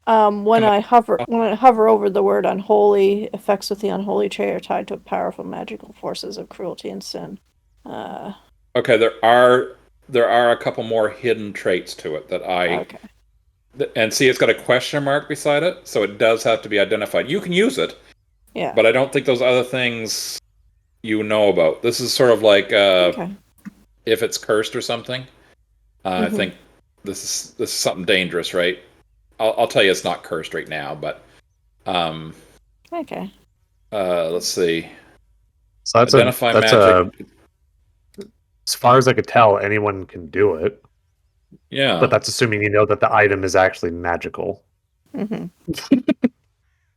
When I hover over the word unholy, effects with the unholy trait are tied to powerful magical forces of cruelty and sin. Okay, there are a couple more hidden traits to it that Okay. And see, it's got a question mark beside it, so it does have to be identified. You can use it, Yeah. but I don't think those other things you know about. This is sort of like if it's cursed or something. I think this is something dangerous, right? I'll tell you it's not cursed right now, but okay. Let's see. So that's identify magic. As far as I could tell, anyone can do it. Yeah, but that's assuming you know that the item is actually magical. Mm-hmm. Just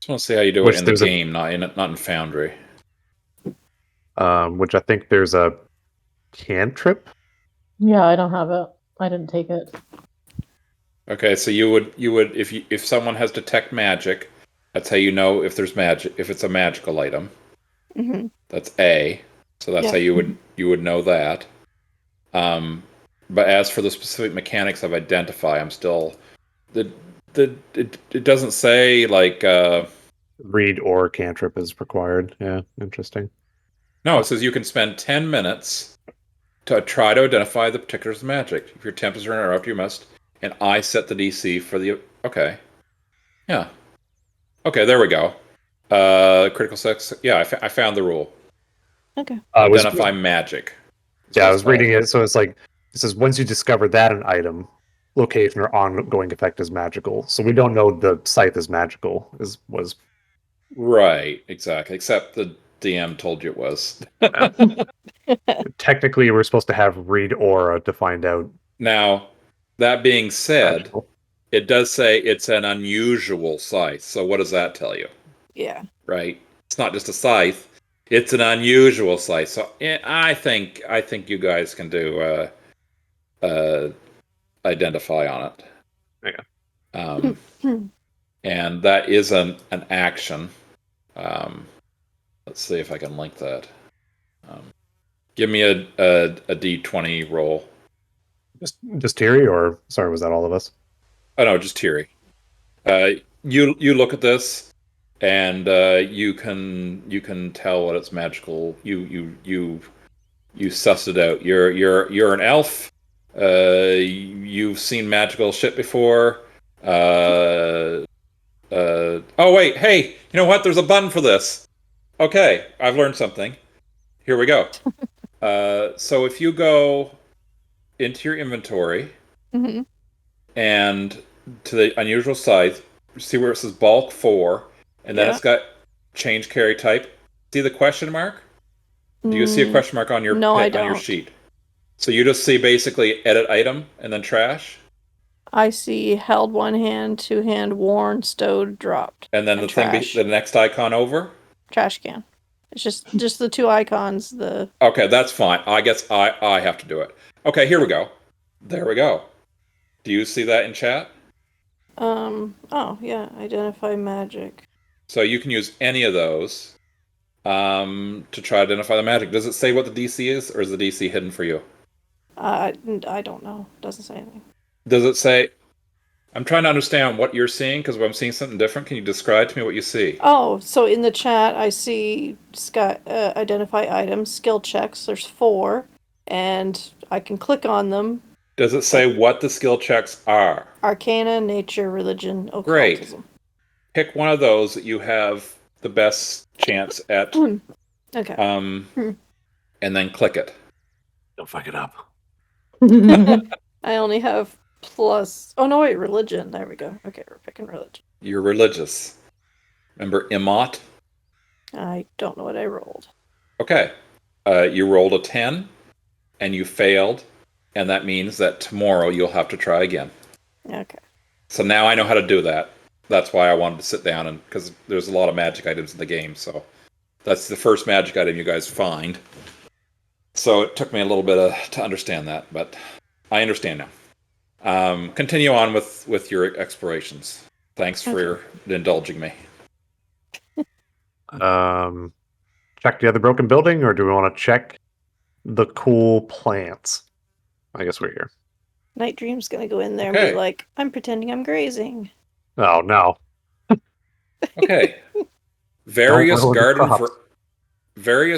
want to see how you do it in the game, not in Foundry. Which I think there's a cantrip. Yeah, I don't have it. I didn't take it. Okay, so you would if someone has detect magic, that's how you know if there's magic, if it's a magical item. Mm-hmm. That's A. So that's how you would know that. But as for the specific mechanics of identify, I'm still it doesn't say like read or cantrip is required. Yeah, interesting. No, it says you can spend 10 minutes to try to identify the particulars of magic. If your attempt is to interrupt, you must. And I set the DC for the. Okay. Yeah. Okay, there we go. Critical success. Yeah, I found the rule. Okay. Identify magic. Yeah, I was reading it. So it's like, it says once you discover that an item, location, or ongoing effect is magical. So we don't know the scythe is magical. Was right, exactly. Except the DM told you it was. Technically, we're supposed to have read aura to find out. Now, that being said, magical. It does say it's an unusual scythe. So what does that tell you? Yeah. Right. It's not just a scythe. It's an unusual scythe. So I think you guys can do identify on it. Okay. And that is an action. Let's see if I can link that. Give me a d20 roll. Just Tiri, or sorry, was that all of us? Oh no, just Tiri. You look at this, and you can tell what it's magical. You suss it out. You're an elf. You've seen magical shit before. Oh wait, hey, you know what? There's a button for this. Okay, I've learned something. Here we go. So if you go into your inventory Mhm. and to the unusual side, see where it says bulk 4, and then Yeah. it's got change carry type. See the question mark? Do you see a question mark on your No, I on your don't. sheet? So you just see basically edit item and then trash, I see held one hand, two hand, worn, stowed, dropped, and then and the thing trash. the next icon over. Trash can. It's just the two icons. The Okay, that's fine. I guess I have to do it. Okay, here we go. There we go. Do you see that in chat? oh yeah, identify magic. So you can use any of those to try to identify the magic. Does it say what the DC is, or is the DC hidden for you? I don't know. Doesn't say anything. Does it say? I'm trying to understand what you're seeing because I'm seeing something different. Can you describe to me what you see? Oh, so in the chat I see identify items, skill checks. There's 4, and I can click on them. Does it say what the skill checks are? Arcana, nature, religion, Great. occultism. Pick one of those that you have the best chance at, Okay. and then click it. Don't fuck it up. I only have plus. Oh no, wait, religion. There we go. Okay, we're picking religion. You're religious. Remember Imot? I don't know what I rolled. Okay. You rolled a 10 and you failed, and that means that tomorrow you'll have to try again. Okay. So now I know how to do that. That's why I wanted to sit down, and because there's a lot of magic items in the game, so that's the first magic item you guys find. So it took me a little bit to understand that, but I understand now. Continue on with your explorations. Thanks for indulging me. Check the other broken building, or do we want to check the cool plants? I guess we're here. Night Dream's gonna go in there and be like, I'm pretending I'm grazing. Oh no. Okay. Various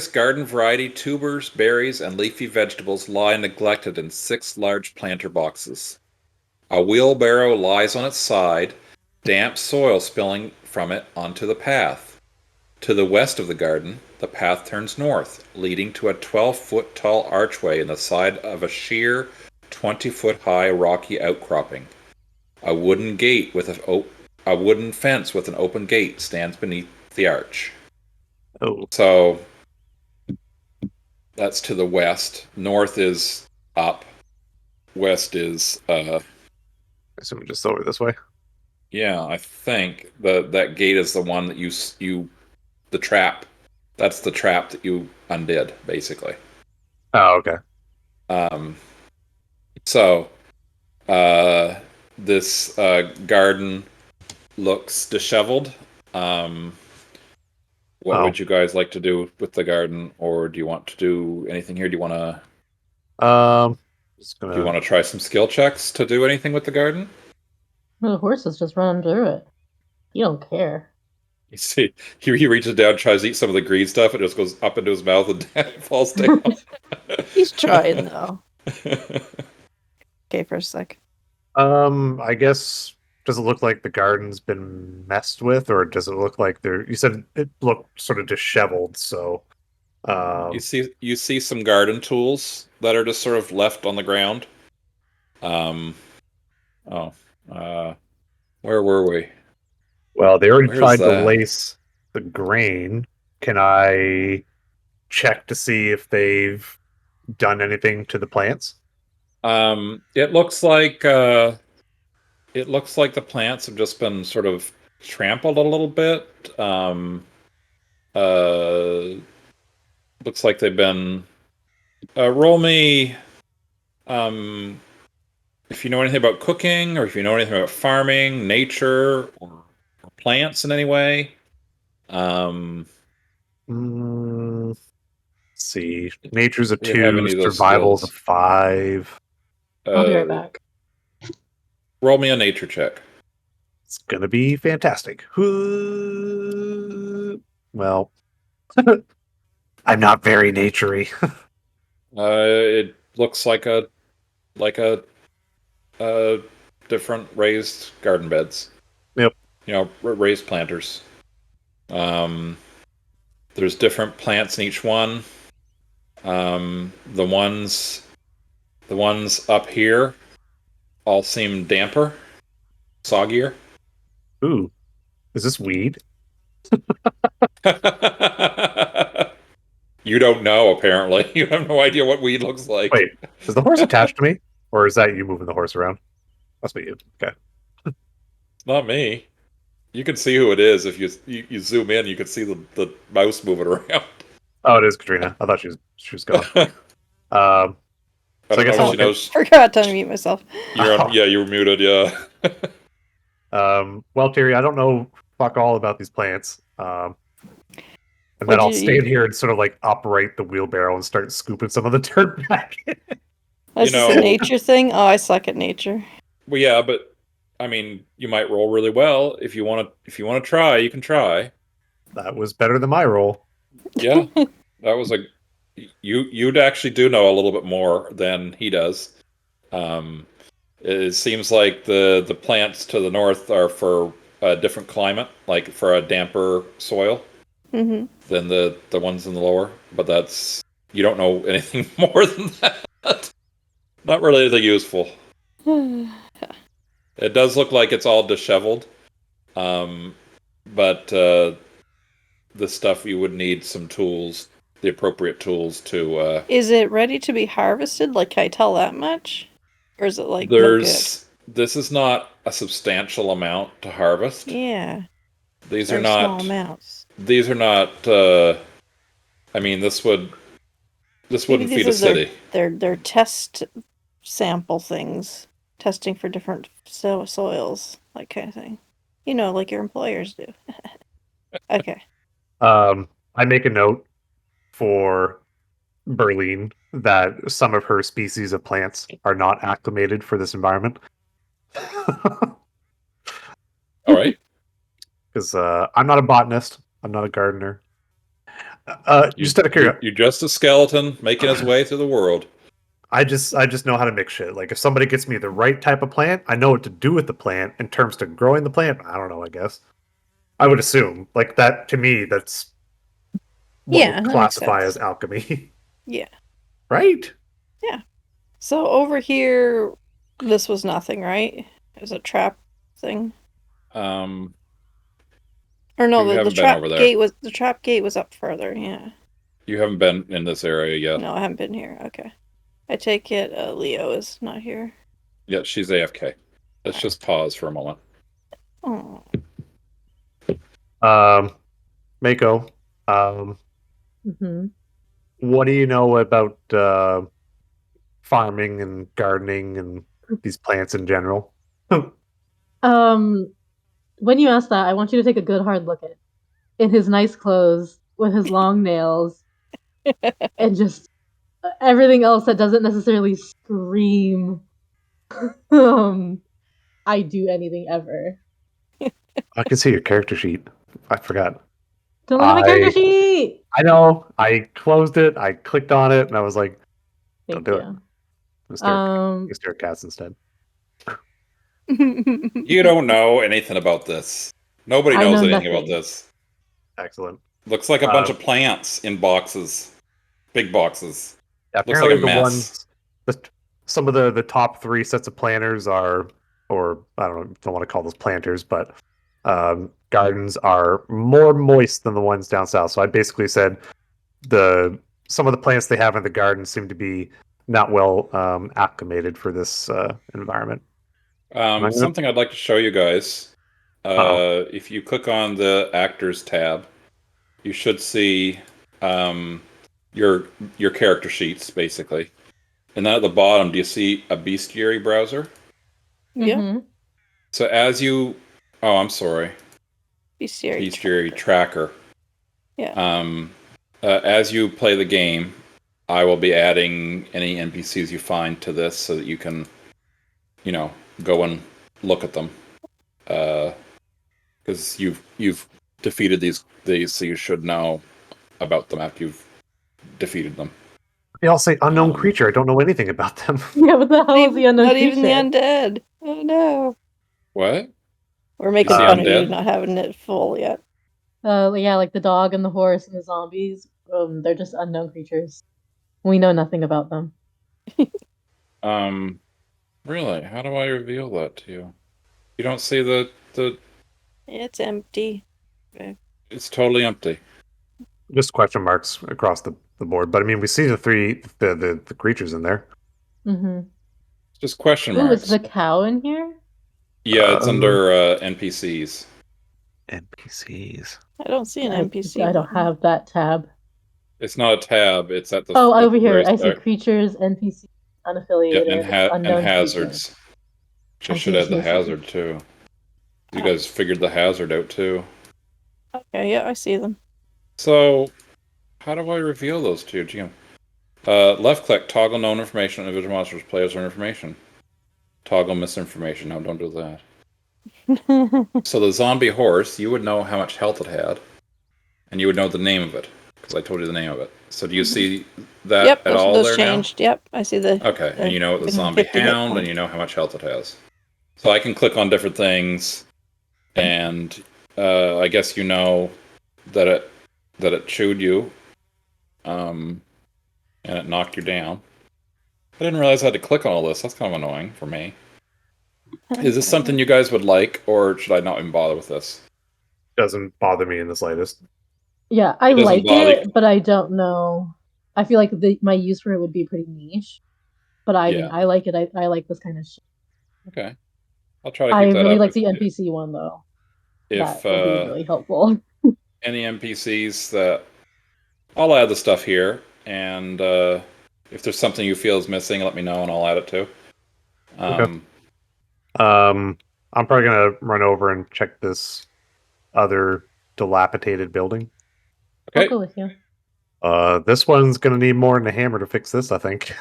garden variety tubers, berries, and leafy vegetables lie neglected in 6 large planter boxes. A wheelbarrow lies on its side, damp soil spilling from it onto the path. To the west of the garden, the path turns north, leading to a 12-foot tall archway in the side of a sheer 20-foot high rocky outcropping. A wooden fence with an open gate stands beneath the arch. Oh. So that's to the west. North is up. West is I assume just over this way. yeah, I think that gate is the one that the trap. That's the trap that you undid, basically. Oh, okay. So this garden looks disheveled. What would you guys like to do with the garden, or do you want to do anything here? Do you want to? Do you want to try some skill checks to do anything with the garden? The horses just run through it. You don't care. You see, he reaches down, tries to eat some of the green stuff, and it just goes up into his mouth and falls down. He's trying though. Okay, for a sec. I guess, does it look like the garden's been messed with, or does it look like you said it looked sort of disheveled, so You see some garden tools that are just sort of left on the ground. Where were we? Well, they already Where's tried to that? lace the grain. Can I check to see if they've done anything to the plants? It looks like the plants have just been sort of trampled a little bit. Uh, Looks like they've been. Roll me if you know anything about cooking, or if you know anything about farming, nature, or plants in any way. Let's see. Nature's a Do you have 2, any of those survival's a skills? 5. I'll be right back. Roll me a nature check. It's gonna be fantastic. Well, I'm not very naturey. It looks like a uh, different raised garden beds. Yep. You know, raised planters. There's different plants in each one. The ones up here all seem damper, soggier. Ooh, is this weed? You don't know, apparently. You have no idea what weed looks like. Wait, is the horse attached to me, or is that you moving the horse around? Must be you. Okay. Not me. You can see who it is if you zoom in. You can see the mouse moving around. Oh, it is Katrina. I thought she was gone. I So I don't guess know I'm if she looking. knows Forgot to unmute myself. you're on. Yeah, you were muted. Yeah. Well, Tiri, I don't know fuck all about these plants. And then Would I'll you? stand here and sort of like operate the wheelbarrow and start scooping some of the dirt back. Is this a nature thing? Oh, I suck at nature. Well, yeah, but I mean, you might roll really well if you want to. If you want to try, you can try. That was better than my roll. Yeah, that was a. You'd actually do know a little bit more than he does. It seems like the plants to the north are for a different climate, like for a damper soil Mm-hmm. than the ones in the lower. But that's you don't know anything more than that. Not really anything useful. It does look like it's all disheveled, but the stuff you would need some tools, the appropriate tools to. Is it ready to be harvested? Like, can I tell that much? Or is it like no good? This is not a substantial amount to harvest. Yeah. These Very are not small amounts. These are not. I mean, this wouldn't Maybe feed these a are city. their test sample things, testing for different soils, like kind of thing. You know, like your employers do. Okay. I make a note for Berlin that some of her species of plants are not acclimated for this environment. All right. Because I'm not a botanist. I'm not a gardener. Just out of curiosity, You're just a skeleton making his way through the world. I just know how to mix shit. Like if somebody gets me the right type of plant, I know what to do with the plant. In terms to growing the plant, I don't know. I guess I would assume like that. To me, that's what Yeah, would that makes classify sense. as alchemy, Yeah. right? Yeah. So over here, this was nothing, right? It was a trap thing. Um, Or no, You the haven't been trap over there. gate was the trap gate was up further. Yeah. you haven't been in this area yet. No, I haven't been here. Okay. I take it Leo is not here. Yeah, she's AFK. Let's just pause for a moment. Oh. Mako, Mm-hmm. what do you know about farming and gardening and these plants in general? When you ask that, I want you to take a good hard look at in his nice clothes with his long nails and just everything else that doesn't necessarily scream I do anything ever. I can see your character sheet. I forgot. Don't look at my character sheet. I know. I closed it. I clicked on it, and I was like, "Don't Thank do it." you. Let's stare at cats instead. You don't know anything about this. Nobody I knows know anything about nothing. this. Excellent. Looks like a bunch of plants in boxes. Big boxes. Looks like Apparently, a mess. some of the top 3 sets of planters are, or I don't want to call those planters, but gardens are more moist than the ones down south. So I basically said some of the plants they have in the garden seem to be not well acclimated for this environment. Something I'd like to show you guys. Uh-oh. If you click on the Actors tab, you should see your character sheets, basically. And then at the bottom, do you see a bestiary browser? Yeah. Mhm. So as you, oh, I'm sorry, Bestiary Bestiary Tracker. Yeah. As you play the game, I will be adding any NPCs you find to this so that you can, go and look at them. Because you've defeated these, so you should know about them after you've defeated them. They all say unknown Um, creature. I don't know anything about them. Yeah, what the hell is the unknown Not creature? even the undead. Oh no. What? We're making see fun of you undead? not having it full yet. Yeah, like the dog and the horse and the zombies. They're just unknown creatures. We know nothing about them. Really? How do I reveal that to you? You don't see the It's empty. it's totally empty. Just question marks across the board. But I mean, we see the creatures in there. Mm-hmm. It's just question Ooh, is marks. the cow in here? Yeah, it's under NPCs. NPCs. I don't see an NPC. I don't button. have that tab. It's not a tab. It's at the Oh, at over the here. very I see start. creatures, NPCs, Yeah, unaffiliated, and unknown creature. hazards. I Just should see, I add see, the I see. hazard too. You guys figured the hazard out too. Okay, yeah, I see them. So, how do I reveal those to you, GM? Left click, toggle known information on individual monsters, players, or information. Toggle misinformation. No, don't do that. So the zombie horse, you would know how much health it had, and you would know the name of it because I told you the name of it. So do you see that Yep, at all those there changed. Yep, I see the. now? Okay, and you know the the zombie 50 hit hound, and points. you know how much health it has. So I can click on different things, and I guess you know that it chewed you, and it knocked you down. I didn't realize I had to click on all this. That's kind of annoying for me. Is this something you guys would like, or should I not even bother with this? Doesn't bother me in the slightest. Yeah, I It doesn't like bother it, but I don't know. I feel like my use for it would be pretty niche. But I mean, Yeah. I like it. I like this kind of shit. Okay. I'll try to I keep that really up. like the NPC one though. If That would be really helpful. any NPCs that I'll add the stuff here, and if there's something you feel is missing, let me know and I'll add it too. Okay. I'm probably gonna run over and check this other dilapidated building. I'll Okay. go with you. This one's gonna need more than a hammer to fix this, I think.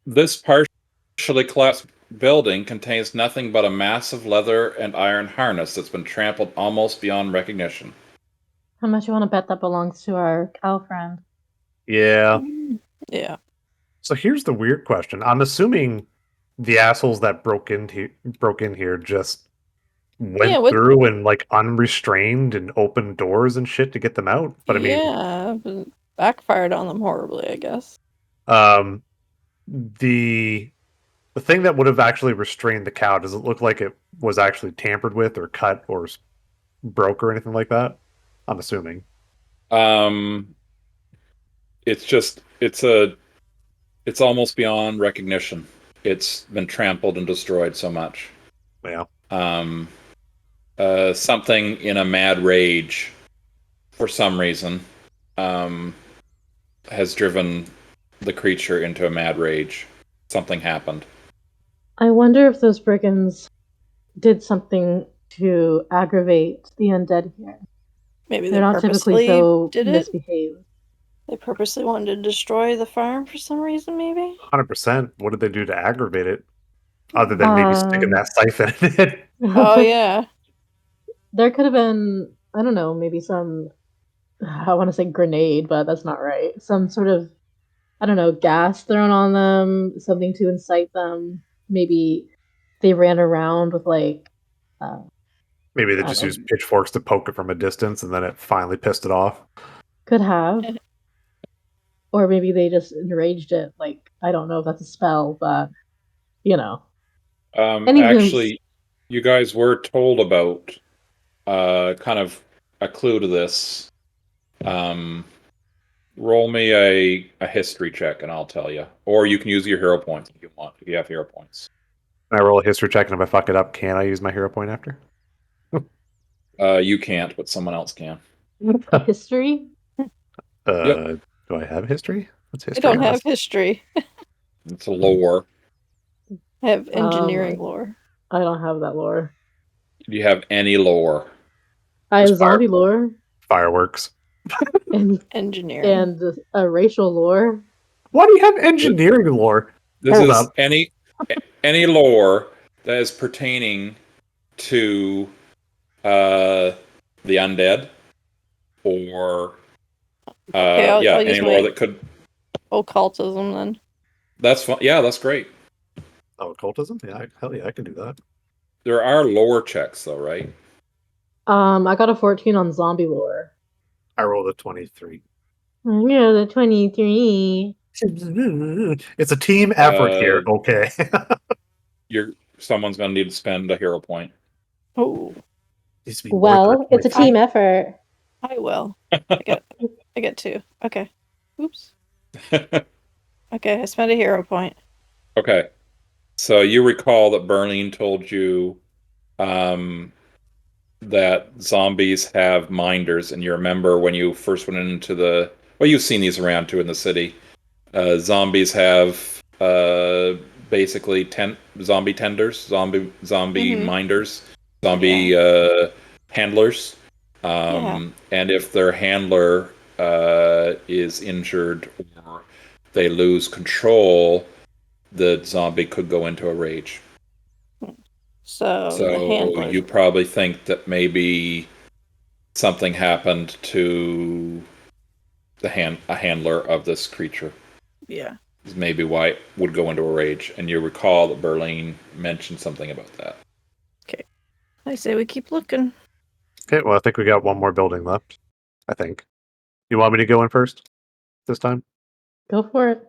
This partially collapsed building contains nothing but a massive leather and iron harness that's been trampled almost beyond recognition. How much you want to bet that belongs to our cow friend? Yeah. Yeah. So here's the weird question. I'm assuming the assholes that broke in here just Yeah, went what? through and like unrestrained and opened doors and shit to get them out. But I mean, Yeah, but backfired on them horribly, I guess. um, the thing that would have actually restrained the cow, does it look like it was actually tampered with or cut or broke or anything like that? I'm assuming. Um, it's almost beyond recognition. It's been trampled and destroyed so much. Yeah. Um, something in a mad rage, for some reason, um, has driven the creature into a mad rage. Something happened. I wonder if those brigands did something to aggravate the undead here. Maybe They're they not typically purposely so did it. misbehaved. They purposely wanted to destroy the farm for some reason, maybe. 100%. What did they do to aggravate it? Other than maybe sticking that siphon in it. Oh yeah. There could have been, I don't know, maybe some, I want to say grenade, but that's not right. Some sort of, I don't know, gas thrown on them, something to incite them. Maybe they ran around with like, uh, Maybe they I just don't know, used pitchforks to poke it from a distance and then it finally pissed it off. could have. Or maybe they just enraged it. Like, I don't know if that's a spell, but, you know. Anywho's, Actually, you guys were told about kind of a clue to this. Roll me a history check and I'll tell you. Or you can use your hero points if you want, if you have hero points. Can I roll a history check, and if I fuck it up, can I use my hero point after? You can't, but someone else can. history? Yep, Do I have history? What's I history don't on have this? history. it's a lore. I have engineering lore. I don't have that lore. Do you have any lore? I have Just fire- zombie lore Fireworks. and Engineering. a racial lore. Why do you have engineering lore? This Hold is up. any lore that is pertaining to the undead or Okay, I'll any use lore my that could. occultism then. That's fun. Yeah, that's great. Oh, occultism? Yeah, hell yeah, I can do that. There are lore checks though, right? I got a 14 on zombie lore. I rolled a 23. Yeah, the 23. It's a team effort here, okay? Someone's gonna need to spend a hero point. Oh, Needs to be worth Well, it's a 23. team effort. I will. I get 2. Okay. Oops. Okay, I spent a hero point. Okay. So you recall that Berlin told you that zombies have minders, and you remember when you first went into well, you've seen these around too in the city. Zombies have basically zombie tenders, zombie minders, zombie handlers. Yeah. And if their handler is injured or they lose control, the zombie could go into a rage. So the So handler. you probably think that maybe something happened to a handler of this creature. Yeah. Is maybe why it would go into a rage. And you recall that Berlin mentioned something about that. Okay. I say we keep looking. Okay, well, I think we got one more building left. I think. You want me to go in first this time? Go for it.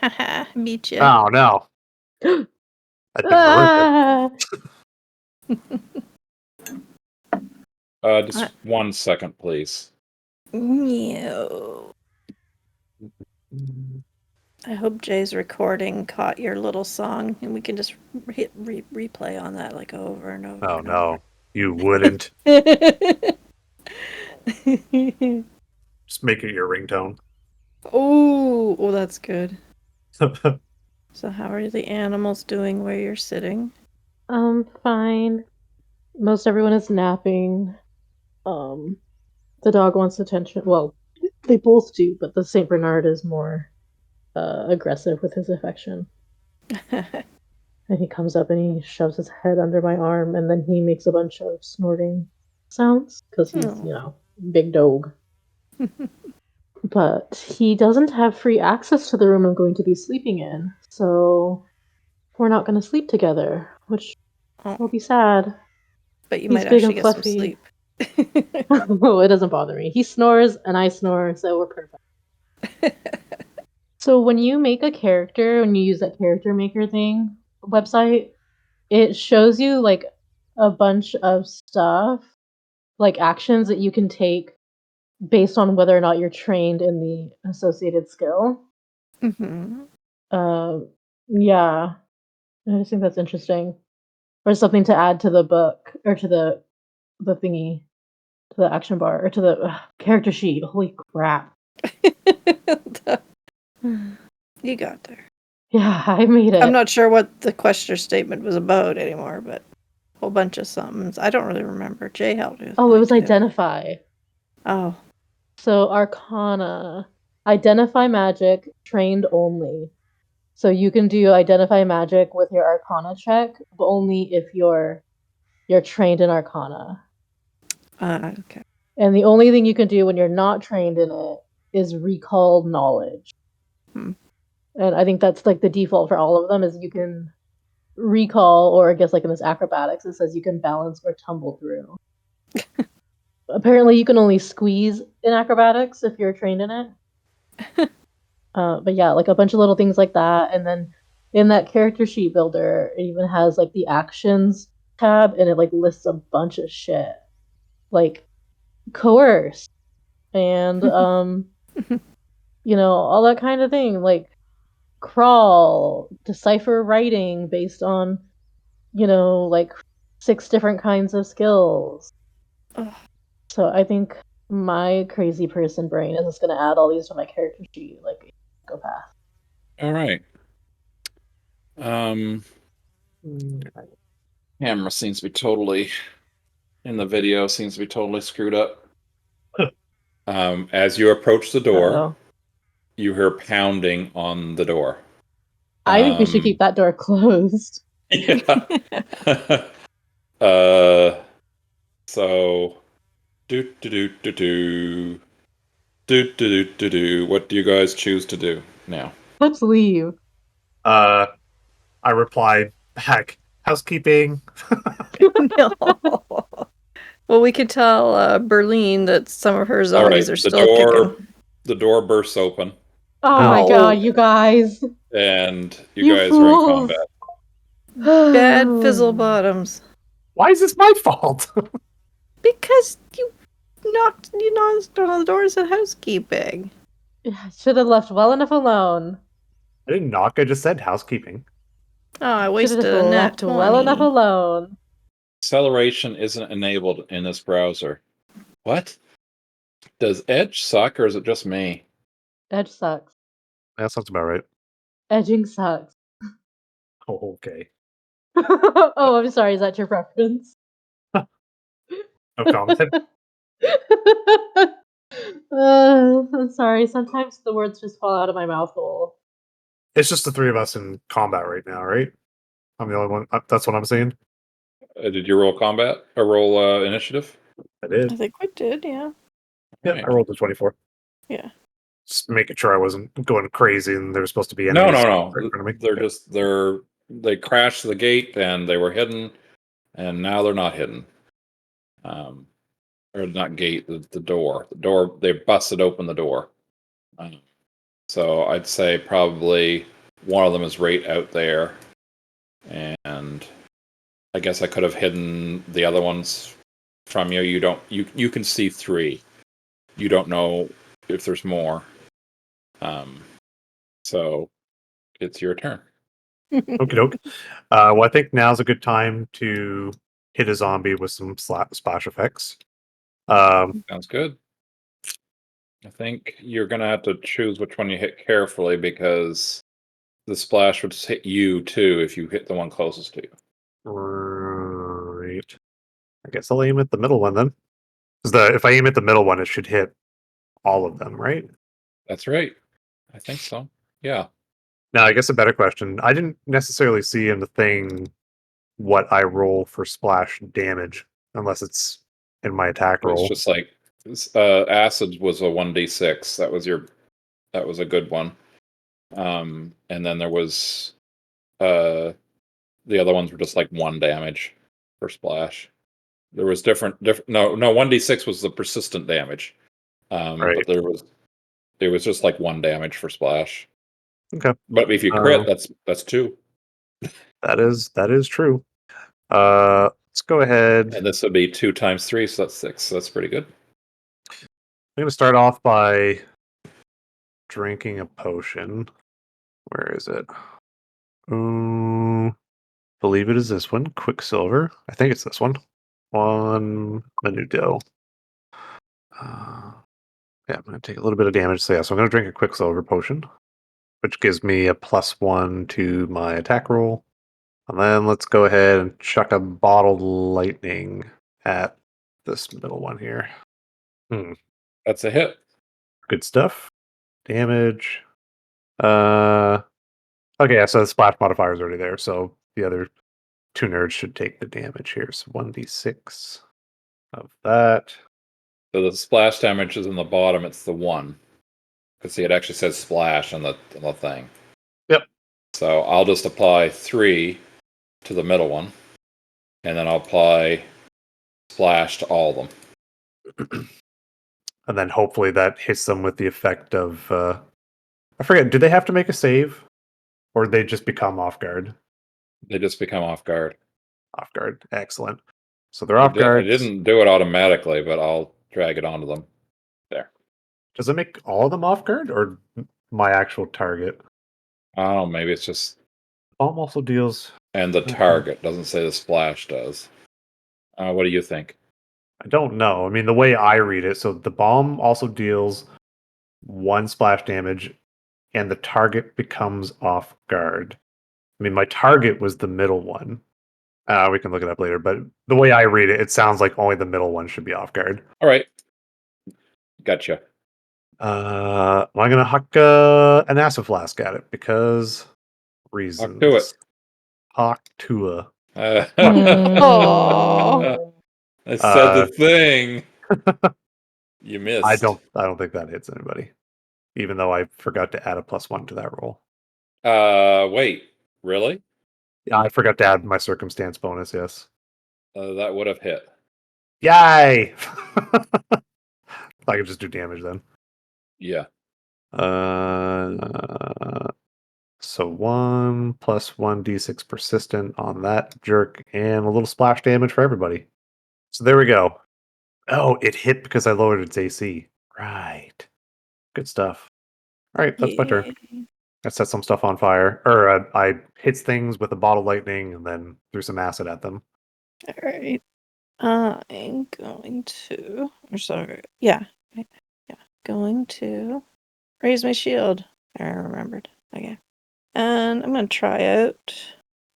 Haha, beat you. Oh, no. I didn't Ah! Just 1 second, please. No. I hope Jay's recording caught your little song and we can just hit replay on that like over and over. Oh, and no. You wouldn't. over. Just make it your ringtone. Oh, that's good. So how are the animals doing where you're sitting? Fine. Most everyone is napping. The dog wants attention. Well, they both do, but the Saint Bernard is more aggressive with his affection. And he comes up and he shoves his head under my arm, and then he makes a bunch of snorting sounds because he's, big dog. But he doesn't have free access to the room I'm going to be sleeping in, so we're not going to sleep together, which will be sad. But you He's might big actually and get some fluffy. sleep. Oh, it doesn't bother me. He snores and I snore, so we're perfect. So when you make a character, when you use that character maker thing website, it shows you like a bunch of stuff, like actions that you can take based on whether or not you're trained in the associated skill. Mm-hmm. Yeah, I just think that's interesting. Or something to add to the book or to the thingy, to the action bar or to the character sheet. Holy crap! You got there. Yeah, I made it. I'm not sure what the question or statement was about anymore, but a whole bunch of somethings. I don't really remember. Jay helped me with Oh, it mine, was too. identify. Oh. So Arcana, identify magic, trained only. So you can do identify magic with your Arcana check, but only if you're trained in Arcana. Okay. And the only thing you can do when you're not trained in it is recall knowledge. And I think that's like the default for all of them is you can recall, or I guess like in this acrobatics, it says you can balance or tumble through. Apparently you can only squeeze in acrobatics if you're trained in it. But yeah, like a bunch of little things like that. And then in that character sheet builder, it even has like the actions tab and it like lists a bunch of shit. Like coerce and all that kind of thing. Like crawl, decipher writing based on, like 6 different kinds of skills. Ugh. So I think my crazy person brain is just gonna add all these to my character sheet, like go path. All right. Camera seems to be totally in the video. Seems to be totally screwed up. As you approach the door, Uh-oh. you hear pounding on the door. I think we should keep that door closed. Yeah. So do. What do you guys choose to do now? Let's leave. I replied back, housekeeping. No. Well, we could tell Berlin that some of her All zombies right, are still kicking. the door bursts open, Oh my Ow. god, you guys. and you You guys are in fools. combat. Bad Fizzlebottoms. Why is this my fault? Because you knocked on the doors of housekeeping. Should have left well enough alone. I didn't knock, I just said housekeeping. Oh, I Should have wasted just a nat left 20. well enough alone. Acceleration isn't enabled in this browser. What? Does Edge suck, or is it just me? Edge sucks. That sounds about right. Edging sucks. Oh, okay. Oh, I'm sorry. Is that your preference? No comment. I'm sorry. Sometimes the words just fall out of my mouth hole. It's just the three of us in combat right now, right? I'm the only one. That's what I'm saying. Did you roll combat or roll initiative? I I did. think we did, yeah. Yeah, Right. I rolled a 24. Yeah. Just making sure I wasn't going crazy and there was supposed to be No, enemies no. right in front of me. They crashed the gate and they were hidden, and now they're not hidden. Or not gate, the door. The door, they busted open the door. So I'd say probably one of them is right out there, and I guess I could have hidden the other ones from you. You can see three. You don't know if there's more. So it's your turn. Okie doke. Well, I think now's a good time to hit a zombie with some splash effects. Sounds good. I think you're gonna have to choose which one you hit carefully, because the splash would hit you too if you hit the one closest to you. Right. I guess I'll aim at the middle one then. Because if I aim at the middle one, it should hit all of them, right? That's right. I think so. Yeah. Now, I guess a better question. I didn't necessarily see in the thing what I roll for splash damage, unless it's in my attack It's roll. just like acid was a 1d6. That was a good one. And then there was the other ones were just like 1 damage for splash. There was different no 1d6 was the persistent damage. Right. But it was just like 1 damage for splash. Okay. But if you crit, that's 2. That is true. Let's go ahead. And this would be 2 times 3, so that's 6. So that's pretty good. I'm gonna start off by drinking a potion. Where is it? Believe it is this one. Quicksilver. I think it's this one. One Menudo. Yeah, I'm going to take a little bit of damage. So I'm going to drink a Quicksilver potion, which gives me a +1 to my attack roll. And then let's go ahead and chuck a bottled lightning at this middle one here. That's a hit. Good stuff. Damage. Okay, yeah, so the splash modifier is already there, so the other 2 nerds should take the damage here. So 1d6 of that. So the splash damage is in the bottom. It's the 1. Because see, it actually says splash on the thing. Yep. So I'll just apply 3 to the middle one, and then I'll apply splash to all of them. And then hopefully that hits them with the effect of I forget, do they have to make a save? Or they just become off guard? They just become off guard. Off guard. Excellent. So they're off I guard. didn't do it automatically, but I'll drag it onto them. There. Does it make all of them off guard or my actual target? I don't know, maybe it's just. Bomb also deals. And the target doesn't say the splash does. What do you think? I don't know. I mean, the way I read it, so the bomb also deals 1 splash damage and the target becomes off guard. I mean, my target was the middle one. We can look it up later, but the way I read it, it sounds like only the middle one should be off guard. All right. Gotcha. I'm gonna huck an acid flask at it because reasons. to it. Hawk Tua. Oh. I said the thing. You missed. I don't think that hits anybody. Even though I forgot to add a +1 to that roll. Wait. Really? Yeah, I forgot to add my circumstance bonus, yes. That would have hit. Yay! I could just do damage then. Yeah. So 1 + 1d6 persistent on that jerk, and a little splash damage for everybody. So there we go. Oh, it hit because I lowered its AC. Right. Good stuff. All right, that's my turn. I set some stuff on fire, or I hits things with a ball of lightning, and then threw some acid at them. All right. I'm going to. I'm sorry. Yeah. Going to raise my shield. I remembered. Okay. And I'm going to try out.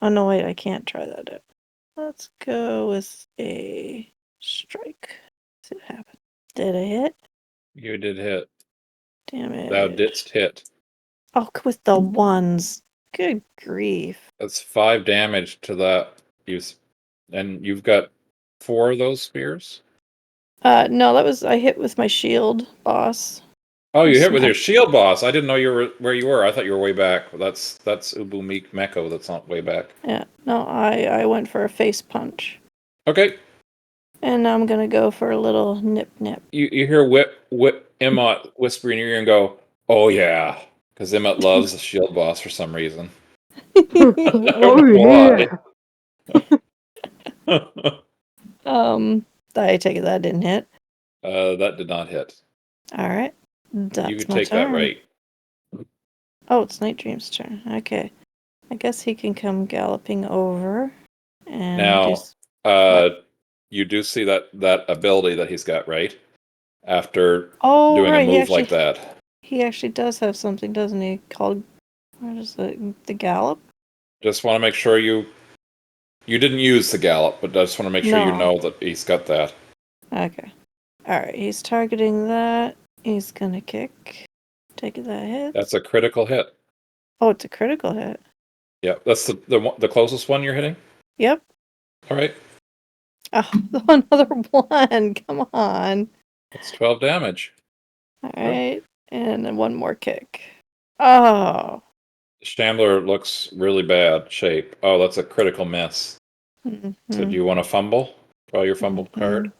Oh, no, wait. I can't try that out. Let's go with a strike. See what happens. Did I hit? You did hit. Damn it. Thou didst hit. Oh, with the ones. Good grief. That's 5 damage to that. And you've got 4 of those spears? No, that was I hit with my shield, boss. Oh, you hit with your shield boss. I didn't know you were where you were. I thought you were way back. That's Ubumeko. That's not way back. Yeah, no, I went for a face punch. Okay. And now I'm gonna go for a little nip. You hear Emmett whisper in your ear and go, "Oh yeah," because Emmett loves the shield boss for some reason. Oh yeah. I take it that didn't hit. That did not hit. All right, that's You could my take turn. that right. Oh, it's Night Dream's turn. Okay, I guess he can come galloping over. And now, you do see that ability that he's got, right? After doing right, a move like that. He actually does have something, doesn't he? Called what is it? The gallop. Just want to make sure you didn't use the gallop, but I just want to make sure you No. know that he's got that. Okay. All right, he's targeting that. He's gonna kick. Take it that hit. That's a critical hit. Oh, it's a critical hit. Yeah, that's the closest one you're hitting. Yep. All right. Oh, another one. Come on. That's 12 damage. All right, and then one more kick. Oh. The Shambler looks really bad shape. Oh, that's a critical miss. Mm-hmm. So do you want to fumble? Draw your fumbled card.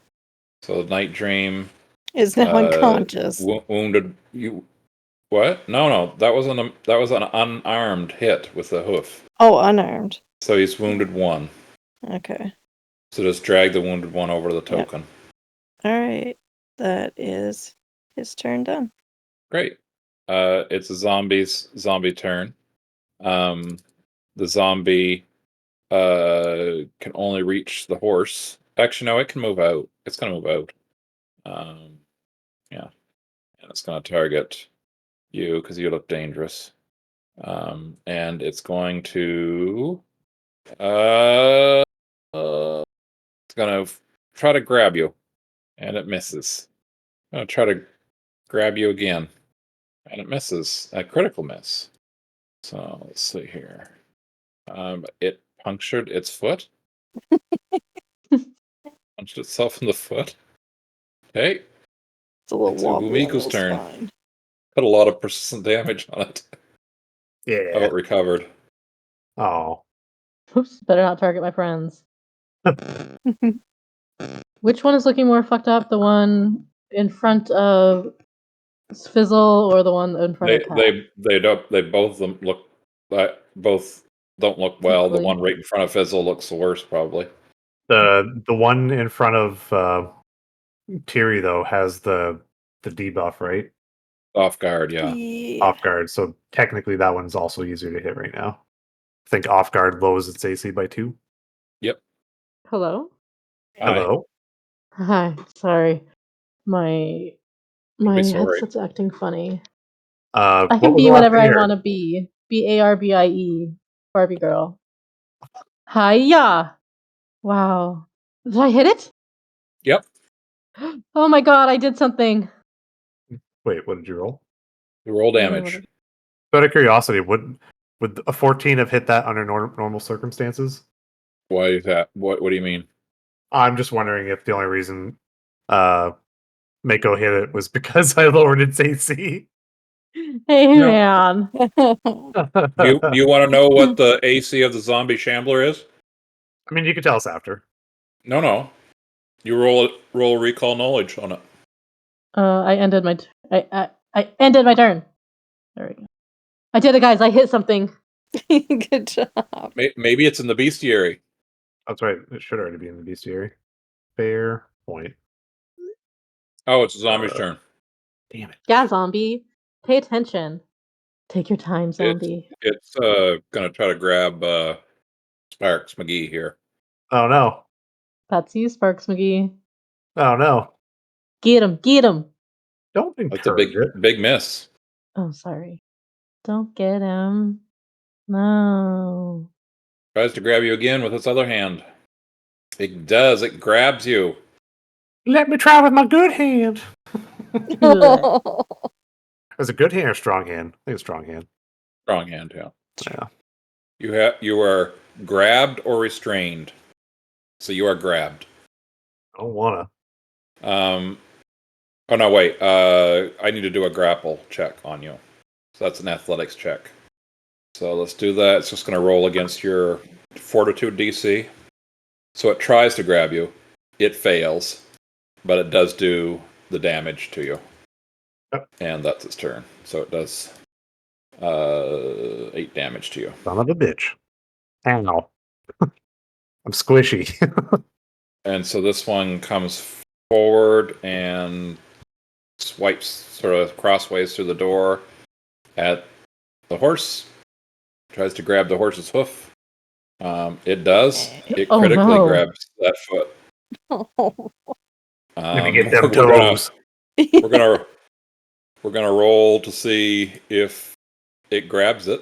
So Night Dream is now unconscious. Wounded you. What? No. That was an unarmed hit with the hoof. Oh, unarmed. So he's wounded 1. Okay. So just drag the wounded 1 over to the token. Yep. All right. That is his turn done. Great. It's a zombie turn. The zombie can only reach the horse. Actually, no, it can move out. It's gonna move out. Yeah. And it's gonna target you because you look dangerous. And it's going to it's gonna try to grab you. And it misses. I'm gonna try to grab you again. And it misses. A critical miss. So let's see here. It punctured its foot. Punched itself in the foot. Okay. It's a little wobbly. Ubumeko's turn. Put a lot of persistent damage on it. Yeah. Oh, it recovered. Oh. Oops, better not target my friends. Which one is looking more fucked up? The one in front of Fizzle or the one in front of Pat? They both of them look both don't look well. Equally. The one right in front of Fizzle looks the worst, probably. The one in front of Tiri though has the debuff, right? Off guard, yeah. Off guard. So technically that one's also easier to hit right now. I think off guard lowers its AC by 2. Yep. Hello? Hello? Hi. Sorry. My sorry. headset's acting funny. I I can be whatever I want to be. BARBIE. Barbie girl. Hiya! Wow. Did I hit it? Yep. Oh my god, I did something. Wait, what did you roll? You roll what damage. did- Out of curiosity, would a 14 have hit that under normal circumstances? Why is that? What do you mean? I'm just wondering if the only reason Mako hit it was because I lowered its AC. Hey No. man. Do you want to know what the AC of the zombie shambler is? I mean, you can tell us after. No. You roll recall knowledge on it. I ended my I ended my turn. There we go. I did it, guys. I hit something. Good job. Maybe it's in the bestiary. That's right. It should already be in the bestiary. Fair point. Oh, it's the zombie's turn. Damn it. Yeah, zombie. Pay attention. Take your time, zombie. It's gonna try to grab Sparks McGee here. Oh no. That's you, Sparks McGee. Oh no. Get him, get him. Don't That's a encourage it. big miss. Oh, sorry. Don't get him. No. Tries to grab you again with its other hand. It does. It grabs you. Let me try with my good hand. Ugh. Is it good hand or strong hand? I think it's strong hand. Strong hand, yeah. Yeah. You are grabbed or restrained. So you are grabbed. I don't wanna. Oh no, wait. I need to do a grapple check on you. So that's an athletics check. So let's do that. It's just going to roll against your fortitude DC. So it tries to grab you. It fails, but it does do the damage to you. Yep. And that's its turn. So it does 8 damage to you. Son of a bitch. Ow. I'm squishy. And so this one comes forward and swipes sort of crossways through the door at the horse. Tries to grab the horse's hoof. It does. It Oh, critically no. grabs that foot. Let me get them We're toes. gonna roll to see if it grabs it,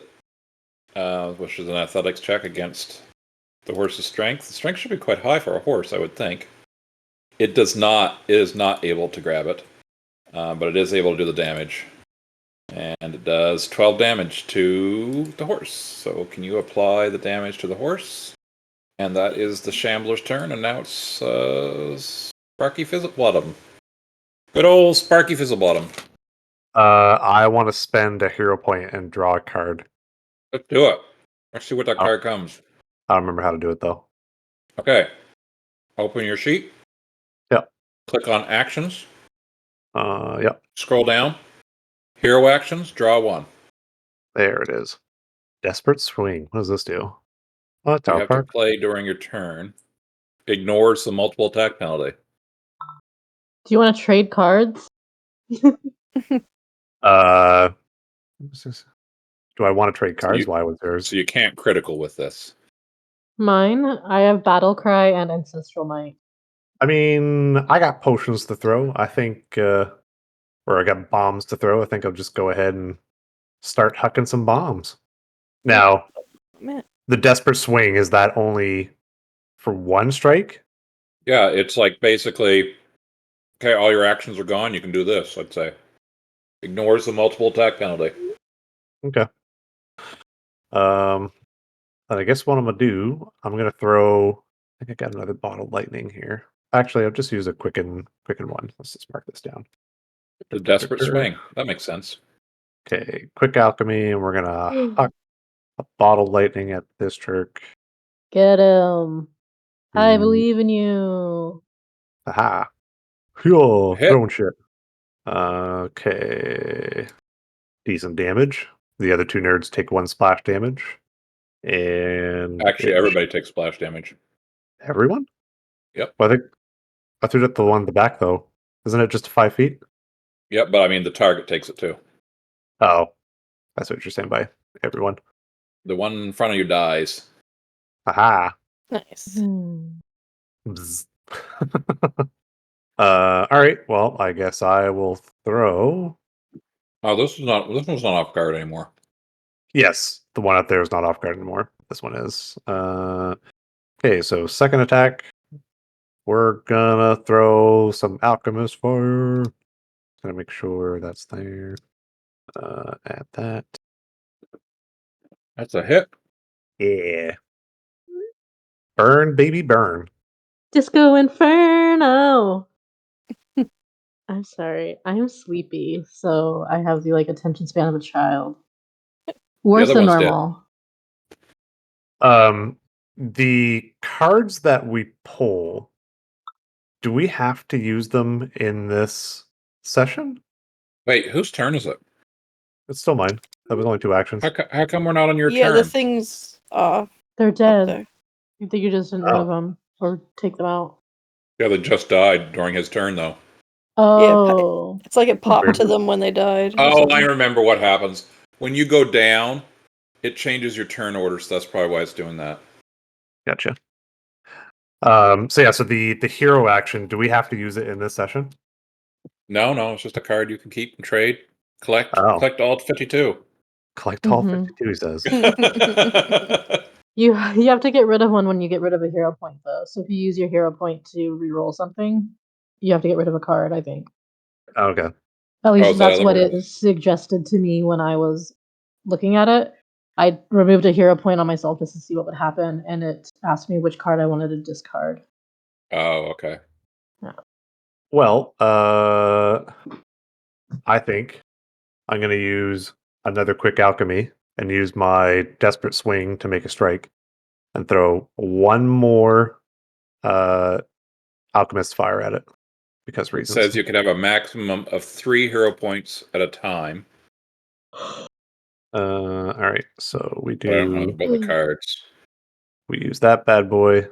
which is an athletics check against the horse's strength. The strength should be quite high for a horse, I would think. It does not. It is not able to grab it, but it is able to do the damage, and it does 12 damage to the horse. So, can you apply the damage to the horse? And that is the Shambler's turn, and now it's Sparky Fizzlebottom. Good old Sparky Fizzlebottom. I want to spend a hero point and draw a card. Let's do it. Let's see what that card comes. I don't remember how to do it though. Okay. Open your sheet. Yep. Click on Actions. Yep. Scroll down. Hero Actions. Draw one. There it is. Desperate Swing. What does this do? Oh, You Tower have Park. to play during your turn. Ignores the multiple attack penalty. Do you want to trade cards? What's this? Do I want to trade cards? Why was theirs? So you can't critical with this. Mine, I have Battle Cry and Ancestral Might. I mean, I got potions to throw. I think, or I got bombs to throw. I think I'll just go ahead and start hucking some bombs. Now, Man. the Desperate Swing, is that only for one strike? Yeah, it's like basically, okay, all your actions are gone. You can do this, I'd say. Ignores the multiple attack penalty. Okay. And I guess what I'm gonna do, I'm gonna throw. I think I got another bottle of lightning here. Actually, I'll just use a quicken one. Let's just mark this down. The Desperate Swing. That makes sense. Okay, quick alchemy, and we're gonna huck a bottle of lightning at this jerk. Get him. I Ooh. believe in you. Aha. Yo, Hit. throwing shit. Okay. Decent damage. The other two nerds take 1 splash damage. And Actually, everybody takes splash damage. everyone? Yep. Well, I threw it at the one in the back though. Isn't it just 5 feet? Yep, but I mean the target takes it too. Oh. That's what you're saying by everyone. The one in front of you dies. Aha. Nice. Bzz. Alright, well, I guess I will throw. Oh, this one's not off guard anymore. Yes, the one out there is not off guard anymore. this one is. Okay, so second attack. We're gonna throw some alchemist fire. Gonna make sure that's there. Add that. That's a hit. Yeah. Burn, baby, burn. Disco Inferno. I'm sorry. I am sleepy, so I have the attention span of a child. Worse other than one's dead. normal. The cards that we pull, do we have to use them in this session? Wait, whose turn is it? It's still mine. That was only 2 actions. How come we're not on your Yeah, turn? the thing's off They're up dead. there. You think you just didn't Oh. move them or take them out? Yeah, they just died during his turn, though. Oh. It's like it popped Weird. to them when they died. or Oh, something. I remember what happens. When you go down, it changes your turn order, so that's probably why it's doing that. Gotcha. So the hero action, do we have to use it in this session? No, it's just a card you can keep and trade. Collect all 52. Collect all Mhm. 52, he says. You have to get rid of one when you get rid of a hero point, though. So if you use your hero point to reroll something, you have to get rid of a card, I think. Okay. At least is that that's how what that it works? suggested to me when I was looking at it. I removed a hero point on myself just to see what would happen, and it asked me which card I wanted to discard. Oh, okay. Well, I think I'm going to use another quick alchemy and use my desperate swing to make a strike and throw one more alchemist fire at it because It reasons. says you can have a maximum of 3 hero points at a time. All right, so we But I don't know do. about the cards. We use that bad boy, and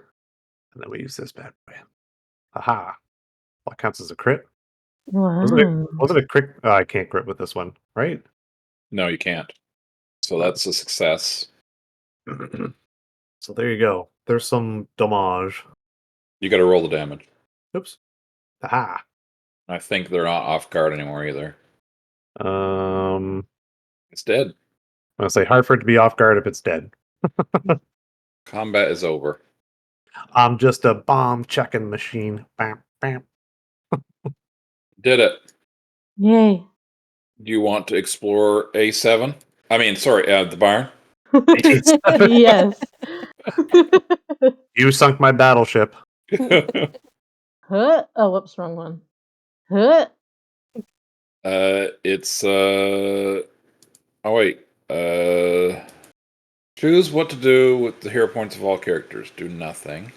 then we use this bad boy. Aha! Well, that counts as a crit. Wasn't it? Wow. Wasn't a crit? Oh, I can't crit with this one, right? No, you can't. So that's a success. So there you go. There's some damage. You got to roll the damage. Oops. Aha. I think they're not off guard anymore either. I'm It's dead. gonna say hard for it to be off guard if it's dead. Combat is over. I'm just a bomb checking machine. Bam, bam. Did it. Yay. Do you want to explore A7? I mean, sorry, the barn. Yes. You sunk my battleship. Huh? Oh, whoops, wrong one. Huh? It's oh wait. Choose what to do with the hero points of all characters. Do nothing.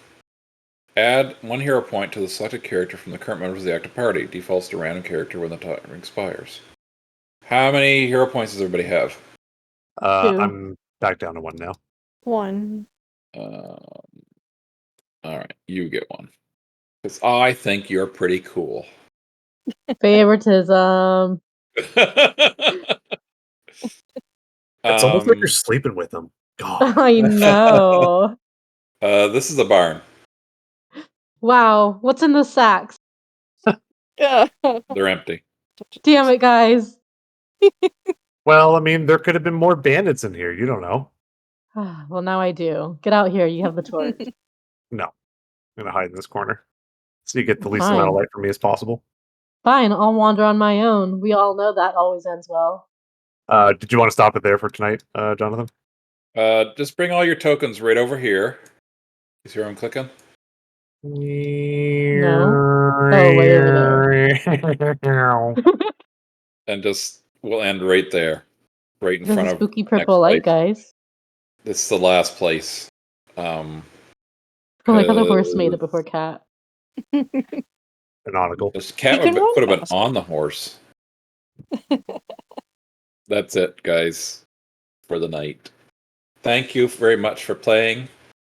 Add 1 hero point to the selected character from the current members of the active party. Defaults to random character when the time expires. How many hero points does everybody have? 2. I'm back down to 1 now. 1. All right, you get 1. Because I think you're pretty cool. Favoritism. It's almost like you're sleeping with them. God. I know. This is a barn. Wow. What's in the sacks? Yeah. They're empty. Damn it, guys. Well, I mean, there could have been more bandits in here. You don't know. Well, now I do. Get out here. You have the torch. No. I'm gonna hide in this corner. So you get the least amount of Fine. light from me as possible. Fine. I'll wander on my own. We all know that always ends well. Did you want to stop it there for tonight, Jonathan? Just bring all your tokens right over here. You see where I'm clicking? No. Oh, way over there. And just we'll end right there. Right in There's front a of spooky next purple light, place. guys. This is the last place. Oh my god, the horse made it before Cat. Canonical. This cat He can run could have been faster. on the horse. That's it, guys, for the night. Thank you very much for playing.